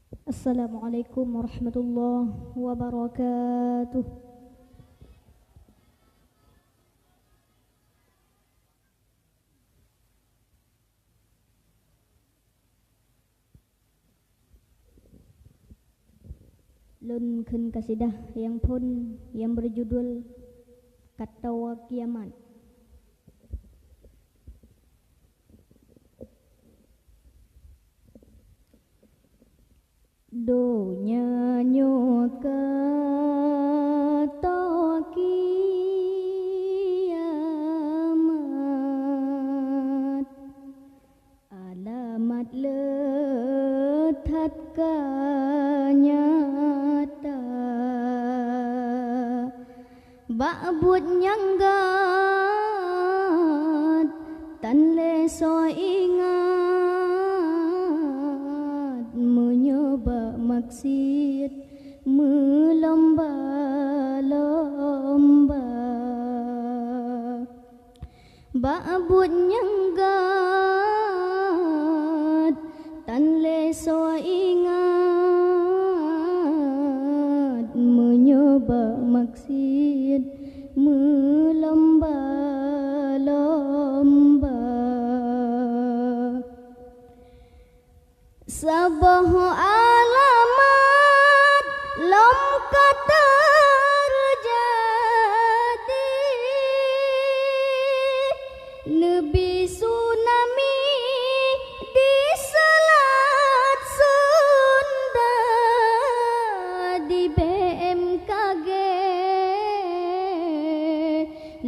Assalamualaikum warahmatullahi wabarakatuh. Lunken kasidah yang pun yang berjudul Katawa Kiamat. Donya nyoka kiamat, alamat lethat kanyata, ba'but nyanggat tan leso ingat, menyoba maksud melomba-lomba, ba'but nyanggat tan leso ingat, menyoba maksud melomba-lomba. Sabah alamat lomka terjadi, nebi tsunami di Selat Sunda, di BMKG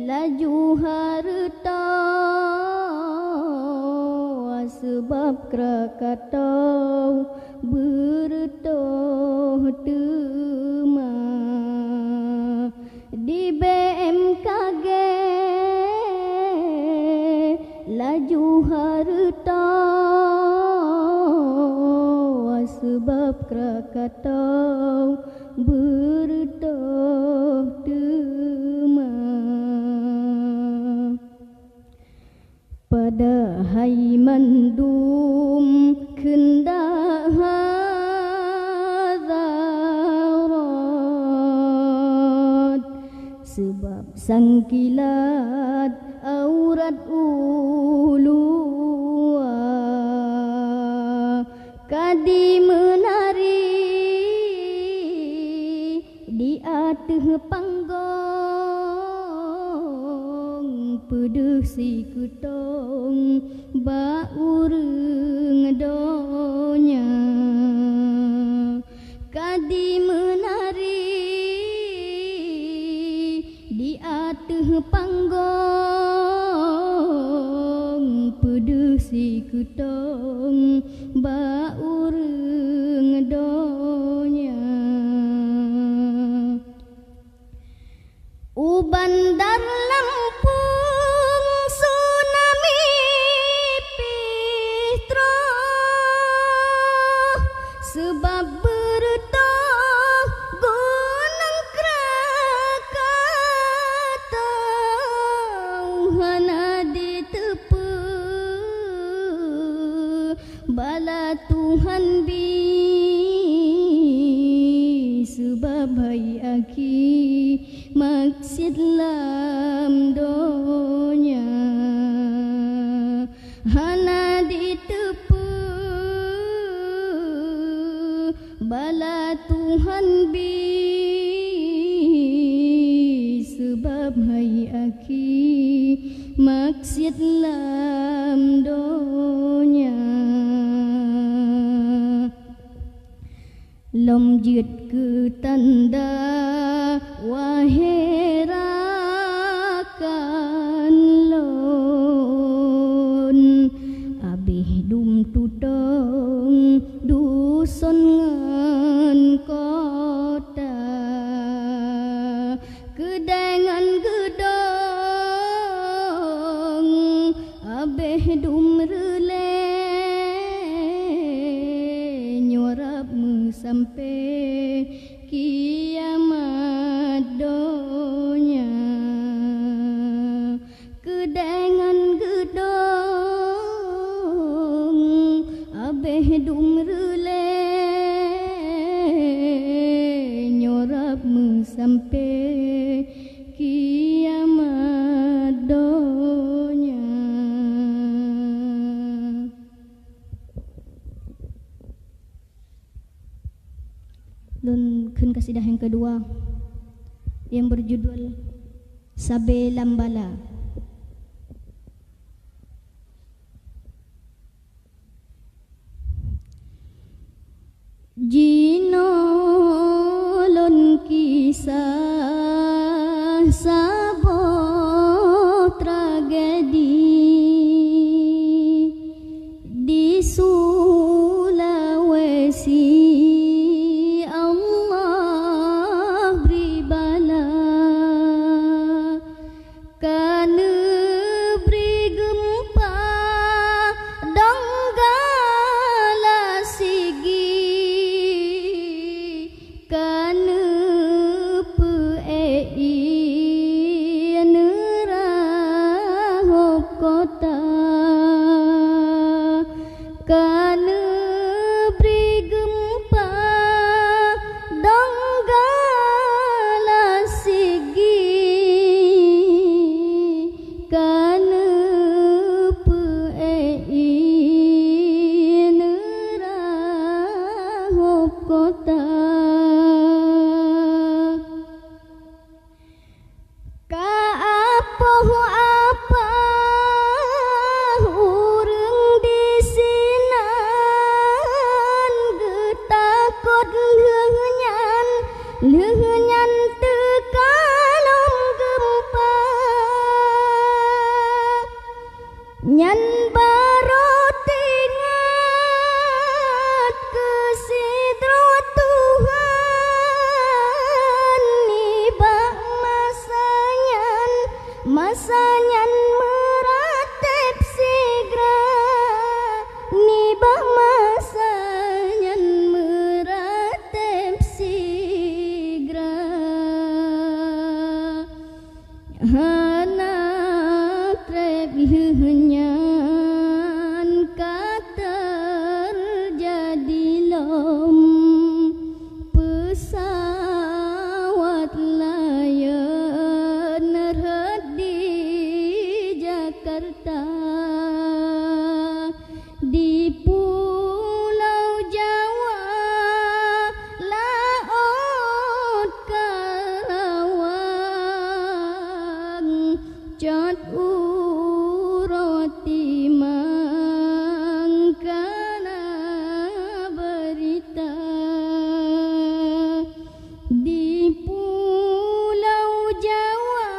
laju harta sebab Krakatau bertoh tema, di BMKG laju harta sebab Krakatau bertoh tema. Pada hai mandum kendah hadarat, sebab sang kilat aurat ulua, kadi menari di atas panggong, pedeh si kutong baureng donya, kadi menari di atas panggong, pedeh si kutong baureng donya. Ubandar Lampung tsunami pitro, sebab bertoh Gunung Krakatau, hana ditepu bala Tuhan bi, sebab hai aki maksud lam donya, hana ditepu bala Tuhan bi, sebab hai aki maksud lam donya. Lom jut ke tanda waherakan lon, abih dum tutong dusun ngan kota, kedengan gedong abih dum rele, nyorap sampai kiamat donya, kedengan gedong abeh dum rele, sampai kiamat donya. Lun kun kasidah yang kedua yang berjudul Sabe Lambala. Jino lon kisah sabo tragedi di Sulawesi. Allah beri bala kana beri gempa donggala sigi kana peei nerah kota kana beri gempa donggala sigi kana peei nerah kota. Apa urang di sinan getakot leunyan tekalong gempa nyan baro tingat kesidro Tuhan nibak masanyan meratep sigra nibah masanyan meratep sigra hanap trep leunyan kater jadi lom pesawat layan nerhet di Jakarta di Pulau Jawa laut Karawang cat uroti mangkana berita di Pulau Jawa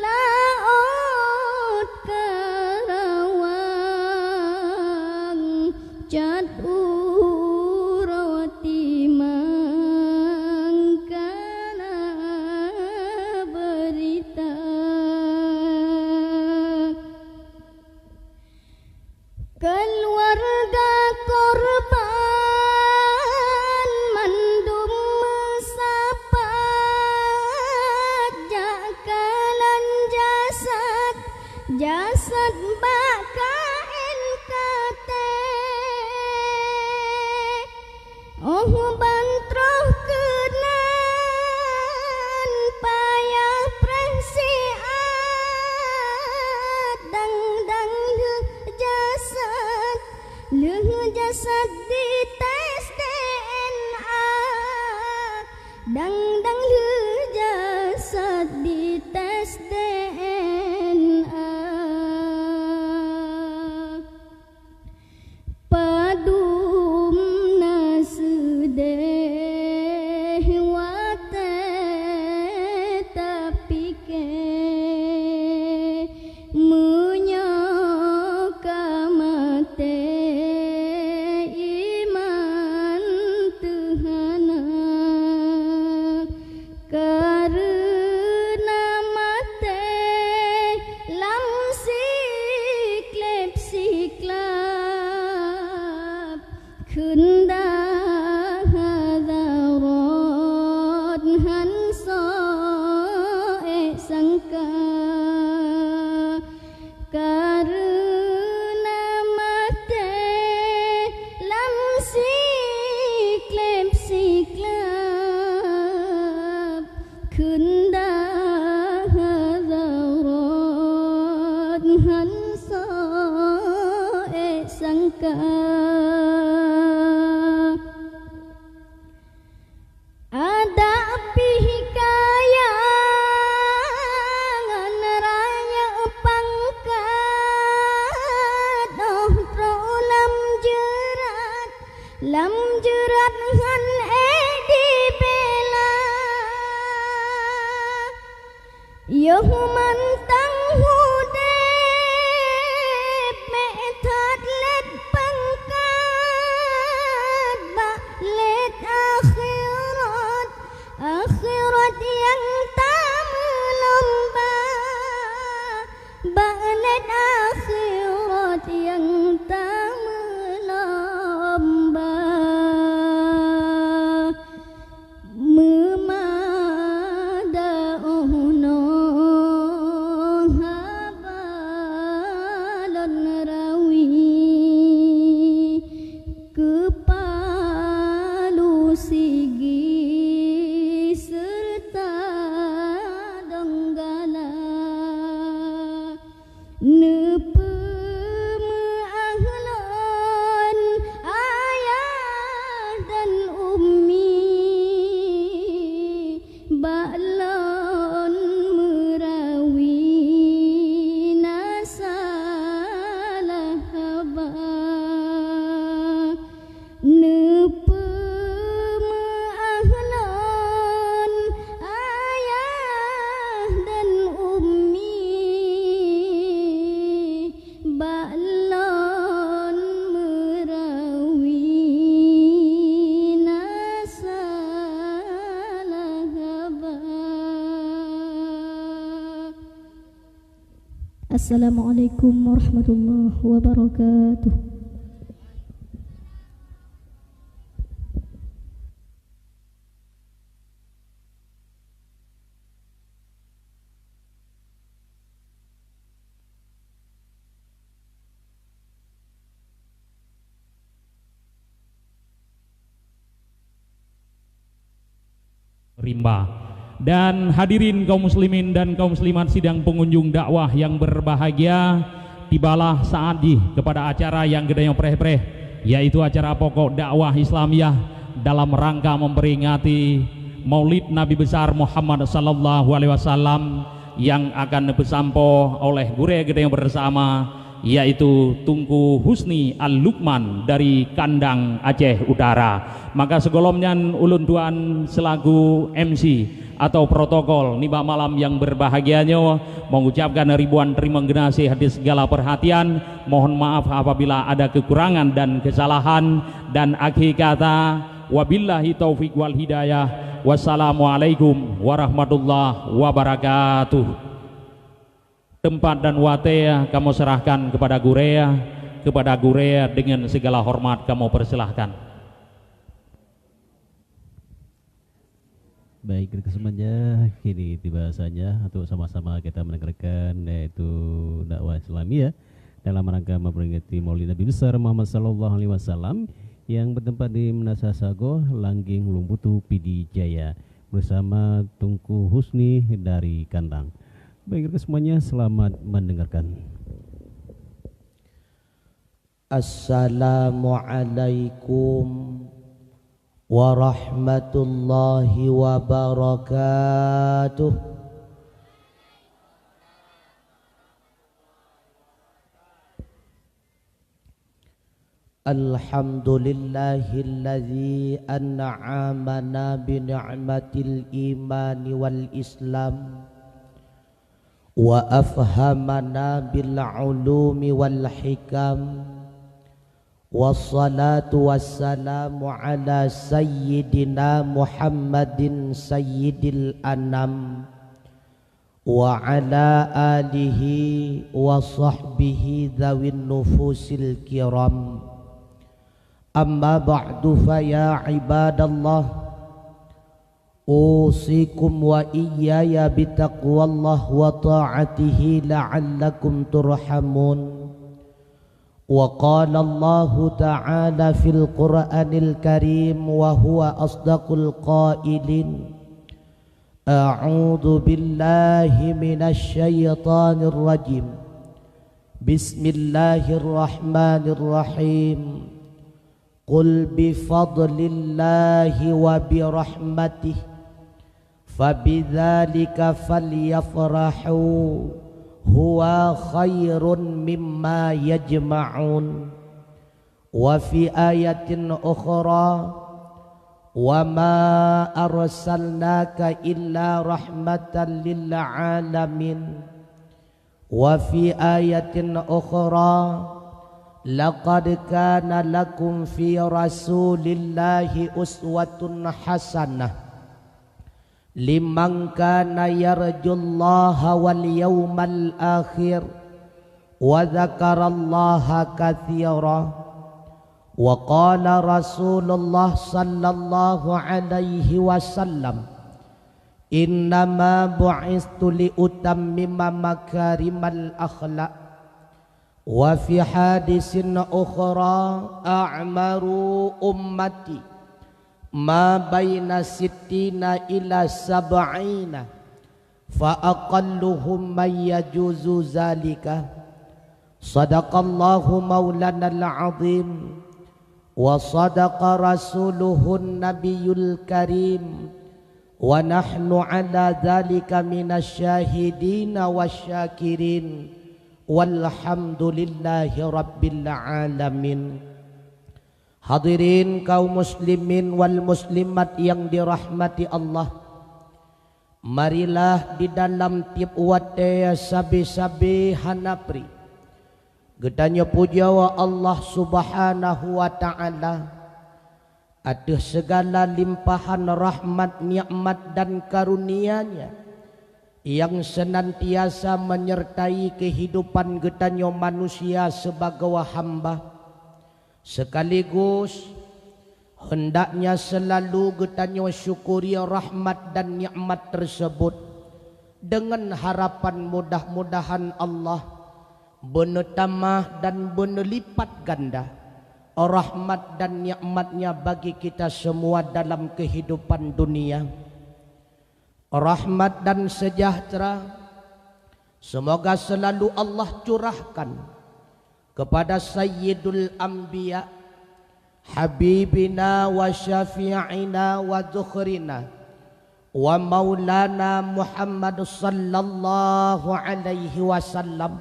laut Karawang cat uroti mangkana berita keluarga korban mandum mesapat jakalan jasad baka NKT oh bantroh kenan payah presiat dang jasad di tes DNA dang jasad di tes DNA padumna sedeh wate tapi ke menyokamate iman Tuhana karena mate lam siklep kundah hadarat hanso sangka karena mate lam siklep Lam jerat han di bela Yahuman tang hude me that let pangkat ba let akhirat yang tak melomba ba let akhirat yang tak melomba Assalamualaikum warahmatullahi wabarakatuh. Rimba. Dan hadirin kaum muslimin dan kaum muslimat sidang pengunjung dakwah yang berbahagia, tibalah saatnya kepada acara yang gedenya preh-preh, yaitu acara pokok dakwah Islamiyah dalam rangka memperingati Maulid Nabi besar Muhammad sallallahu alaihi wasallam yang akan besampo oleh gure gedenya bersama, yaitu Tunku Husni Al-Lukman dari Kandang Aceh Utara. Maka segolomnya ulun tuan selaku MC atau protokol nibak malam yang berbahagianya mengucapkan ribuan terima kasih atas segala perhatian. Mohon maaf apabila ada kekurangan dan kesalahan, dan akhir kata wabillahi taufik wal hidayah. Wassalamualaikum warahmatullahi wabarakatuh. Tempat dan waktu kamu serahkan kepada Gurea dengan segala hormat kamu persilahkan. Baik, kesemuanya kini tiba saja untuk sama-sama kita mendengarkan yaitu dakwah Islamiyah dalam rangka memperingati Maulid Nabi besar Muhammad sallallahu alaihi wasallam yang bertempat di Menasa Sago, Langging, Lumbutu, Pidi Jaya bersama Tunku Husni dari Kandang. Baik, semuanya selamat mendengarkan. Assalamualaikum warahmatullahi wabarakatuh. Alhamdulillahilladzi an'amana bi ni'matil imani wal islam wa afhamana bil ulumi wal hikam. Wassalatu wassalamu ala sayyidina Muhammadin sayyidil anam wa ala alihi wa sahbihi dhawin nufusil kiram. Amma ba'du fa ya ibadallah, usikum wa iyaya bitaqwallah wa ta'atihi la'allakum turhamun. وقال الله تعالى في القرآن الكريم وهو أصدق القائلين أعوذ بالله من الشيطان الرجيم بسم الله الرحمن الرحيم قل بفضل الله وبرحمته فبذلك فليفرحوا huwa khairun mimma yajma'un wa fi ayatin ukhra wa ma arsalnaka illa rahmatan lil alamin wa fi ayatin ukhra laqad kana lakum fi rasulillahi uswatun hasanah liman kana yarjullaha wal yawmal akhir wa dzakarallaha katsira. Wa qala Rasulullah sallallahu alaihi wasallam innama bu'istu li utammima makarimal akhlaq. Wa fi hadisin ukhra a'maru ummati ma baina sittina ila sab'ina fa aqalluhum man yajuzu zalika. Sadaqallahu maulana al-azim wa sadaqa rasuluhun nabiyul karim wa nahnu ala dhalika minasyahidina wasyakirin walhamdulillahi rabbil alamin. Hadirin kaum muslimin wal muslimat yang dirahmati Allah, marilah di dalam tiap wate sabi-sabi hanapri gedanya puja wa Allah subhanahu wa ta'ala atas segala limpahan rahmat, nikmat dan karunia-Nya yang senantiasa menyertai kehidupan gedanya manusia sebagai hamba. Sekaligus hendaknya selalu gedanya syukuri rahmat dan nikmat tersebut dengan harapan mudah-mudahan Allah benetamah dan benelipat ganda rahmat dan nikmatnya bagi kita semua dalam kehidupan dunia. Rahmat dan sejahtera semoga selalu Allah curahkan kepada Sayyidul Anbiya Habibina wa Syafi'ina wa Dzukhrina wa Maulana Muhammad sallallahu alaihi wasallam,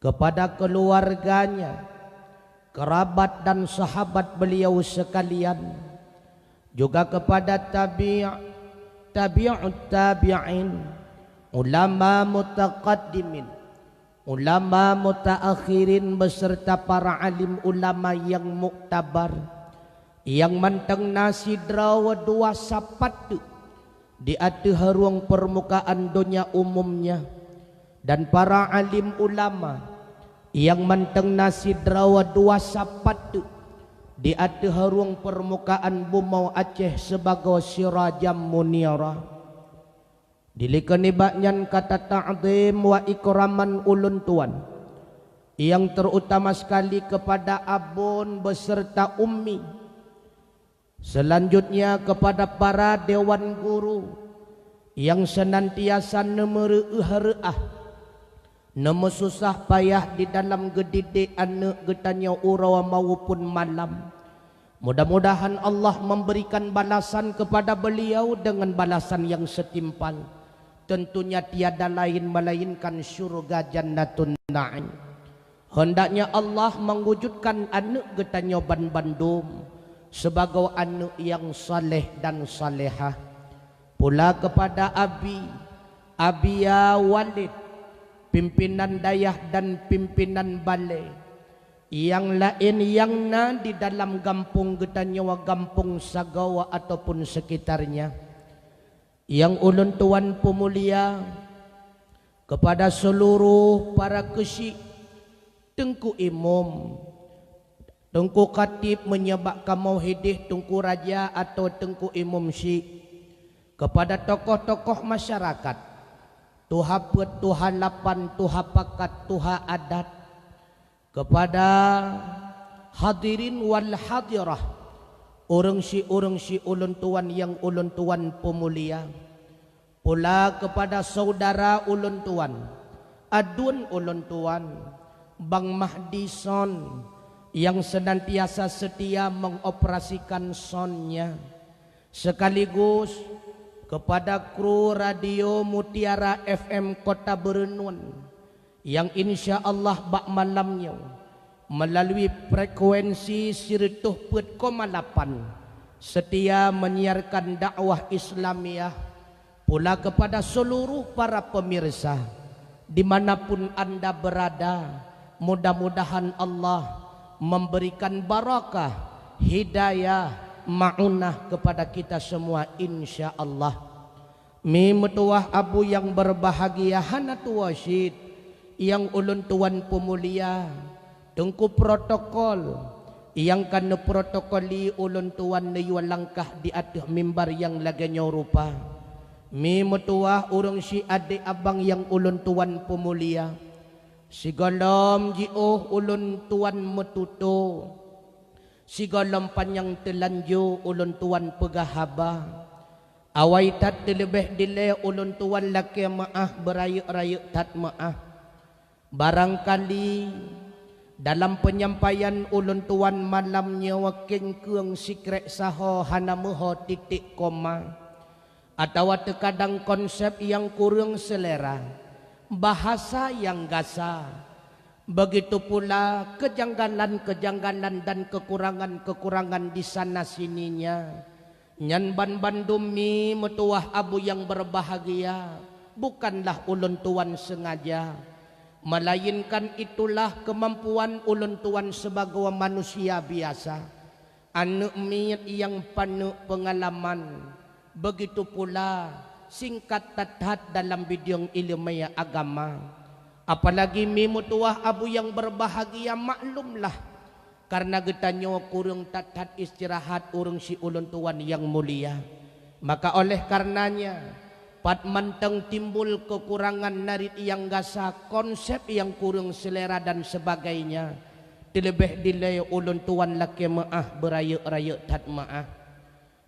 kepada keluarganya, kerabat dan sahabat beliau sekalian, juga kepada tabi'ut tabi'in, ulama mutaqaddimin, ulama mutaakhirin beserta para alim ulama yang muktabar yang manteng nasi drawa dua sapatu di atas ruang permukaan dunia umumnya, dan para alim ulama yang manteng nasi drawa dua sapatu di atas ruang permukaan bumi Aceh sebagai sirajam munira. Dilikani baknyan kata ta'zim wa ikraman ulun tuan yang terutama sekali kepada abun beserta ummi, selanjutnya kepada para dewan guru yang senantiasa nemereuh-reuah nemu susah payah di dalam gedidik anak getanya urawa maupun malam. Mudah-mudahan Allah memberikan balasan kepada beliau dengan balasan yang setimpal, tentunya tiada lain melainkan syurga jannatun na'im. Hendaknya Allah mewujudkan anak getanya Ban Bandung sebagai anak yang saleh dan salehah. Pula kepada Abia Walid, pimpinan dayah dan pimpinan balai yang lain yang di dalam kampung getanya wa kampung Sagawa ataupun sekitarnya, yang ulun tuan pemulia, kepada seluruh para kesyi, Tengku Imam, Tengku Khatib menyebabkan mauhidih, Tengku Raja atau Tengku Imam Syekh, kepada tokoh-tokoh masyarakat, Tuha Pet, Tuha Lapan, Tuha Pakat, Tuha Adat, kepada hadirin wal hadirah, orang si ulun tuan yang ulun tuan pemulia, pula kepada saudara ulun tuan, adun ulun tuan, Bang Mahdi Son yang senantiasa setia mengoperasikan sonnya, sekaligus kepada kru radio Mutiara FM Kota Berenun yang insya Allah bak malamnya melalui frekuensi 100.8 setia menyiarkan dakwah Islamiah pula kepada seluruh para pemirsa dimanapun anda berada. Mudah-mudahan Allah memberikan barakah, hidayah, ma'unah kepada kita semua insya-Allah. Mi metuah abu yang berbahagia Hanatul Wasyid yang ulun tuan pemulia tengku protokol yang kana protokoli ulun tuan neu langkah di atas mimbar yang laganya rupa. Mi metuah urang si adik abang yang ulun tuan pemulia sigalom jioh ulun tuan metuto sigalom panjang telanju ulun tuan pegahaba awai tat lebih dile ulun tuan laki maaf berayuk-rayuk tat maaf. Barangkali dalam penyampaian ulun tuan malamnya wakin keung sikrek saho hana meho titik koma atau terkadang konsep yang kurang selera, bahasa yang gasa, begitu pula kejanggalan-kejanggalan dan kekurangan-kekurangan di sana sininya. Nyan bandumi metuah abu yang berbahagia bukanlah ulun tuan sengaja, melainkan itulah kemampuan ulun tuan sebagai manusia biasa, anu miat yang penuh pengalaman. Begitu pula singkat tathat dalam bidang ilmu agama. Apalagi mimutuah abu yang berbahagia maklumlah karena getanyo kurang tathat istirahat urung si ulun tuan yang mulia. Maka oleh karenanya pat manteng timbul kekurangan narit yang gasa, konsep yang kurang selera dan sebagainya. Dilebih dilay ulun tuan laki maaf berayuk-rayuk tat maaf.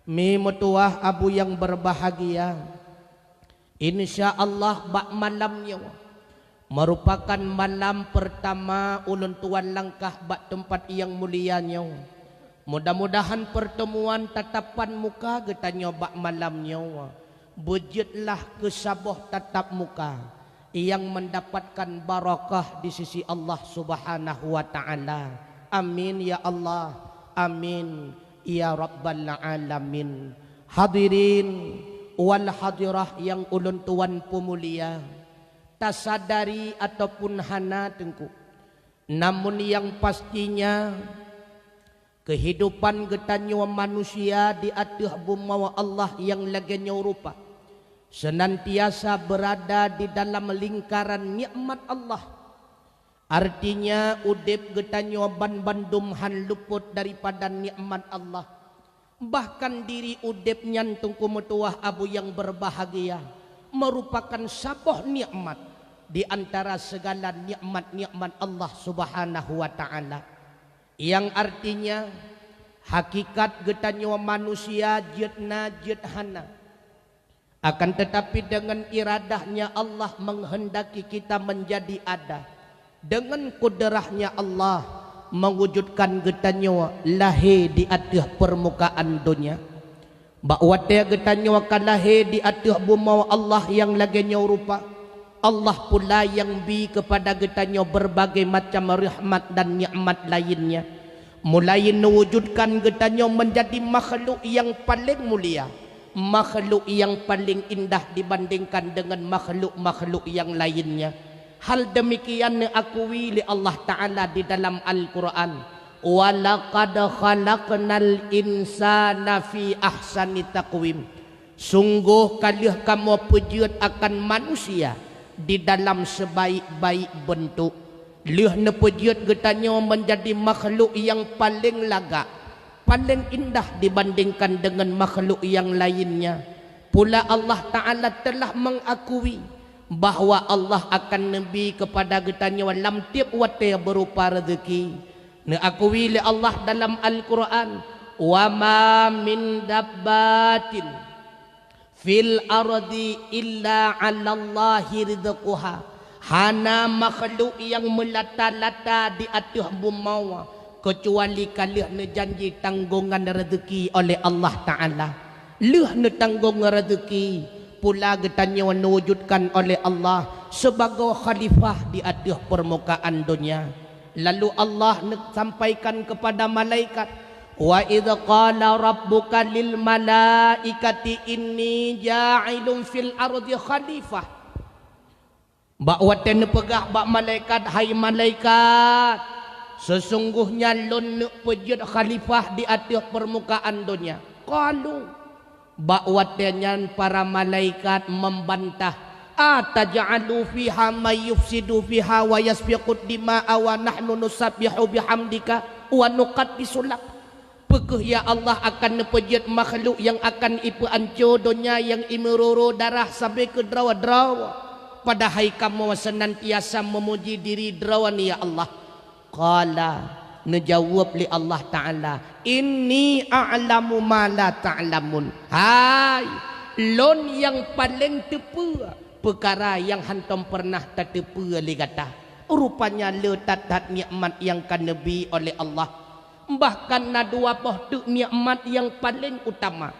Mi metuah abu yang berbahagia, insya-Allah bak malamnya merupakan malam pertama ulun tuan langkah bak tempat yang mulianya. Mudah-mudahan pertemuan tatapan muka getanyo bak malamnya wujudlah kesabah tatap muka yang mendapatkan barakah di sisi Allah Subhanahu wa taala. Amin ya Allah, amin ya Rabbal Alamin. Hadirin wal hadirah yang ulun tuan pemulia, tasadari ataupun hana tengku, namun yang pastinya kehidupan getanyo manusia di atas bumi Allah yang laganya rupa senantiasa berada di dalam lingkaran nikmat Allah. Artinya udip getanyo bandum han luput daripada nikmat Allah. Bahkan diri udip nyantung kumetuah abu yang berbahagia merupakan sabah nikmat di antara segala nikmat-nikmat Allah Subhanahu wa taala. Yang artinya hakikat getanyo manusia jetna jethana. Akan tetapi dengan iradahnya Allah menghendaki kita menjadi ada. Dengan kudrahnya Allah mewujudkan getanyo lahir di atas permukaan dunia. Bahwa dia getanyo akan lahir di atas bumi Allah yang laganya rupa. Allah pula yang bi kepada getanyo berbagai macam rahmat dan nikmat lainnya. Mulai mewujudkan getanyo menjadi makhluk yang paling mulia, makhluk yang paling indah dibandingkan dengan makhluk-makhluk yang lainnya. Hal demikian diakui oleh Allah Ta'ala di dalam Al-Quran. Walaqad khalaqnal insana fi ahsani taqwim. Sungguh kalih kamu pujud akan manusia di dalam sebaik-baik bentuk. Lih nepujud getanyo menjadi makhluk yang paling lagak, paling indah dibandingkan dengan makhluk yang lainnya. Pula Allah Ta'ala telah mengakui bahawa Allah akan nabi kepada getanyo lam tiap wate berupa rezeki. Diakui oleh Allah dalam Al-Quran, wa ma min dabbatin fil ardi illa 'alallahi rizquha. Hana makhluk yang melata-lata di atas bumi kecuali kalih ne janji tanggungan rezeki oleh Allah Ta'ala. Lih ne tanggung rezeki pula getanyo wujudkan oleh Allah sebagai khalifah di atas permukaan dunia. Lalu Allah sampaikan kepada malaikat, wa idh qala rabbuka lil malaikati inni ja'ilun fil ardi khalifah. Bak watan pegah bak malaikat, hai malaikat, sesungguhnya lon nak pejut khalifah di atas permukaan dunia. Qalu, bak watannya para malaikat membantah, ataj'alu fiha may yufsidu fiha wa yasfiqud dima'a wa nahnu nusabbihu bihamdika wa nuqaddisu lak. Pekeh ya Allah akan nepejut makhluk yang akan ipu ancur dunia, yang imeroro darah sampai ke drawa-drawa. Padahal kamu senantiasa memuji diri drawan ya Allah. Qala, nejawab li Allah Ta'ala, inni a'lamu ma la ta'lamun. Hai, lon yang paling tepu perkara yang hantam pernah tak tepu li kata. Rupanya letat nikmat yang kan nabi oleh Allah. Bahkan na dua tu nikmat yang paling utama.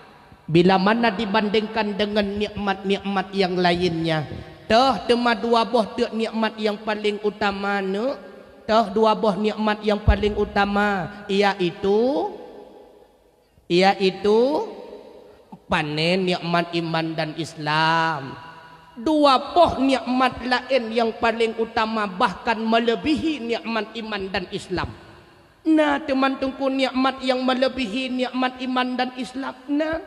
Bila mana dibandingkan dengan nikmat-nikmat yang lainnya. Dah tema dua tu nikmat yang paling utama ne. Dah dua nikmat yang paling utama iaitu panen nikmat iman dan Islam. Dua nikmat lain yang paling utama bahkan melebihi nikmat iman dan Islam. Nah, teman tungku nikmat yang melebihi nikmat iman dan Islam. Nah,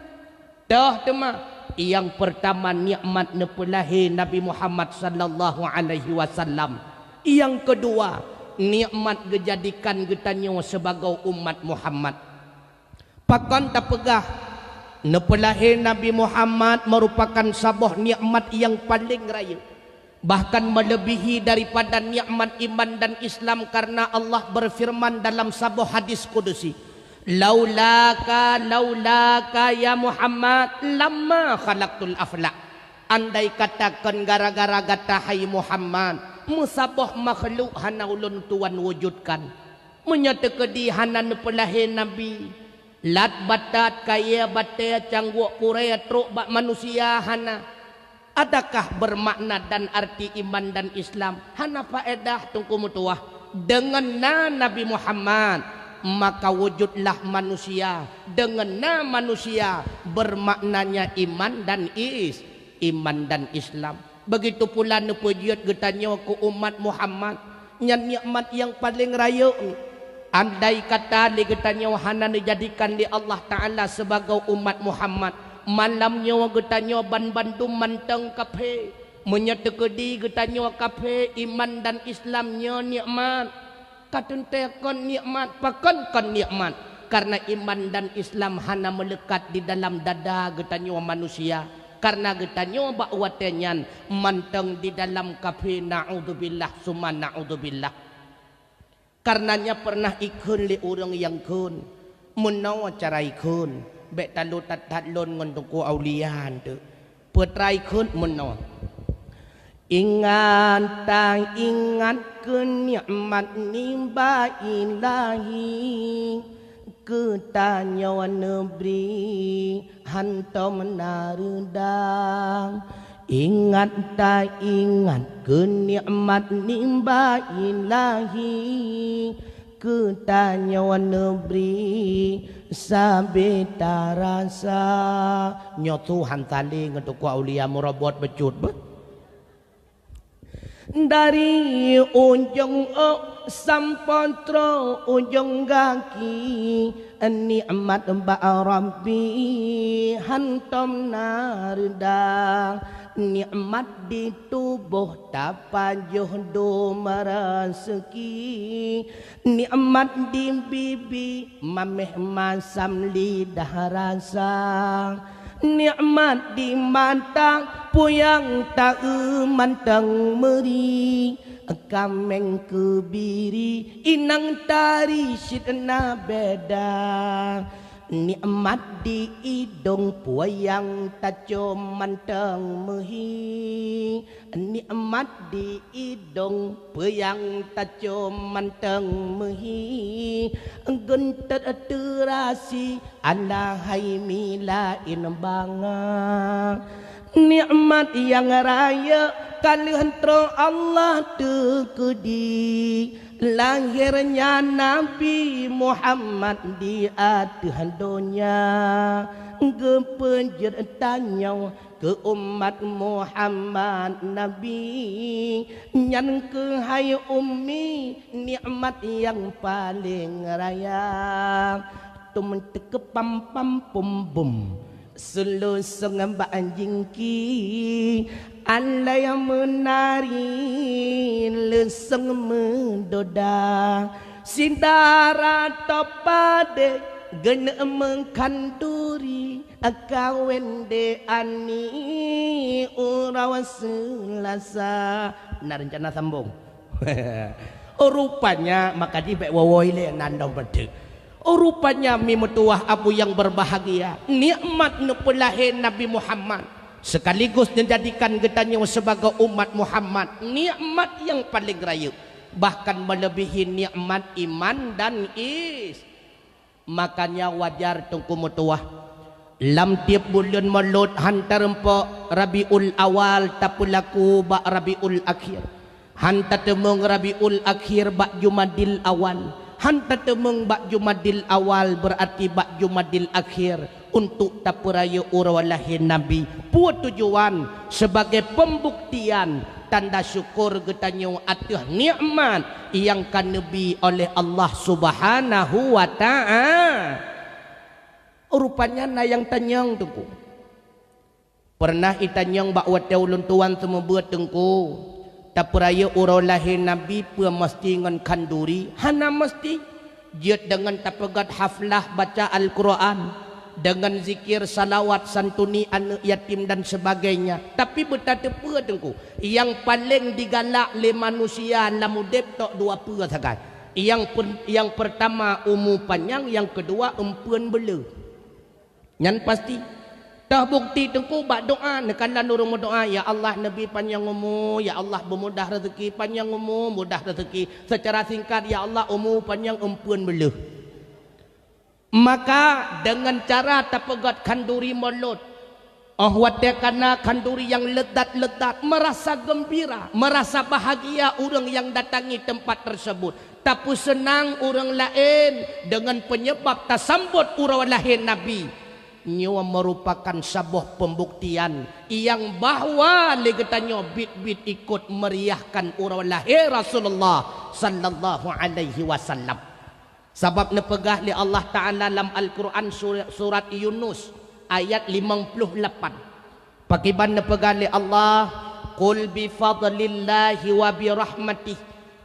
dah teman. Yang pertama nikmat nepelahi Nabi Muhammad sallallahu alaihi wasallam. Yang kedua nikmat dijadikan getanyo sebagai umat Muhammad. Pakan tak pegah nepelahi Nabi Muhammad merupakan sebuah nikmat yang paling raya, bahkan melebihi daripada nikmat iman dan Islam, karena Allah berfirman dalam sebuah hadis kudusi, laulaka ya Muhammad lamma khalaqtul aflak. Andai katakan gara-gara gata hai Muhammad musabah makhluk hana ulun tuan wujudkan, menyatakedi hana nepelahi Nabi lat batat kaya batai cangguk purai truk bak manusia hana. Adakah bermakna dan arti iman dan Islam? Hana faedah tungku mutuah dengan Nabi Muhammad, maka wujudlah manusia. Dengan manusia bermaknanya iman dan Islam. Begitu pula nepejut getanyo ke umat Muhammad yang nikmat yang paling raya. Andai kata li getanyo hana dijadikan di Allah Ta'ala sebagai umat Muhammad, malamnya getanyo ban-bandum manteng kafe, menyetekedi getanyo kafe iman dan Islamnya nikmat. Katuntekon nikmat, pakon nikmat, karena iman dan Islam hana melekat di dalam dada getanyo manusia, karena getanyo bakwatenyan manteng di dalam kafe. Na'udzubillah summa na'udzubillah. Karenanya pernah ikun li orang yang kun menawa cara ikun bek talu tatlon ngontuku aulian tu petrai kun menawa ingat ke nikmat nimba ilahi ketanya negeri hantam narudang. Ingat ke nikmat nimba ilahi ketanya negeri sabita rasa nyotu hantali ngetuk aulia murabot becut dari ujung sampotro ujung kaki nikmat ba'arabi hantam narda. Nikmat di tubuh tapajuh do maraseki, nikmat di bibi mameh masam lidah rasa, nikmat di mata puyang tak mantang meri, kameng kebiri inang tari sidna beda. Nikmat di hidung puyang taco manteng mehi, nikmat di hidung puyang taco manteng mehi, gentet terasi alahai milain banga. Nikmat yang raya kalian Allah tekedi, lahirnya Nabi Muhammad di atas dunia, kepenjertanya ke umat Muhammad Nabi, nyan ke hai ummi nikmat yang paling raya, tum teke pam pam pum bum selusung anjing ki anda yang menari leseng mendoda sindara topade gene mengkanduri akawen de ani urawa selasa. Nah rencana sambung. Rupanya maka di bek wawoi nandau berde. Rupanya mi metuah abu yang berbahagia nikmat nepelahe Nabi Muhammad sekaligus menjadikan getanya sebagai umat Muhammad nikmat yang paling raya, bahkan melebihi nikmat iman dan makanya wajar tungku metuah lam tiap bulan malut hantar empok Rabiul Awal tapulaku bak Rabiul Akhir, hantar temung Rabiul Akhir bak Jumadil Awal, hantar temung bak Jumadil Awal berarti bak Jumadil Akhir untuk taperaya urawalahi Nabi. Puat tujuan sebagai pembuktian tanda syukur getanya atas nikmat yang kanebi oleh Allah Subhanahu wa ta'ala. Rupanya na yang tanyang tengku. Pernah itanyang bak watau luntuan semua buat tengku. Taperaya urawalahi Nabi pun mesti ngan kanduri. Hana mesti jut dengan tapegat haflah baca Al-Quran, dengan zikir salawat santuni anak yatim dan sebagainya. Tapi betapa apa tengku yang paling digalak le manusia lamu dep tok dua apa sagai. Yang pertama umur panjang, yang kedua empuan bela. Nyan pasti dah bukti tengku bak doa nekala nurung doa, ya Allah Nabi panjang umur, ya Allah bermudah rezeki, panjang umur mudah rezeki. Secara singkat, ya Allah umur panjang empuan bela. Maka dengan cara tapegat kanduri mulut, watakana kanduri yang ledat-ledat, merasa gembira, merasa bahagia orang yang datangi tempat tersebut. Tapi senang orang lain dengan penyebab tasambut urawalahi Nabi. Nyawa merupakan sebuah pembuktian yang bahwa legetannya bit-bit ikut meriahkan urawalahi Rasulullah sallallahu alaihi wasallam. Sebab nepegah li Allah Ta'ala dalam Al-Quran surat Yunus ayat 58. Pakiban nepegah li Allah, qul bi fadlillahi wa bi rahmatih,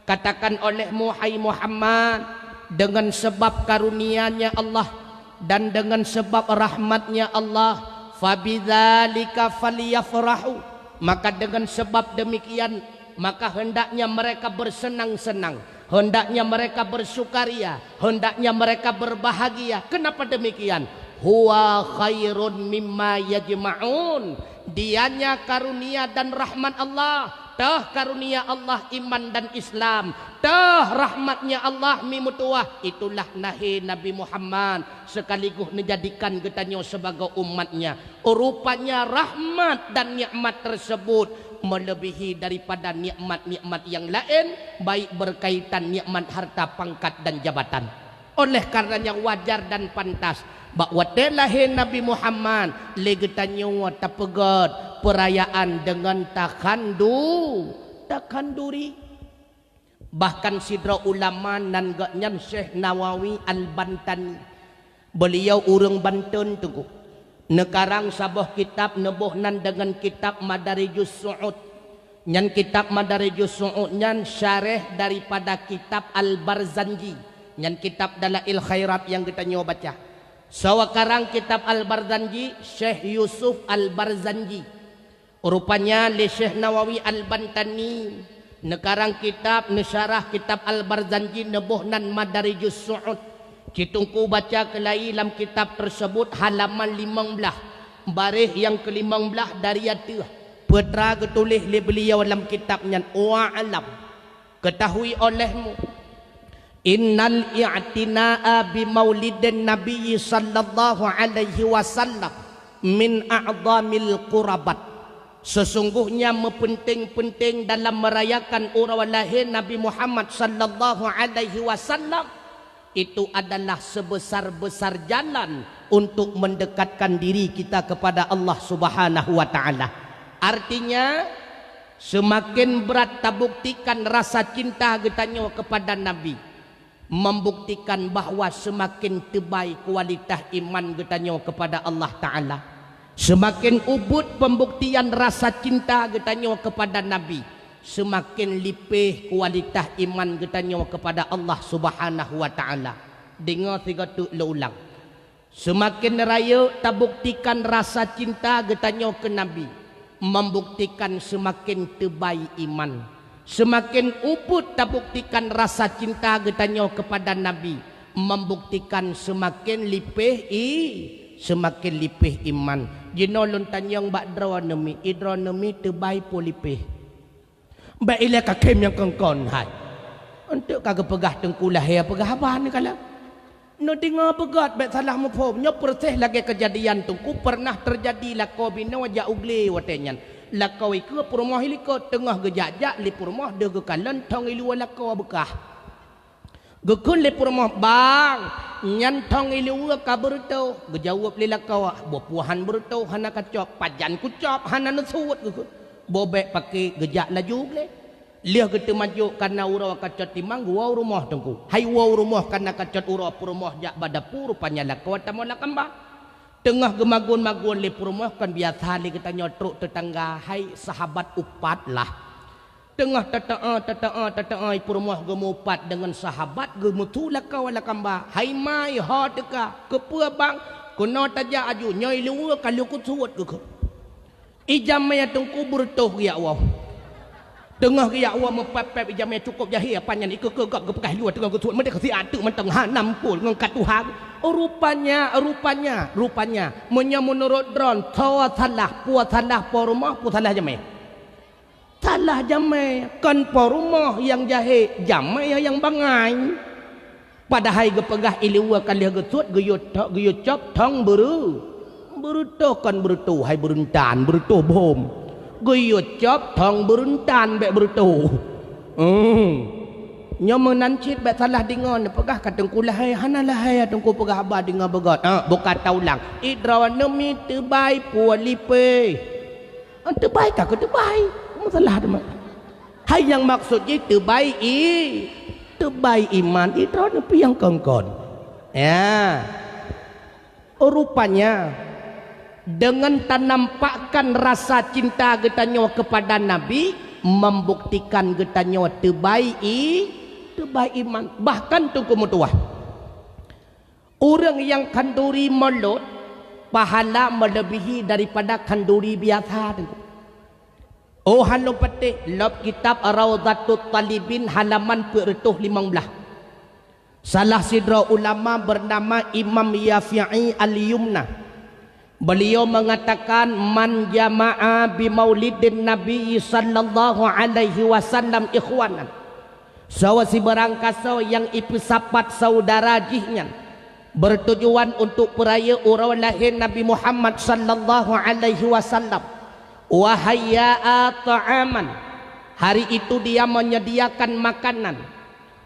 katakan olehmu hai Muhammad, dengan sebab karunia-Nya Allah dan dengan sebab rahmatnya Allah, fabidzalika falyafrahu, maka dengan sebab demikian maka hendaknya mereka bersenang-senang, hendaknya mereka bersukaria, hendaknya mereka berbahagia. Kenapa demikian? Huwa khairun mimma yajma'un, dianya karunia dan rahmat Allah. Tah karunia Allah iman dan Islam, tah rahmatnya Allah mimutuah. Itulah nahi Nabi Muhammad sekaligus menjadikan getanya sebagai umatnya. Rupanya rahmat dan nikmat tersebut melebihi daripada nikmat-nikmat yang lain, baik berkaitan nikmat harta, pangkat dan jabatan. Oleh karenanya wajar dan pantas bahwa telahe Nabi Muhammad legetanyo tapegat perayaan dengan takanduri. Bahkan sidra ulama nan gaknyan Syekh Nawawi Al-Bantani, beliau urang Banten tu, nekarang sabah kitab nebohnan dengan kitab Madarijus Su'ud. Nyan kitab Madarijus Su'ud nyan syarah daripada kitab Al-Barzanji, nyan kitab Dalail Khairat yang kita nyoba baca. Sawakarang kitab Al-Barzanji Syekh Yusuf Al-Barzanji, rupanya le Syekh Nawawi Al-Bantani nekarang kitab nesyarah kitab Al-Barzanji nebohnan Madarijus Su'ud. Kitungku baca kelai dalam kitab tersebut halaman 15 baris yang ke-15 dari itu petra ketulis le beliau dalam kitabnya, wa'alam, ketahui olehmu, innal i'tina'a bi maulidin Nabi sallallahu alaihi wasallam min a'dhamil qurabat, Sesungguhnya penting-penting dalam merayakan urang lahir Nabi Muhammad sallallahu alaihi wasallam itu adalah sebesar-besar jalan untuk mendekatkan diri kita kepada Allah Subhanahu wa taala. Artinya semakin berat terbuktikan rasa cinta kita kepada Nabi, membuktikan bahawa semakin tebal kualitas iman kita kepada Allah taala. Semakin ubud pembuktian rasa cinta kita kepada Nabi, semakin lipih kualitas iman kita kepada Allah Subhanahu wa taala. Dengar tiga tu ulang. Semakin raya terbuktikan rasa cinta kita ke Nabi, membuktikan semakin tebal iman. Semakin ubud terbuktikan rasa cinta kita kepada Nabi, membuktikan semakin lipih iman. Jinolon tanyang bak idronomi tebal polipih. Baik ilah kakem yang kengkon hai. Untuk kagak pegah tengkulah ya pegah abah ni kala. No dengar pegat baik salah mufhum. Nyo perteh lagi kejadian tu. Ku pernah terjadi lakau bina wajak ugle watenyan. Lakau iku perumah iliko tengah gejak-jak li perumah de gekalan tong ilu lakau bekah. Gekun li perumah bang nyantong ilu ka bertau gejawab li lakau bupuhan bertau hana kacop pajan kucop hana nusut gekun. Bobek pakai gejak laju boleh. Liah kita maju karena urau kacot timang gua rumah tengku. Hai wau rumah karena kacot urau rumah jak badapur rupanya lakau tamola kamba. Tengah gemagun-magun li rumah kan biasa li kita nyotruk tetangga hai sahabat upat lah. Tengah tata rumah gemupat dengan sahabat gemutu lakau lakamba. Hai mai ha teka kepua bang kuno taja aju nyoi lu kalau kusuat ke. Ijam maya tengku bertuh ya Allah. Tengah ya Allah mepepep ijam maya cukup jahil panjang ikut kegap kepekah luar tengah kusuat mereka kasi atuk menteng hanam pul ngangkat Tuhan. Oh, rupanya menya menurut drone tawa salah puas salah porumah puas salah jamai. Salah jamai kan porumah yang jahil jamai yang bangai. Padahal gepegah iliwa kali gesut geyut cop tong beru. Berutuh kan berutuh hai beruntan berutuh bom guyut cop thong beruntan bek berutuh nyomo nancit bek salah dengar pegah katengkulah hai hanalah hai tengku pegah abah dengar begot bukan taulang idrawanomi tebai pualipe tebai tak tebai masalah tu hai yang maksudnya tebai iman idrawanomi yang kongkon ya rupanya dengan tampakkan rasa cinta getanyo kepada Nabi membuktikan getanyo tebai iman. Bahkan tunggu mutuah orang yang kanduri mulut pahala melebihi daripada kanduri biasa. Oh halo petik lob kitab Rawdatut Talibin halaman 15. Salah sidra ulama bernama Imam Yafi'i Al-Yumna. Beliau mengatakan man jama'a bi maulidin Nabi sallallahu alaihi wasallam ikhwanan. Sawasi berangkasa yang ipisapat saudara jihnya bertujuan untuk peraya urau lahir Nabi Muhammad sallallahu alaihi wasallam. Wa hayya'a ta'aman. Hari itu dia menyediakan makanan.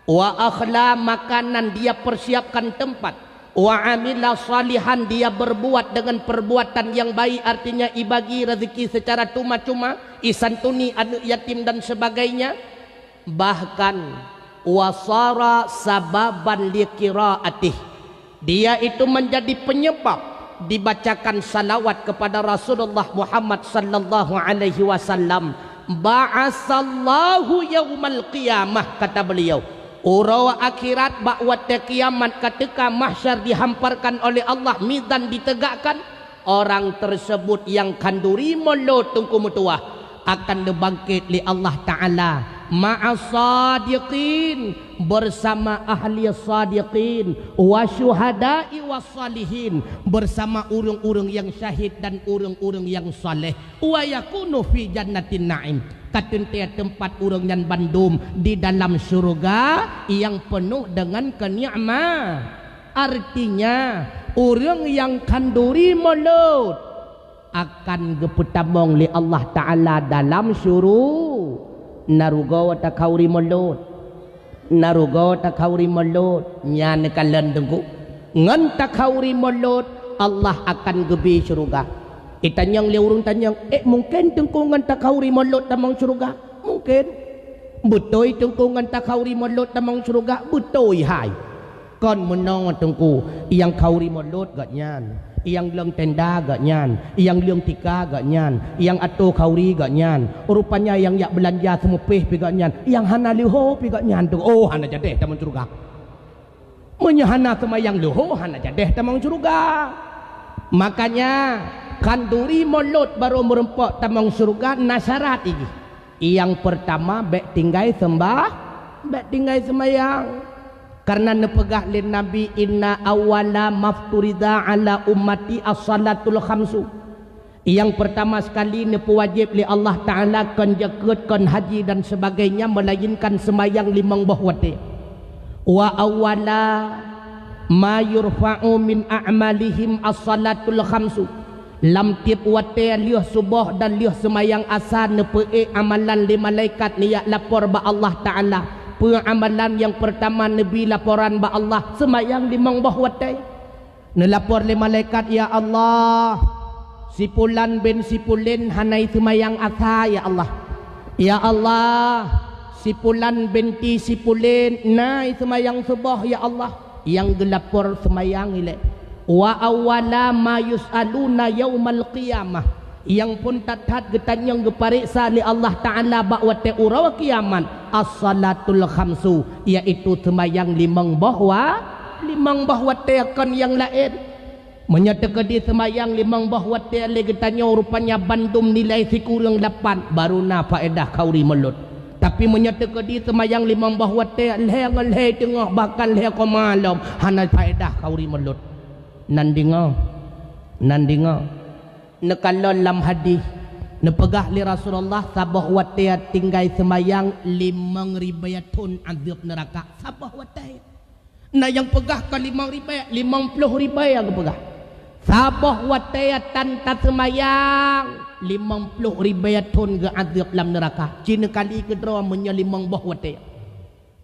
Wa akhla makanan dia persiapkan tempat. Wa amila salihan dia berbuat dengan perbuatan yang baik artinya ibagi rezeki secara cuma-cuma isantuni anak yatim dan sebagainya bahkan wasara sababan liqiraatih dia itu menjadi penyebab dibacakan salawat kepada Rasulullah Muhammad sallallahu alaihi wasallam ba'asallahu yaumal qiyamah kata beliau. Urawa akhirat bakwat kiamat ketika mahsyar dihamparkan oleh Allah mizan ditegakkan orang tersebut yang kanduri mulut tungku mutuah akan dibangkit li Allah Ta'ala ma'as-sadiqin bersama ahli sadiqin wa syuhada'i was salihin bersama urung-urung yang syahid dan urung-urung yang saleh wa yakunu fi jannatin na'im katentia tempat urang dan bandum di dalam surga yang penuh dengan kenikmatan. Artinya orang yang kanduri mulut akan gepetamong li Allah Ta'ala dalam syuru narugo ta kauri mulut narugo ta kauri mulut nyan kalen tengku ngan ta kauri mulut Allah akan gebi syurga itanyang liurung tanyang mungkin tengku ngan ta kauri mulut tamang syurga mungkin betul tengku ngan ta kauri mulut tamang syurga betul hai kon menong tengku yang kauri mulut gak nyan yang leng tenda gak nyan, yang leng tika gak nyan, yang ato kauri gak nyan, rupanya yang yak belanja semupih pi gak nyan, yang hana liho pi gak nyan tu, oh hana jadeh tamang surga. Menyahana semayang liho hana jadeh tamang surga. Makanya kanduri mulut baru merempok tamang surga nasyarat ini. Yang pertama bek tinggai sembah, bek tinggai semayang. Karena nepegah lin Nabi inna awala mafturida ala ummati as-salatul khamsu. Yang pertama sekali nepu wajib li Allah Ta'ala kan jagat kan haji dan sebagainya melainkan semayang limang bahwati. Wa awala ma yurfa'u min a'malihim as-salatul khamsu. Lam tip wate liuh subuh dan liuh semayang asar nepu amalan li malaikat niat lapor ba Allah Ta'ala. Amalan yang pertama Nabi laporan ba Allah semayang limang bahwatai nelapor le malaikat ya Allah sipulan bin sipulin hanai semayang asa ya Allah sipulan binti sipulin nai semayang subuh ya Allah yang gelapor semayang ile wa awwala ma yus'aluna yaumal qiyamah yang pun tatat getanyang gepariksa li Allah Ta'ala bakwate urawa kiaman as-salatul khamsu iaitu semayang limang bahwate akan yang lain menyatakan di semayang limang bahwate le getanyang rupanya bandum nilai sikurang 8 baru na faedah kauri mulut tapi menyatakan di semayang limang bahwate leh tengah bakal leh ko malam hana faedah kauri mulut nandinga nekalon lam hadis nepegah li Rasulullah sabah watia tinggai semayang 5 ribayatun azab neraka sabah watia nah yang pegah ke 5 ribayat 50 ribayat ke pegah sabah watia tanta semayang 50 ribayatun ke azab lam neraka cina kali kedua menyelimang bah watia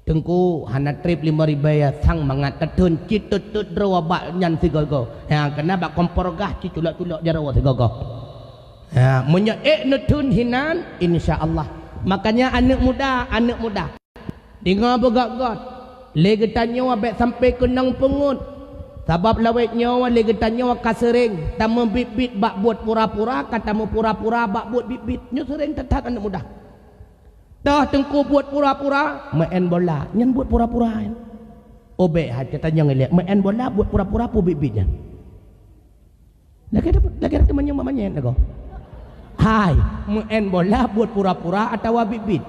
tengku hana trip 5 ribayat sang mangat tetun citut drawa bak nyan sigogo ya kena bak komporgah citulak-tulak jarawa sigogo ya munya netun hinan insyaallah makanya anak muda dengar begak-gat legetannya abek sampai kenang pengut sebab lawet nyawa legetannya kasering tamu bibit bak buat pura-pura kata mu pura-pura bak buat bibit nyo sering tetap anak muda dah tengku buat pura-pura main bola nyan buat pura-pura obek hati tanya ngelak main bola buat pura-pura pu bibitnya lagi ada temannya mamanya nego hai main bola buat pura-pura atau bibit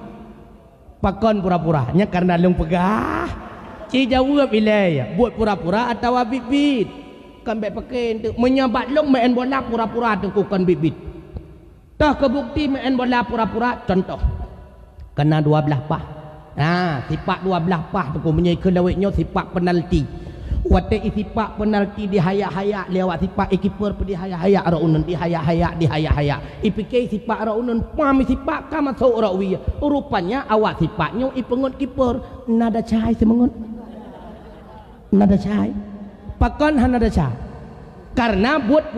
pakon pura-puranya karena lung pegah ci jawab ilai buat pura-pura atau bibit kan baik pakai tu menyabat long main bola pura-pura tengku kan bibit dah kebukti main bola pura-pura contoh kena 12 pah sifat 12 pah tu menyai kelawetnya sifat penalti wate sifat penalti di hayak-hayak lewat sifat ekiper di hayak-hayak raunan di hayak-hayak ipike sifat raunan pami sifat ka masuk rawi rupanya awak sifatnya ipengut kiper nada cai semengut nada cai pakon nada cai karena buat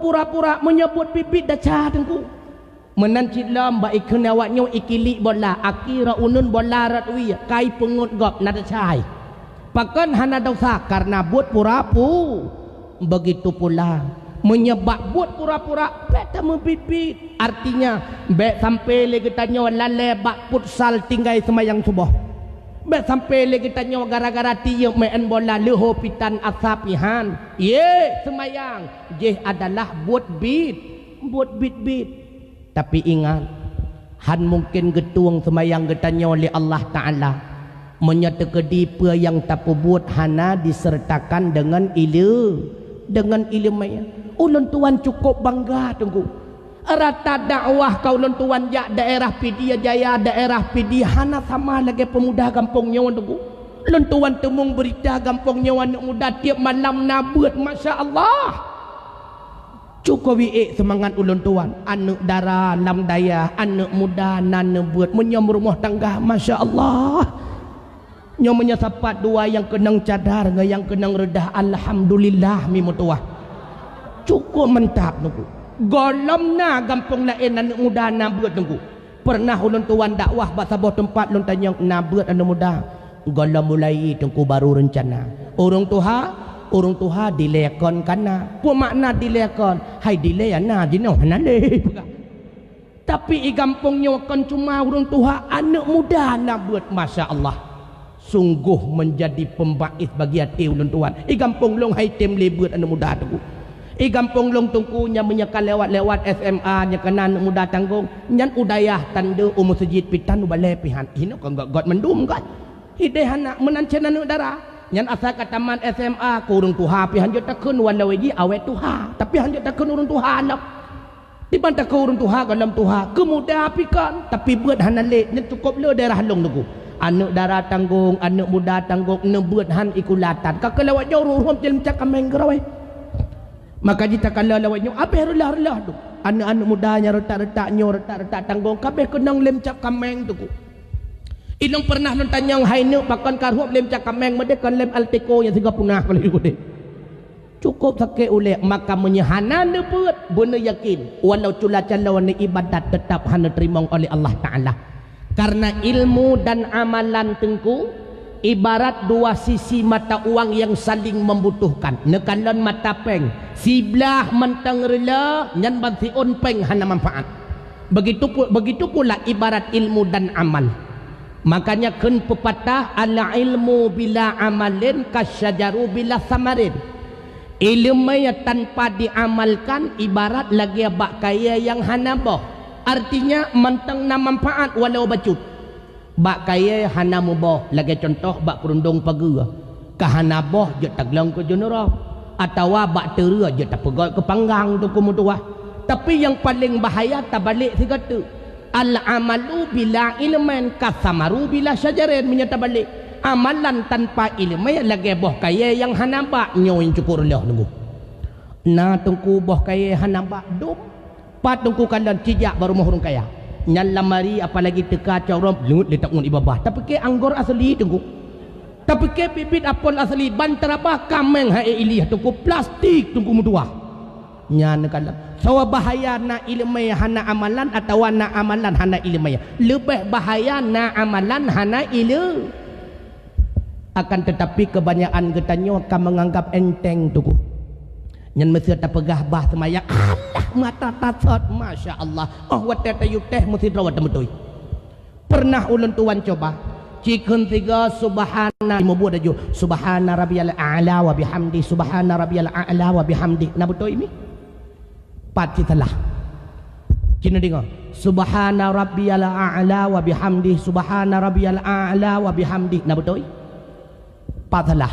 pura-pura menyebut bibit dah cai tengku menancit lam ba ikun awaknya ikili bola akira unun bola ratwi kai pengut gop nada cai pakan hana dosa karena buat pura-pura begitu pula menyebab buat pura-pura beta membibit artinya bek sampai lagi tanya lale bak futsal tinggai semayang subuh bek sampai lagi tanya gara-gara tiup main bola leho pitan asapihan semayang je adalah buat bit tapi ingat han mungkin getung semayang getanya oleh Allah Ta'ala menyatakan dipa yang tak buat hana disertakan dengan ilmu ulun tuan cukup bangga tunggu rata dakwah kau ulun tuan jak daerah Pidia Jaya daerah Pidia hana sama lagi pemuda kampung nyawa tunggu ulun tuan temung berita kampung nyawa anak muda tiap malam nabut Masya Allah Cukup semangat ulun tuan, anak dara lam daya, anak muda nana buat menyam rumah tangga, masya Allah. Nyomnya sapat dua yang kenang cadar, yang kenang redah, alhamdulillah mi mutuah. Cukup mentap nunggu. Golam na gampang lain anak muda na buat nunggu. Pernah ulun tuan dakwah bahasa bawah tempat ulun tanya na buat anak muda. Golam mulai tunggu baru rencana. Orang tuha dilekon kana. Apa makna dilekon? Hai dilek na jinau hanale. Tapi i kampungnya kan cuma orang tuha anak muda na buat, masya Allah. Sungguh menjadi pembait bagi hati ulun tuan. I kampung long hai tem lebut anak muda tu. I kampung long tungkunya menyekal lewat SMA nya kena anak muda tanggung. Nyan udayah tanda umur masjid pitan ubale pihan. Ini kan god mendum kan. Hideh anak menancen anak dara. Nyan asal kat taman SMA kurung tuha pi hanjut takun walau ji awet tuha. Tapi hanjut takun urung tuha anak. Di bantah ke urung tuha dalam tuha. Kemudah pi kan. Tapi buat hanale nyan cukup le daerah long tu. Anak darah tanggung, anak muda tanggung, nebuat han ikulatan. Kakak lawat jauh ruhum jelim cakap main gerawai. Maka jika kalau lawat jauh, apa relah tu? Anak-anak mudanya retak tanggung. Kabeh kenang lem cakap main tu. Ilong pernah nonton yang hainu bahkan karhuap lem cakap main. Mereka kan lem alteko yang tiga punah kalau itu. Cukup sakit ulek maka menyehana nebuat benar yakin. Walau cula-cala warna ibadat tetap hana terima oleh Allah Ta'ala. Karena ilmu dan amalan tengku ibarat dua sisi mata uang yang saling membutuhkan. Nekalan mata peng, sebelah mentang rela nyan bansi on peng hana manfaat. Begitu pula ibarat ilmu dan amal. Makanya kun pepatah ala ilmu bila amalin kasyajaru bila samarin. Ilmu yang tanpa diamalkan ibarat lagi abak kaya yang hana boh. Artinya mentang na manfaat walau bacut. Bak kaya hana muboh. Lagi contoh bak kerundung pagi. Kahana boh je taglang ke jenera. Atau bak tera je tak pegat ke panggang tu kemutuah. Tapi yang paling bahaya tak balik si kata. Al-amalu bila ilman kasamaru bila syajarin menyata balik. Amalan tanpa ilmu lagi boh kaya yang hana bak nyoin cukur lah nunggu. Na tungku boh kaya hana bak dum. Pat tungku kalan cijak baru mahurung kaya. Nyan lamari apalagi teka cawram lungut letak ngun ibabah. Tapi ke anggur asli tungku. Tapi ke bibit apel asli bantarabah kameng hae ilih tungku plastik tungku mutuah. Nyan kalan. Sawa bahaya na ilmu hana amalan atau na amalan hana ilmu. Lebih bahaya na amalan hana ilmu. Akan tetapi kebanyakan getanyo akan menganggap enteng tungku. Nyan mesti tak pegah bah semayang. Mata tatat, masya Allah. Oh wadah tayu teh mesti rawat betul. Pernah ulun tuan coba. Cikun tiga subhana lima buat aja. Subhana rabbiyal a'la wa bihamdi. Subhana rabbiyal a'la wa bihamdi. Nah betul ini? Pati salah. Cina dengar. Subhana rabbiyal a'la wa bihamdi. Subhana rabbiyal a'la wa bihamdi. Nah betul? Pat salah.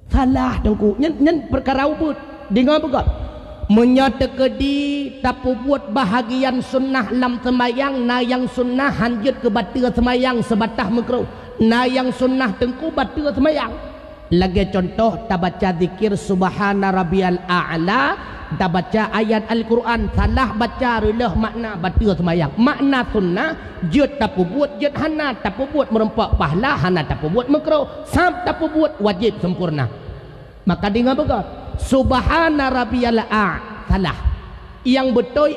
Salah dengku. Nyen perkara ubud. Dengar apa? Menyata-kedi tapu buat bahagian sunnah lam semayang. Na yang sunnah hanjut ke batir semayang sebatah makruh. Na yang sunnah tengku batir semayang. Lagi contoh tak baca zikir subhana rabbiyal a'la. Tak baca ayat Al-Quran. Salah baca relah makna batir semayang. Makna sunnah jut tapu buat jut hana tapu buat merempak pahala hana tapu buat makruh. Sab tapu buat wajib sempurna. Maka dengar betul. Subhana rabbiyal salah. Yang betul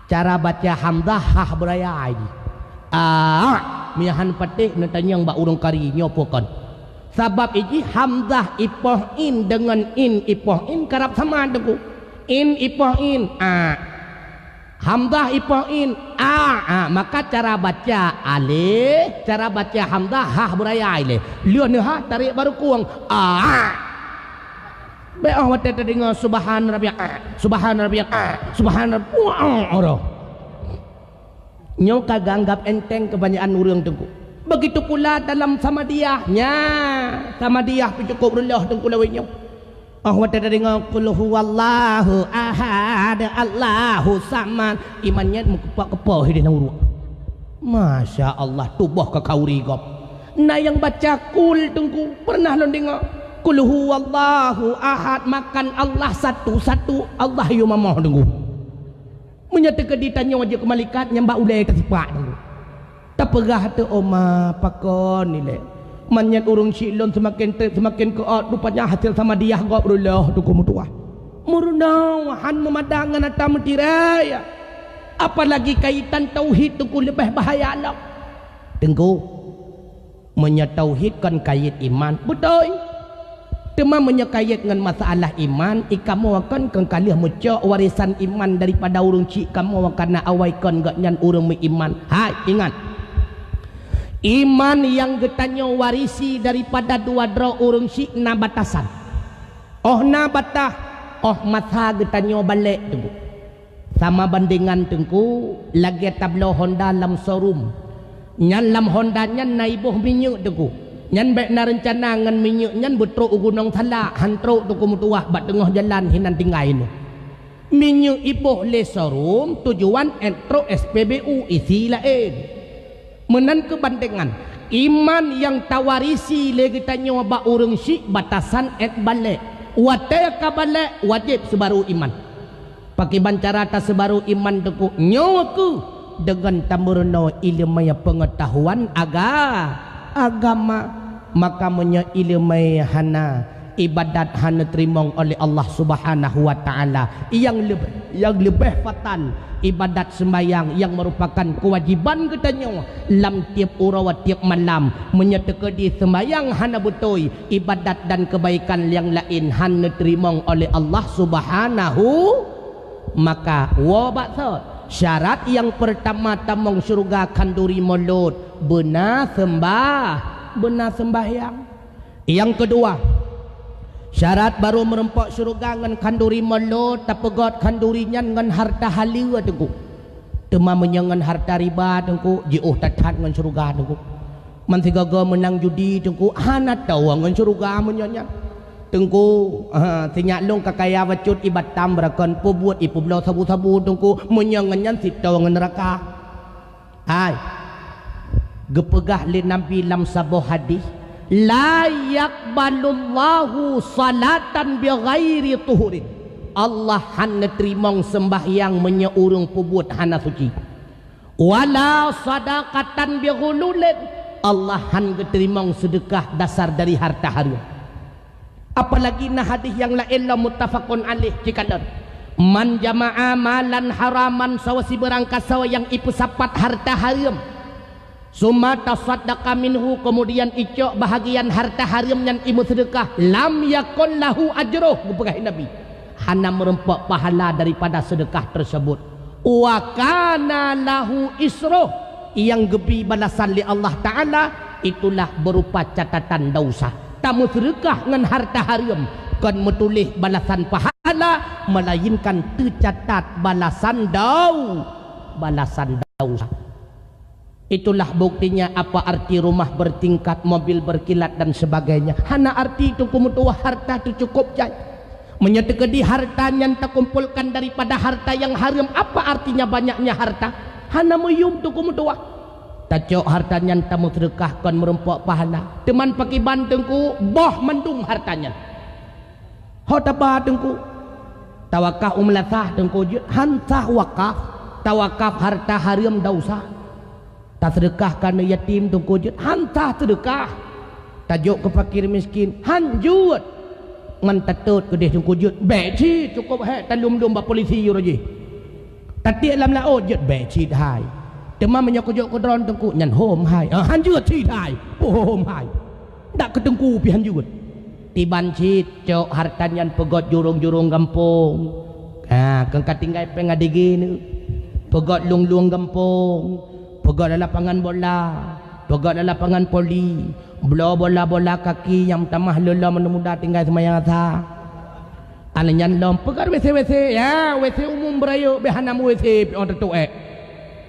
cara baca hamzah hah beraya ini. Miahan patih natanyang ba urang kari nyopokan. Sebab ini hamzah ipoh in dengan in ipoh in karap sama deku. In ipoh in hamzah ipoh in maka cara baca alif, cara baca hamzah hah beraya ini. Lian ha tarik baru kuang Be'ah wate dengar subhan rabbiyal subhan rabbiyal nyo kagak anggap enteng kebanyakan urang tengku. Begitu pula dalam samadiyahnya. Samadiyah cukup rendah tengku lawinyo. Wate dengar qul huwallahu ahad Allahu samad. Imannya mengkepak-kepak hidup urang. Masya Allah tubah ke kauri gop. Nah yang baca kul tengku pernah lo dengar. Qul huwallahu ahad, makan Allah satu-satu, Allah yu mamah tunggu. Menyatakan ditanya wajah ke malaikat nyambak ulai kesipak tunggu. Tak perah tu oma pakon ni le. Manyan urung silon semakin keot rupanya hasil sama dia qabrullah tu mutuah. Murnawahan memadangan atau mentiraya. Apalagi kaitan tauhid tu lebih bahaya lah. Tengku menyatauhidkan kait iman betul. Tema menyakait dengan masalah iman, kamu akan kengkalih mucak warisan iman daripada urung cik kamu akan nak awaikan gaknyan urung iman. Hai ingat. Iman yang getanya warisi daripada dua dra urung cik na batasan. Oh na batah, oh masa getanya balik tunggu. Sama bandingan tengku lagi tablo Honda lam showroom. Nyan lam Honda nyan naibuh minyak tengku. Nyan baik na rencana ngan minyak nyan betruk gunung Thalak hantruk tu kumutuah bat tengah jalan hinan tinggai ni. Minyak ibuh le showroom tujuan entro SPBU isi lain. Menan kebandingan iman yang tawarisi le kita nyoba urang syik batasan balik. Watai ka balik wajib sebaru iman. Pakai bancara ta sebaru iman deku nyoku dengan tamurno ilmu pengetahuan agama, maka menya ilmu hana ibadat hana terima oleh Allah Subhanahu wa taala yang lebih fatal ibadat sembahyang yang merupakan kewajiban katanya lam tiap urawa tiap malam menyatakan di sembahyang hana betul ibadat dan kebaikan yang lain hana terima oleh Allah Subhanahu, maka wabat syarat yang pertama tamong syurga kanduri mulut benar sembahyang. Yang kedua syarat baru merempak syurga ngan kanduri mulut tapegot kandurinya ngan harta halal tengku. Tema menyangan harta riba tengku jiuh tatat ngan syurga tengku. Man sigaga menang judi tengku hana tahu ngan syurga menyonya. Tengku tinyak long kakaya wacut ibat tam berakon pubuat ipu belau sabu-sabu tengku menyangan sitau ngan neraka. Hai gepegah li nabi lam sabuh hadis la yaqbalullahu salatan bighairi tuhurin. Allah hana terimang sembahyang menyeurung pubuat hana suci. Wala sadaqatan bighululin. Allah hana terimang sedekah dasar dari harta haram. Apalagi na hadis yang lain la muttafaqun alaih cikalan. Man jama'a malan haraman sawasi berangkas sawa yang ipu sapat harta haram. Summa tasaddaqa minhu kemudian icok bahagian harta haram yang ibu sedekah lam yakun lahu ajruh kepada Nabi hana merempak pahala daripada sedekah tersebut wa kana lahu isruh yang gebi balasan li Allah Ta'ala itulah berupa catatan dosa. Tamu sedekah dengan harta haram kan metulih balasan pahala melainkan tercatat balasan dosa. Itulah buktinya apa arti rumah bertingkat, mobil berkilat dan sebagainya. Hana arti itu kumutuah harta itu cukup jai. Menyatakan di harta yang terkumpulkan daripada harta yang haram. Apa artinya banyaknya harta? Hana muyum itu kumutuah. Tacok hartanya tamu sedekahkan merempak pahala. Teman pakai bantengku boh mendung hartanya. Hotaba tengku tawakaf umlatah tengku hantah wakaf tawakaf harta haram dosa. Tak sedekah kerana yatim tungku jut hantah sedekah tajuk ke fakir miskin hanjut ngan tatut ke deh tungku jut beci cukup hai talum dum ba polisi yo roji tatik lam lao jut beci hai tema menyakujuk ke dron tungku nyan hom hai hanjut ci hai hom hai dak ke tungku pi hanjut tiban cit cok hartanyan pegot jurung-jurung kampung kang katinggai pengadigi ni pegot lung-lung kampung pegot dalam lapangan bola, pegot dalam lapangan poli, bola kaki yang tamah lelah muda tinggal semayang asa. Ananyan lom pegot WC ya, WC umum berayu behanam WC orang tertuek.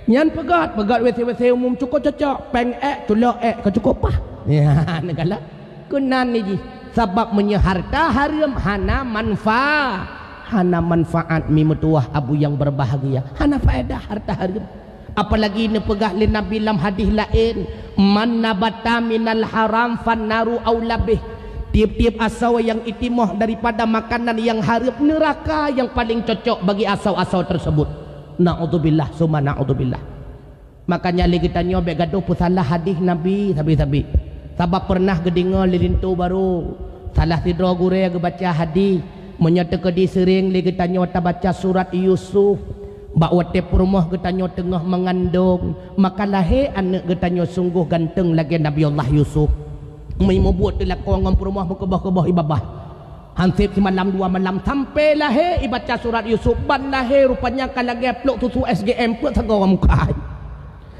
Nyan pegot WC umum cukup cocok, peng tulok kecukup pah. Ya, negala. Kunan ni ji, sebab menyeharta haram hana manfaat mi metuah abu yang berbahagia, hana faedah harta haram. Apalagi ni pegah li Nabi lam hadis lain man nabata minal haram fan naru aw labih Tiap-tiap asau yang itimah daripada makanan yang harap, neraka yang paling cocok bagi asau-asau tersebut. Na'udzubillah summa na'udzubillah. Makanya lagi tanya bek gaduh pusalah hadis Nabi sabi-sabi. Sabab pernah gedengar lilintu baru. Salah tidro gure ge baca hadis, menyata ke di sering lagi tanya ta baca surat Yusuf. Bak wate rumah ge tanya tengah mengandung, maka lahir anak ge tanya sungguh ganteng lagi Nabi Allah Yusuf. Mai membuat telakon ngam rumah bekebah-kebah ibabah. Hansip semalam 2 malam sampai lahir ibaca surat Yusuf ban lahir rupanya kalage plok susu SGM put sagor muka.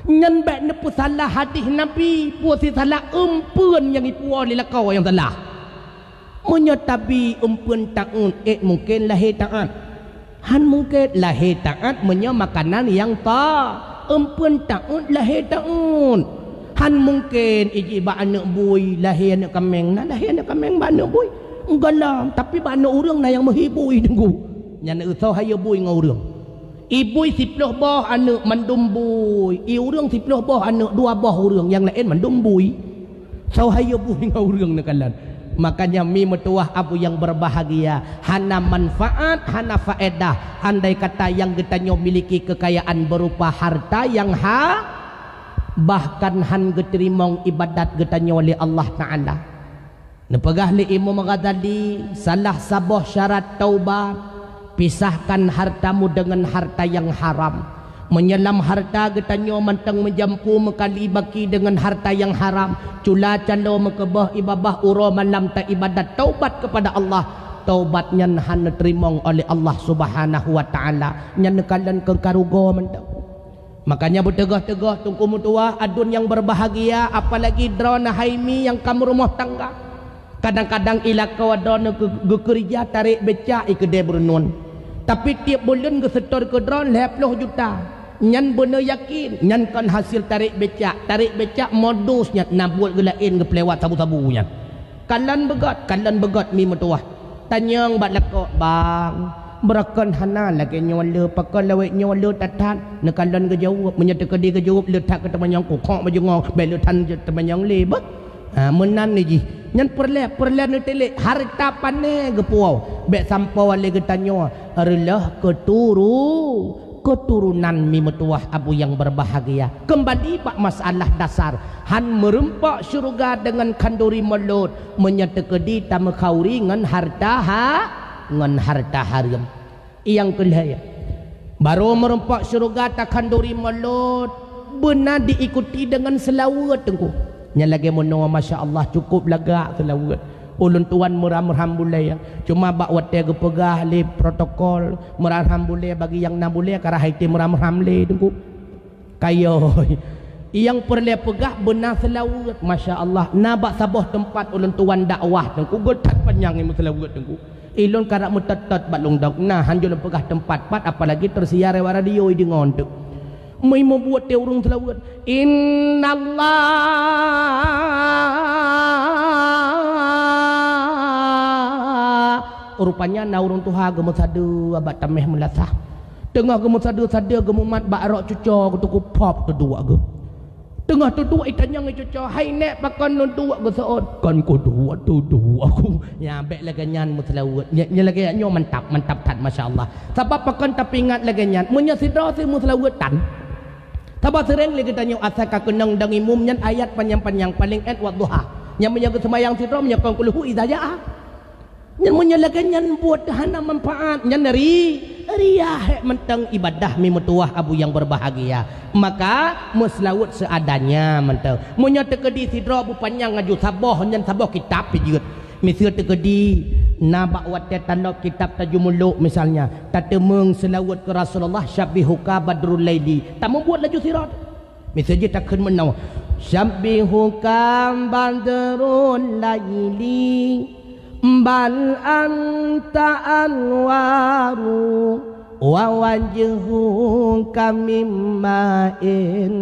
Nyan bek ne pu salah hadis Nabi, pu si salah empeun yang ipu li lakau yang salah. Menyatabi empeun taun mungkin lahir taat. Han mungkin lahir taat menya makanan yang ta. Empeun taun lahir taun. Han mungkin iji ba anak bui lahir anak kameng, lahir anak kameng ba anak bui. Galam tapi ba anak urang na yang menghibui tunggu. Nyana usah haya bui ngau urang. Ibui 10 boh anak mandum bui. I urang 10 boh anak 2 boh urang yang lain mandum bui. Sau haya bui ngau urang nakalan. Makanya mi metuah abu yang berbahagia, hana manfaat, hana faedah. Andai kata yang getanyo miliki kekayaan berupa harta yang bahkan han geterimong ibadat getanyo oleh Allah Ta'ala. Nepegah li Imam Ghazali, salah sabah syarat taubat, pisahkan hartamu dengan harta yang haram. Menyelam harta getanyo mantang menjampu mekali baki dengan harta yang haram. Cula calo mekebah ibabah uro malam ta ibadat taubat kepada Allah. Taubatnya han terimong oleh Allah Subhanahu wa Ta'ala. Nya nekalan ke karugo mantang. Makanya bertegah-tegah tungku mutuah adun yang berbahagia, apalagi drona haimi yang kamu rumah tangga. Kadang-kadang ilaka wadona ke kerja tarik becak ikede bernun. Tapi tiap bulan ke setor ke drone 20 juta. Nyan benar yakin, nyan kan hasil tarik becak modusnya nak buat gelain ke pelewat sabu-sabunya. Kalan begat mi mutuah. Tanyang bat lakok bang. Berakan hana lagi nyola pakai lawek nyola tatat nekalan ke jawab menyata ke dia ke jawab letak ke teman yang kokok bajengong belutan teman yang lebat menan ni ji nyan perle ni telik harta pane ke puau bek sampau ale ke tanyo arelah keturunan mi metuah abu yang berbahagia. Kembali pak masalah dasar han merempak syurga dengan kanduri mulut menyata ke di tamakhauri ngan harta ngan harta haram. Yang kelaya baru merempak syurga takkan duri mulut benar diikuti dengan selawat tengku. Nya lagi mono masya Allah cukup lagak selawat. Ulun tuan meram-ram boleh ya. Cuma bak wate ke pegah le protokol meram boleh bagi yang na boleh karah haiti meram-ram le tengku. Kayo yang perle pegah benar selawat masya Allah. Nabak sabah tempat ulun tuan dakwah tengku gotat panjang yang selawat tengku. Ilun karak mutat-tat balung dok. Nah, hanjul pegah tempat pat apalagi tersiar lewat radio di ngontek. Mai membuat dia urung selawat. Innallah. Rupanya na urung tuha gemut sadu abad tameh melasah. Tengah gemut sadu gemumat bakrok cuco kutuku pop kedua ge. Tengah tu itanya ngecoco hai nek pakan nuntu ke seot kan ko dua aku ya bek lagi nyan muslawat nya lagi nyo mantap tat masyaallah sebab pakan tapi ingat lagi nyan munya sidra si muslawat tan sabab sering lagi tanya asaka kenang dang imum nyan ayat panjang-panjang paling et wa duha nya menjaga sembahyang sidra menyakon kulhu idza nyan munya lagi nyan buat hana manfaat nyan riah mentang ibadah mi metuah abu yang berbahagia. Maka muslawat seadanya mentang munya tekedi sidra bu panjang ngaju sabah nyan sabah kitab pijut misal tekedi na bak wate tanok kitab tajumuluk misalnya tatemeng selawat ke Rasulullah syabihuka badrul laili tak membuat laju sirat misal je takkan menau syabihuka badrul laili bal anta anwaru wa wajhuka mimma'in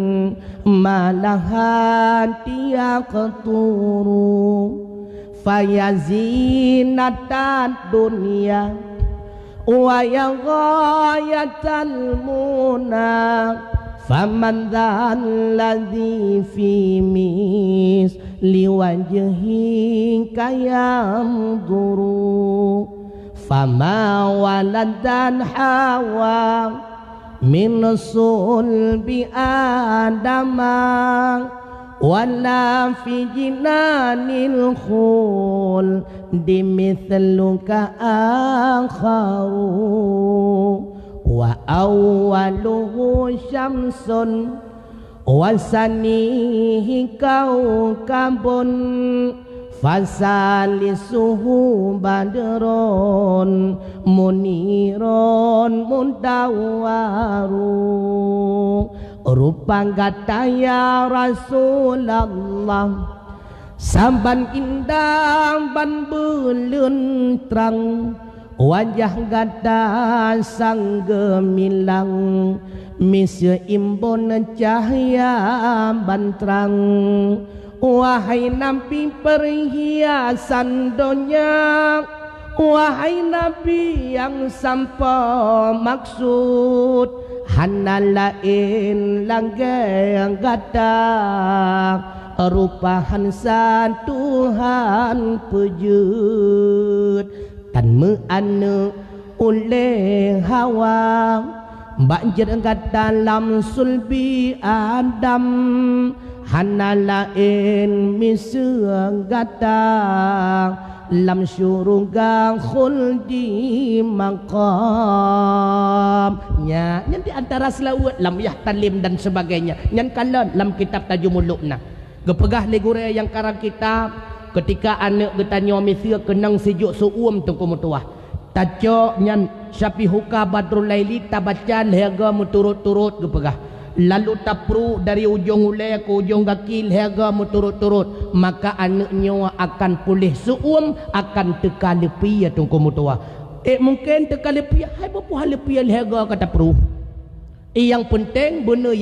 malahati yaqturu fayazinatad dunya wa yaghayatal muna faman dzalladzi fi misli wajhika yanzuru fama waladan hawa min sulbi adama wala fi jinanil khul dimithluka akharu wa awwaluhu syamsun wa sanihi kaukabun fasalisuhu badrun munirun mudawwaru rupang gataya Rasulullah samban indah ban belun terang wajah gada sang gemilang misya imbon cahaya ban terang wahai nabi perhiasan dunia wahai nabi yang sampai maksud hana lain langgeng gada rupahan san Tuhan pejut tan meana oleh hawa banjir kat dalam sulbi Adam hana lain misya gada lam syurga khuldi maqamnya yang di antara selawat lam yahtalim dan sebagainya yang kalan lam kitab tajumulukna gepegah legure yang karang kitab ketika anak getanya misya kenang sejuk suum tu kumutuah tajok nyan syapi huka badrul laili tabacan harga muturut-turut gepegah lalu tapru dari ujung ulai ke ujung kaki harga muturut-turut maka anaknya akan pulih suum akan teka lepi ya tungku mutua mungkin teka lepi hai berapa lepi harga kata pru yang penting benar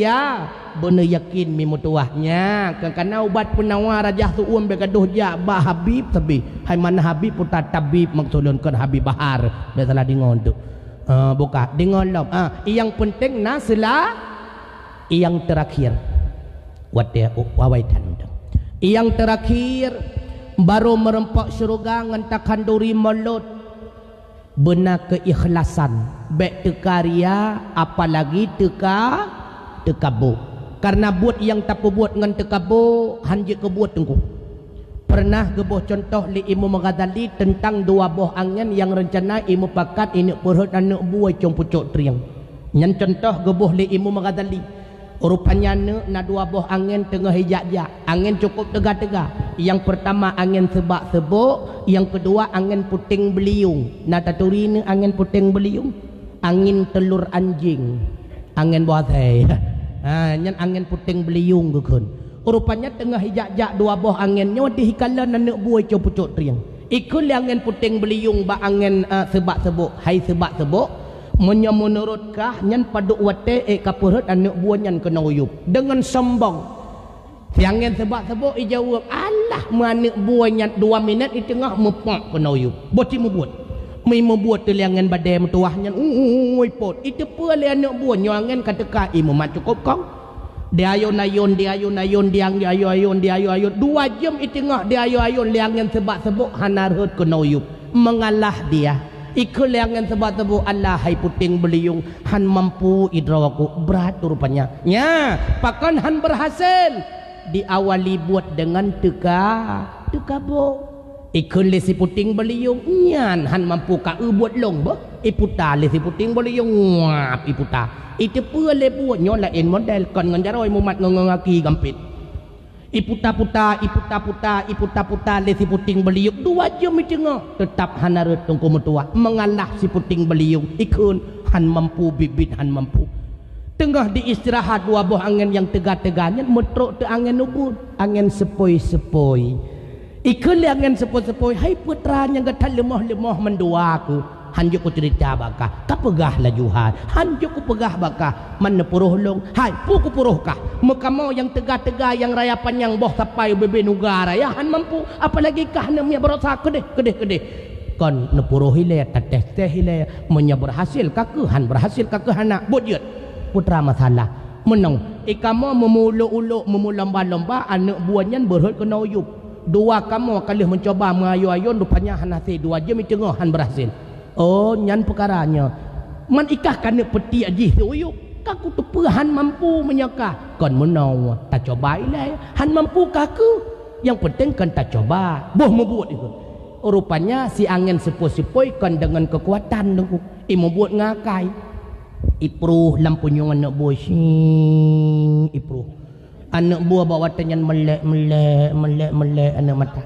yakin mi mutuahnya kerana ubat penawar rajah suum begaduh ja bah habib tapi hai mana habib putar tabib maksudkan habib bahar dah salah dengar tu buka dengar lom yang penting nasla yang terakhir yang terakhir baru merempak syurga ngantakan duri mulut benar keikhlasan baik tekaria apalagi tekabu karena buat yang tak buat ngan tekabu hanjik ke buat tengku pernah gebuh contoh li Imam Ghazali tentang dua buah angin yang rencana imu pakat ini perut anak buah cung pucuk triang yang contoh gebuh li Imam Ghazali rupanya na dua buah angin tengah hijak-jak angin cukup tegak-tegak yang pertama angin sebak-sebuk yang kedua angin puting beliung na taturi ni angin puting beliung angin telur anjing angin buatai nyan angin puting beliung gukun rupanya tengah hijak-jak dua buah anginnya dihikalan anak buah pucuk triang ikut angin puting beliung ba angin sebak-sebuk hai sebak-sebuk menyamunurutkah nyan paduk wate kapurut anak buah nyan kena uyup dengan sombong yang sebab-sebab jawab Allah anak buah nyan 2 minit di tengah mepak kena uyup boti membuat membuat teliangan badai metuah nyan pot itu pula anak buah nyangan kata kai memat cukup kau dia ayun-ayun dia 2 jam di tengah dia ayun liangan sebab-sebab hanarut kena uyup mengalah dia ikut liangan sebab-sebab Allah hai puting beliung han mampu idrawaku berat rupanya nya pakan han berhasil diawali buat dengan tekabu ikut lesi puting beliung nyan han mampu ka buat long ba iputa lesi puting beliung ngap iputa itu pula buat nyo lain model kon nganjaroi mumat ngangaki gampit iputa-puta lesi puting beliung 2 jam di tengah tetap hanarut tungku mutua mengalah si puting beliung ikun han mampu bibit han mampu tengah diistirahat 2 buah angin yang tegak-tegaknya metruk te angin ubud angin sepoi-sepoi ikun li angin sepoi-sepoi hai putranya gata lemah-lemah menduaku hanjuk ku cerita bakah kapegah lajuhan hanjuk ku pegah bakah mana puruh long hai puku puruhkah mekamo yang tegah-tegah yang raya panjang boh tapai bebe negara ya han mampu apalagi kah namanya berosa kedeh kon nepuruh hile teteh hile menya berhasil kaku han berhasil kaku anak bujut putra masalah menang kamu memuluk-uluk memulamba-lamba anak buahnya berhut kena uyup dua kamu kali mencoba mengayu-ayun rupanya han hasil 2 jam di tengah han berhasil oh nyan perkaranya man ikah kena peti aji uyup kaku tu han mampu menyakah kon menang tak coba ilai han mampu kaku yang penting kan tak coba boh membuat itu rupanya si angin sepoi-sepoi kan dengan kekuatan tu membuat ngakai ipruh lampunya anak buah sing ipruh anak buah bawa tanyan melek anak mata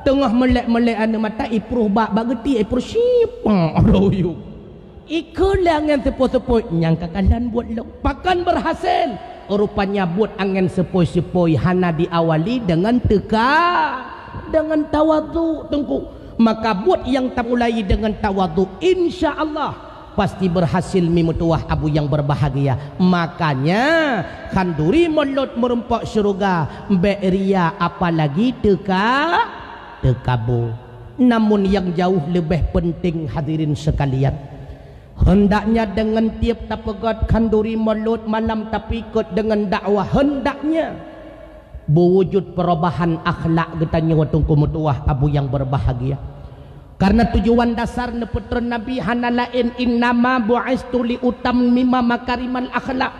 tengah melek anak mata ipruh bak bageti ipruh sipang aduh ikulah angin sepoi-sepoi yang kakalan buat pakan berhasil rupanya buat angin sepoi-sepoi hana diawali dengan dengan tawadhu tengku maka buat yang tak mulai dengan tawadhu insya-Allah pasti berhasil mimutuah abu yang berbahagia makanya kanduri mulut merempak syurga beria apalagi tekabu namun yang jauh lebih penting hadirin sekalian hendaknya dengan tiap tapegat kanduri mulut malam tapi ikut dengan dakwah hendaknya berwujud perubahan akhlak getanya waktu kumutuah abu yang berbahagia karena tujuan dasar neputran Nabi hana lain innama bu'istu li utammima makarimal akhlak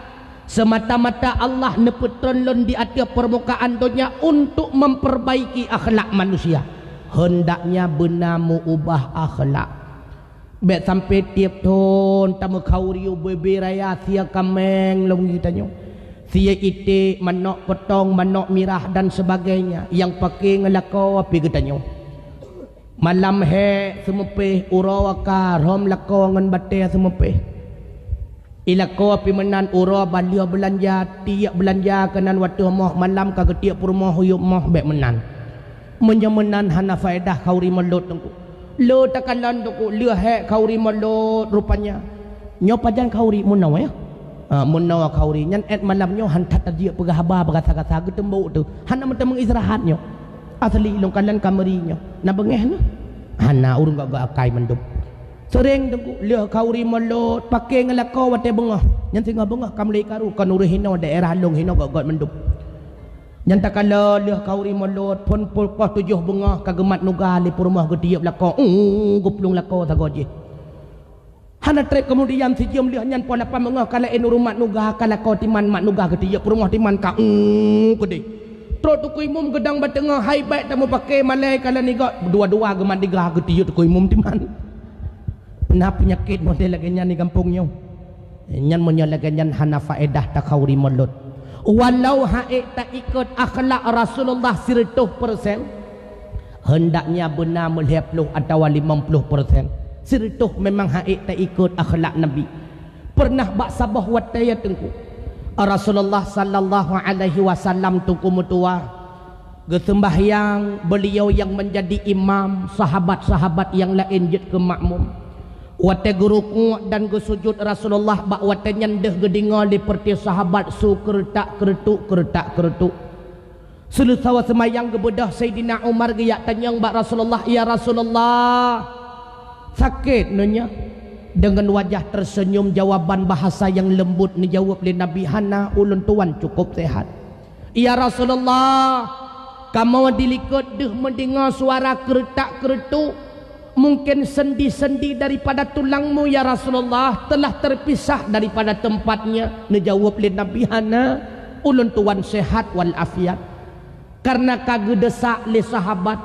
semata-mata Allah neputran lon di atas permukaan dunia untuk memperbaiki akhlak manusia hendaknya benar ubah akhlak bet sampai tiap ton tamu kauriu bebe raya sia kameng long ditanya sia ite manok potong manok mirah dan sebagainya yang pakai ngelakau api getanya malam he semepeh urawaka rom lako ngan bate semepeh ilako api menan ura balia belanja tiap belanja kenan waktu moh malam ka tiap rumah huyup moh bek menan menyemenan hana faedah kauri melut tengku lo takalan tengku le he kauri melut rupanya nyo pajan kauri munaw ya munaw kauri nyan et malam nyo han tat dia pegahaba berasa-gasa getembu tu hana mentang mengistirahat nyo asli long kalan kamerinya na bengeh na hana urang gak akai menduk sering tengku le kauri melot pakai ngelakau wate bengah nyan singa bengah kamlei karu kan urih hino daerah long hino gak menduk nyan takala le kauri melot pon pulkah 7 bengah kagemat nuga le rumah gediap lakau guplung lakau sagoje hana trek kemudian si jom le nyan pon 8 bengah kala en rumah nuga kala kau timan mak nuga gediap rumah timan ka gede terus tu kuimum gedang batengah hai baik tamu pakai malai kala ni gak dua-dua geman digah getiut kuimum timan nah penyakit model lagi nyan ni kampungnya nyan menyalaga nyan hana faedah tak kauri mulut walau haik tak ikut akhlak Rasulullah 100% hendaknya benar melihat atau 50% 100 memang haik tak ikut akhlak Nabi pernah bak sabah wataya tengku Rasulullah sallallahu alaihi wasallam tungku mutua gesembahyang beliau yang menjadi imam sahabat-sahabat yang lain jet ke makmum wate guruku dan gesujud Rasulullah bak wate nyandeh gedinga liperti sahabat su kertak keretuk selesai semayang gebedah Sayyidina Umar geyak tanyang bak Rasulullah ya Rasulullah sakit nanya dengan wajah tersenyum jawaban bahasa yang lembut dijawab oleh Nabi hana ulun tuan cukup sehat ya Rasulullah kamu dilikut deh mendengar suara keretak keretuk mungkin sendi-sendi daripada tulangmu ya Rasulullah telah terpisah daripada tempatnya dijawab oleh Nabi hana ulun tuan sehat walafiat karena kagedesak li sahabat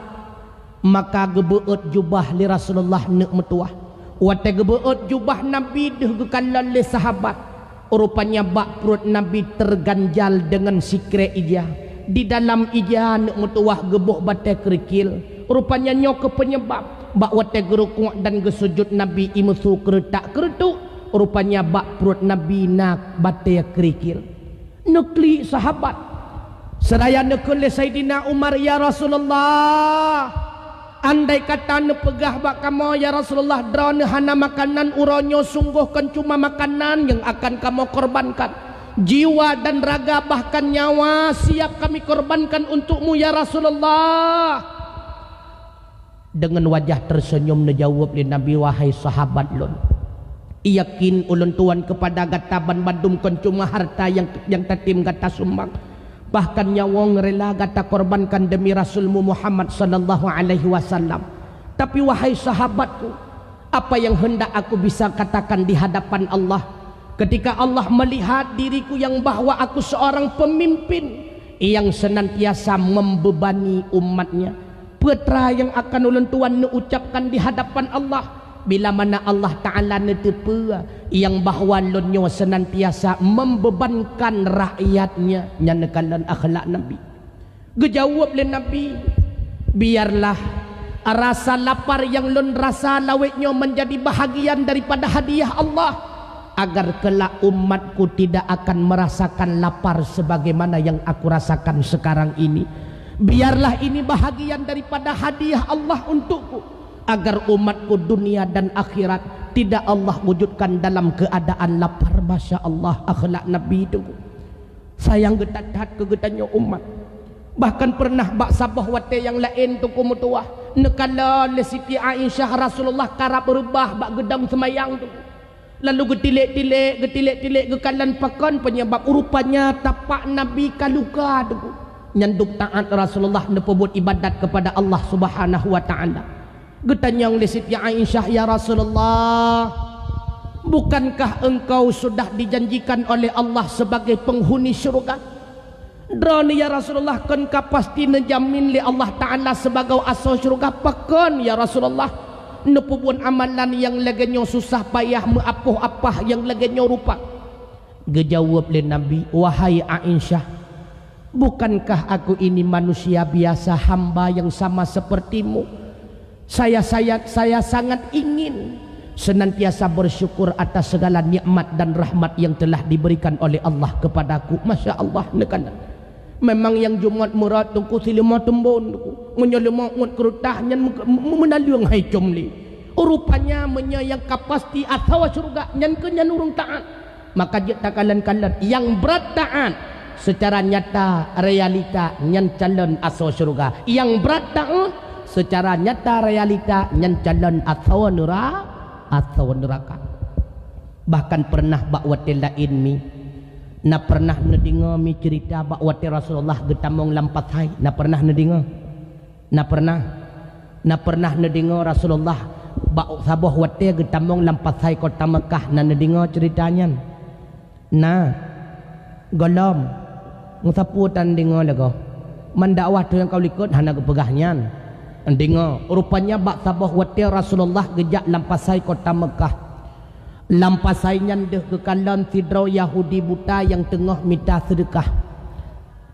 maka gebeut jubah li Rasulullah nek metuah wate gebeut jubah Nabi deh gekalan le sahabat rupanya bak perut Nabi terganjal dengan sikre ijah di dalam ijah nak mutuah gebuh bate kerikil rupanya nyok ke penyebab bak wate gerukuk dan gesujud Nabi imusu keretak keretuk rupanya bak perut Nabi nak bate kerikil nukli sahabat seraya nukli Sayyidina Umar ya Rasulullah andai kata ne pegah bak kamu ya Rasulullah drone hana makanan uronyo sungguhkan cuma makanan yang akan kamu korbankan jiwa dan raga bahkan nyawa siap kami korbankan untukmu ya Rasulullah dengan wajah tersenyum dijawab oleh Nabi wahai sahabat lun Yakin ulun tuan kepada gata ban badum kon cuma harta yang tatim gata sumbang. Bahkan nyawa rela gata korbankan demi Rasulmu Muhammad sallallahu alaihi wasallam. Tapi wahai sahabatku, apa yang hendak aku bisa katakan di hadapan Allah ketika Allah melihat diriku yang bahwa aku seorang pemimpin yang senantiasa membebani umatnya. Putra yang akan ulun tuan ucapkan di hadapan Allah bila mana Allah Ta'ala netepua yang bahawa lunyo senantiasa membebankan rakyatnya nyanakan akhlak Nabi. Gejawab le Nabi, biarlah rasa lapar yang lun rasa lawetnya menjadi bahagian daripada hadiah Allah, agar kelak umatku tidak akan merasakan lapar sebagaimana yang aku rasakan sekarang ini. Biarlah ini bahagian daripada hadiah Allah untukku, agar umatku dunia dan akhirat tidak Allah wujudkan dalam keadaan lapar. Masya Allah, akhlak Nabi itu sayang getat-getat ke getanya umat. Bahkan pernah bak sabah wate yang lain tu kumutuah nekala le Siti Aisyah Rasulullah karap berubah bak gedang semayang tu, lalu getilek-tilek gekalan pakon penyebab rupanya tapak Nabi kaluka tu nyanduk taat Rasulullah nepebut ibadat kepada Allah Subhanahu wa taala. Getanyang le Siti Aisyah, ya Rasulullah, bukankah engkau sudah dijanjikan oleh Allah sebagai penghuni syurga? Drone ya Rasulullah, kan ka pasti nejamin li Allah Ta'ala sebagai asal syurga. Pakon ya Rasulullah, nepubun amalan yang lagenyo susah payah meapuh apah yang lagenyo rupa. Gejawab le Nabi, wahai Aisyah, bukankah aku ini manusia biasa, hamba yang sama sepertimu? Saya sangat ingin senantiasa bersyukur atas segala nikmat dan rahmat yang telah diberikan oleh Allah kepadaku. Masya Allah, nekana. Memang yang Jumat murad tungku silima tembon menyelema mut kerutah nyan menaliung hai comli. Rupanya menyayang kapasti atau surga nyan kenyan urung taat. Maka dia takalan-kalan yang berat taat secara nyata realita nyan calon asal surga. Yang berat taat secara nyata realita nyan calon atau neraka. Bahkan pernah bakwate lain mi na pernah nedengar mi cerita bakwate Rasulullah getamong lampat hai. Na pernah nedengar? Na pernah nedengar Rasulullah bak sabah wate getamong lampat hai kota Mekah. Na nedengar ceritanya? Na golom ngusapu tan dengar lagu mendakwah tu yang kau likut hana kepegahnya. Dengar rupanya bak sabah wate Rasulullah gejak lampasai kota Mekah. Lampasai nyandeh ke kalan sidrau Yahudi buta yang tengah minta sedekah.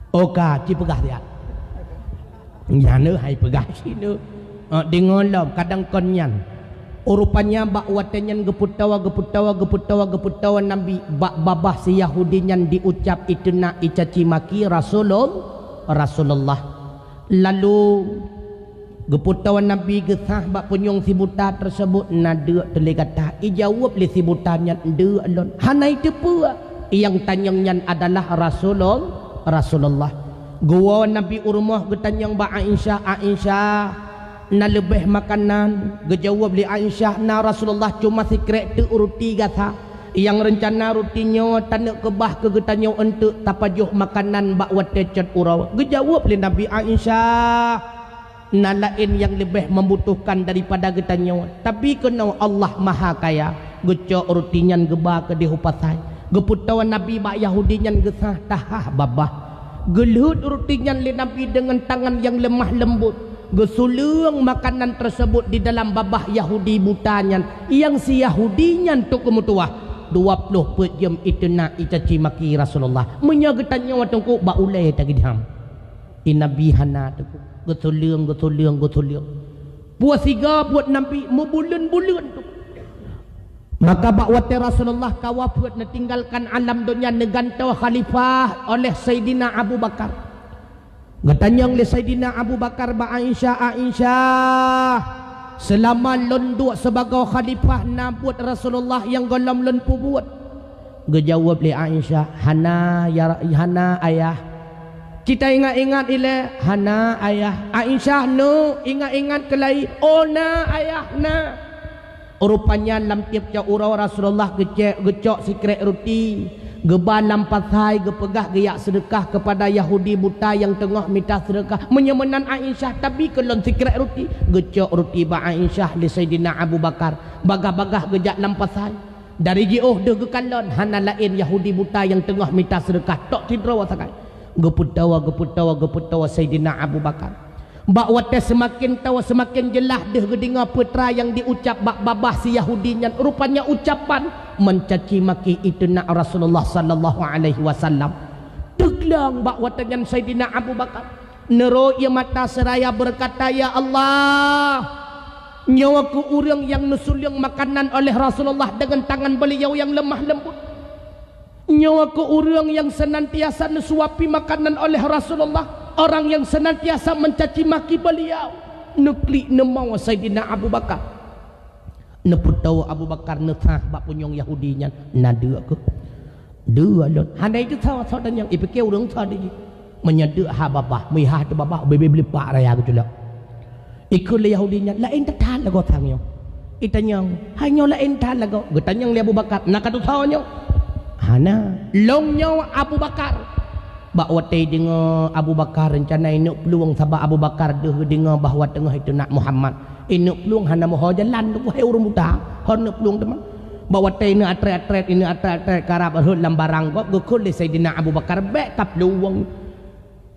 Oka ci pegah dia. Nyane hai pegah sini. Dengar lah kadang konyan. Rupanya bak wate nyan geputawa Nabi bak babah si Yahudi nyan diucap ituna icaci maki Rasulullah. Lalu geputawan Nabi gesah bak penyong si buta tersebut nada telegata ijawab li si butanya de alon hanai tepa yang tanyangnya adalah Rasulullah. Gua Nabi urmah getanyang ba Aisyah na lebih makanan. Gejawab li Aisyah na Rasulullah cuma secret tu roti gasa yang rencana rutinya tanak kebah ke getanyang untuk tapajuh makanan bak wate cat urau. Gejawab li Nabi Aisyah na lain yang lebih membutuhkan daripada getanya. Tapi kena Allah maha kaya gecok rutinyan geba ke dihupasai. Geputawan Nabi bak Yahudi nyan gesah tahah babah. Gelut rutinyan li Nabi dengan tangan yang lemah lembut. Gesulung makanan tersebut di dalam babah Yahudi butanya yang si Yahudi nyan tu kemutuah 20 jam itu nak icaci maki Rasulullah. Menyagetanya watungku bak ulai tagi diham. Nabi hana tu Gotoliang. Puasiga buat Nabi membulan-bulan tu. Maka bakwate Rasulullah kawafat tinggalkan alam dunia negantau khalifah oleh Sayyidina Abu Bakar. Gatanyang le Sayyidina Abu Bakar ba Aisyah selama londuk sebagai khalifah na buat Rasulullah yang golam lon buat. Gejawab le Aisyah, hana ayah. Kita ingat-ingat ile hana ayah. Aisyah no ingat-ingat kelai. Oh na ayah na. Rupanya lam tiap-tiap urau Rasulullah gecok sikret roti, gebal lampasai, gepegah geyak sedekah kepada Yahudi buta yang tengah minta sedekah. Menyemenan Aisyah tapi kelon sikret roti, gecok roti ba Aisyah li Sayyidina Abu Bakar. Bagah-bagah gejak lampasai. Dari jauh deh gekalon hana lain Yahudi buta yang tengah minta sedekah. Tok tidro wasakai. Geputawa Sayyidina Abu Bakar. Bak wate semakin tahu semakin jelas deh gedinga putra yang diucap bak babah si Yahudinya. Rupanya ucapan mencaci maki itu nak Rasulullah sallallahu alaihi wasallam. Teglang bak watanyan Sayyidina Abu Bakar. Nero ia mata seraya berkata, ya Allah, nyawa ku urang yang nusulyang makanan oleh Rasulullah dengan tangan beliau yang lemah lembut. Nyawa ku urang yang senantiasa nusuapi makanan oleh Rasulullah. Orang yang senantiasa mencaci maki beliau. Neklik nemau Sayyidina Abu Bakar. Neputau Abu Bakar netah bak punyong Yahudinya. Nada ke? Dua lot. Handai itu tahu dan yang ipikir orang tadi. Menyedek ha babah, mihah tu babah beli pak raya gitu lah. Ikut le Yahudinya, lain tetah lagu tangyo. Itanyang, hanya lain tetah lagu. Getanyang le Abu Bakar, nak katu tahu nyo. Hana, longnyo Abu Bakar. Bak watai dengar Abu Bakar rencana inuk peluang sabak Abu Bakar deh dengar bahawa tengah itu nak Muhammad. Inuk peluang hana mau jalan tu hai urang buta. Hana peluang teman. Bak watai ini atret karab arhut lambarang gop gukul le Sayyidina Abu Bakar bek tap peluang.